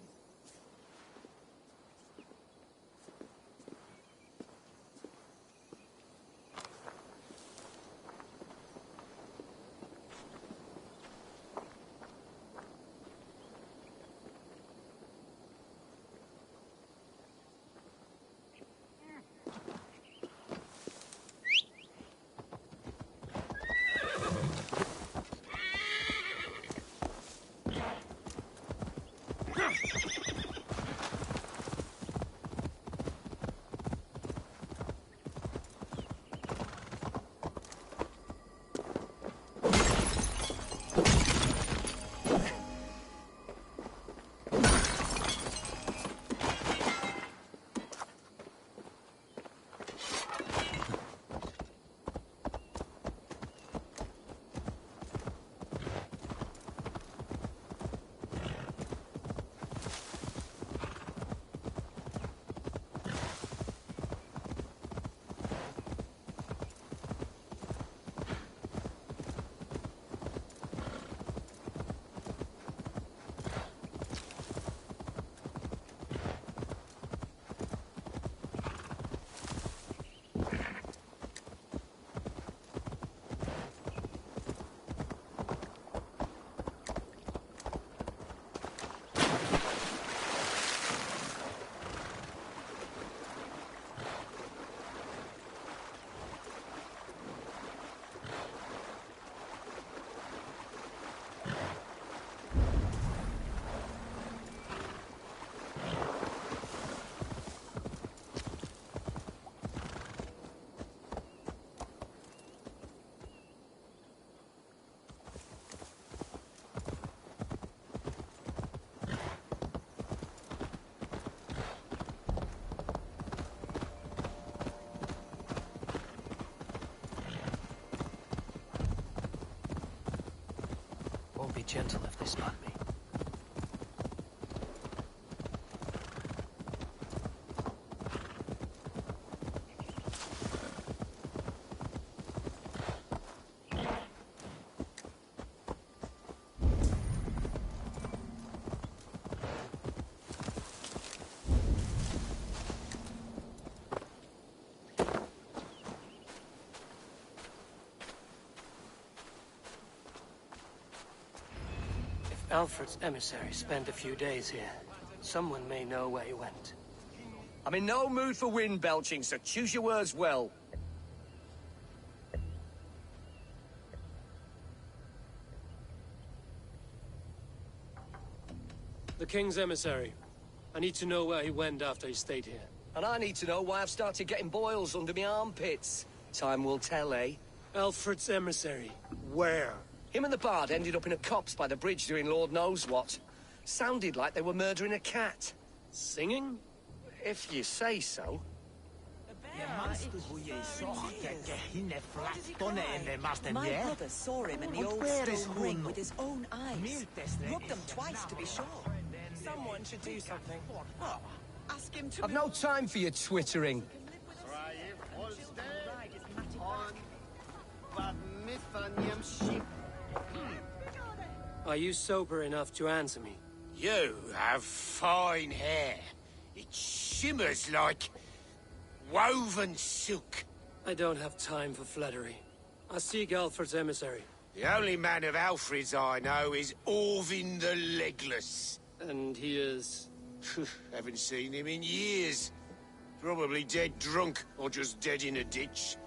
Be gentle if they spot me. Alfred's emissaries spent a few days here. Someone may know where he went. I'm in no mood for wind belching, so choose your words well. The king's emissary. I need to know where he went after he stayed here. And I need to know why I've started getting boils under my armpits. Time will tell, eh? Alfred's emissary. Where? Him and the bard ended up in a copse by the bridge doing Lord knows what. Sounded like they were murdering a cat. Singing? If you say so. My brother saw him in the old stone ring with his own eyes. Rubbed them twice to be sure. Someone should do something. Ask him to... I've no time for your twittering. Are you sober enough to answer me? You have fine hair. It shimmers like woven silk. I don't have time for flattery. I seek Alfred's emissary. The only man of Alfred's I know is Orvin the Legless. And he is? Haven't seen him in years. Probably dead drunk, or just dead in a ditch.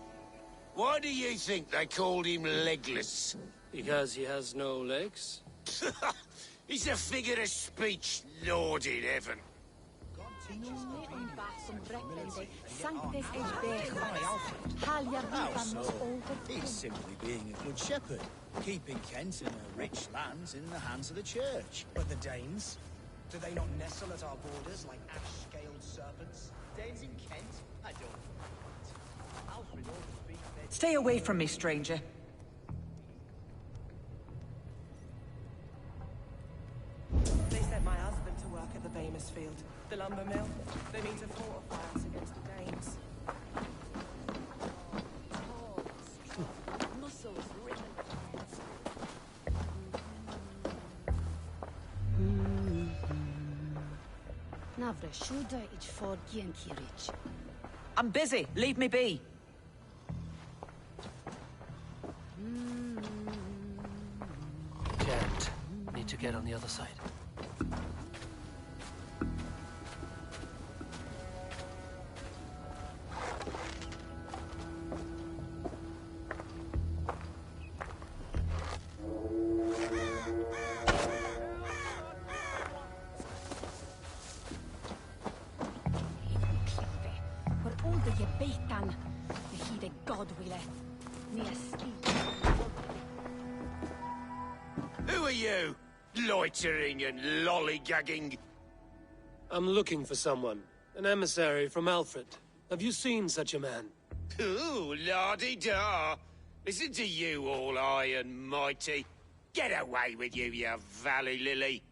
Why do you think they called him Legless? Because he has no legs? He's a figure of speech, Lord in heaven. He's simply being a good shepherd, keeping Kent and her rich lands in the hands of the church. But the Danes? Do they not nestle at our borders like ash-scaled serpents? Danes in Kent? I don't. Alfred ought to speak their... Stay away from me, stranger. They sent my husband to work at the Bamus Field, the lumber mill. They mean to fortify us against the Danes. Muscles written. Navra shuda ich for Kirich. I'm busy. Leave me be. Can't. Need to get on the other side. Who are you? Loitering and lollygagging? I'm looking for someone. An emissary from Alfred. Have you seen such a man? Ooh, la-di-da. Listen to you, all high and mighty. Get away with you, you valley lily.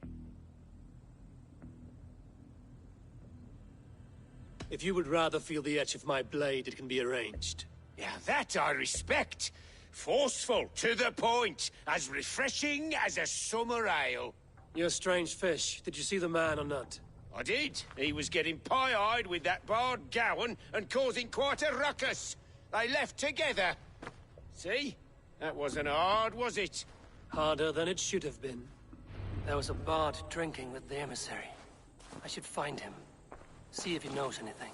If you would rather feel the edge of my blade, it can be arranged. Yeah, that I respect. Forceful, to the point, as refreshing as a summer ale. You're a strange fish. Did you see the man or not? I did. He was getting pie-eyed with that Bard Gowan and causing quite a ruckus. They left together. See? That wasn't hard, was it? Harder than it should have been. There was a bard drinking with the emissary. I should find him. See if he knows anything.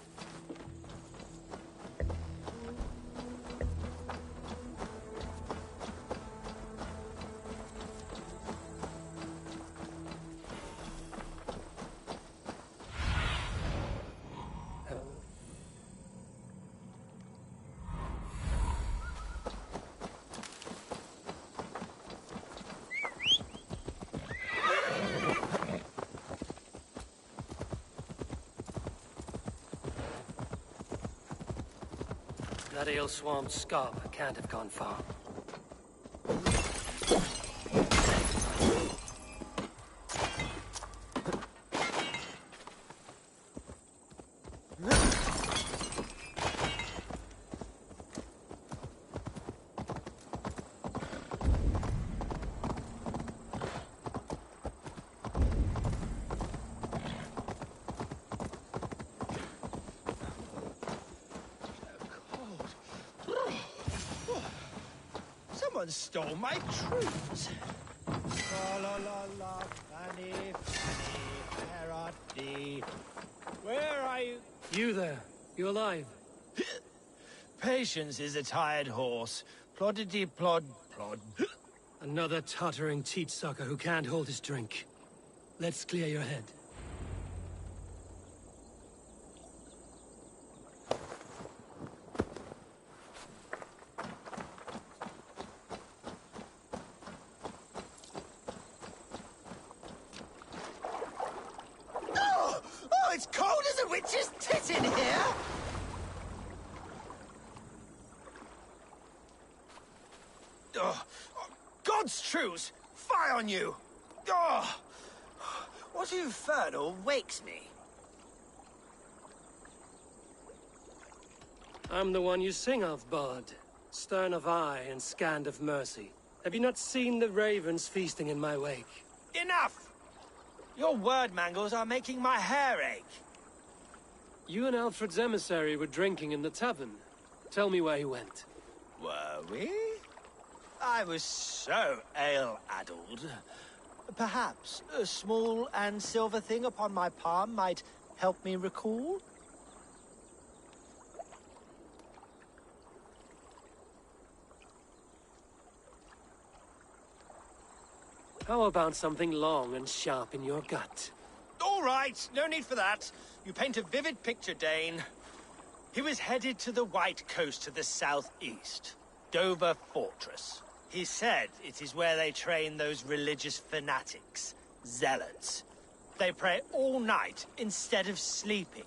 That ale-swamped scab can't have gone far. Someone stole my truth. La la la la, Fanny, Fanny, where art thee? Where are you? You there. You alive? Patience is a tired horse. Ploddity plod plod. Another tottering teat-sucker who can't hold his drink. Let's clear your head. Oh, it's cold as a witch's tit in here! God's truce! Fie on you! What infernal wakes me? I'm the one you sing of, Bard. Stern of eye and scanned of mercy. Have you not seen the ravens feasting in my wake? Enough! Your word mangles are making my hair ache. You and Alfred's emissary were drinking in the tavern. Tell me where he went. Were we? I was so ale-addled. Perhaps a small and silver thing upon my palm might help me recall? How about something long and sharp in your gut? All right, no need for that. You paint a vivid picture, Dane. He was headed to the White Coast to the southeast, Dover Fortress. He said it is where they train those religious fanatics, zealots. They pray all night instead of sleeping.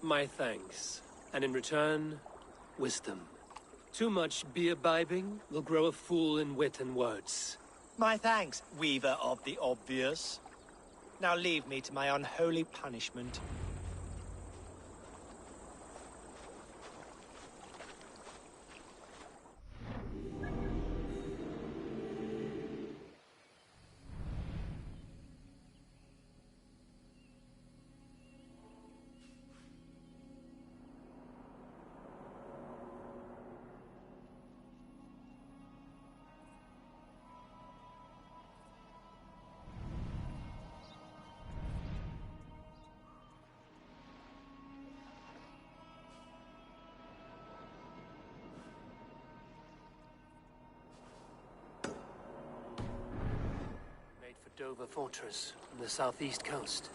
My thanks. And in return, wisdom. Too much beer-bibbing will grow a fool in wit and words. My thanks, Weaver of the Obvious. Now leave me to my unholy punishment. Dover Fortress on the southeast coast.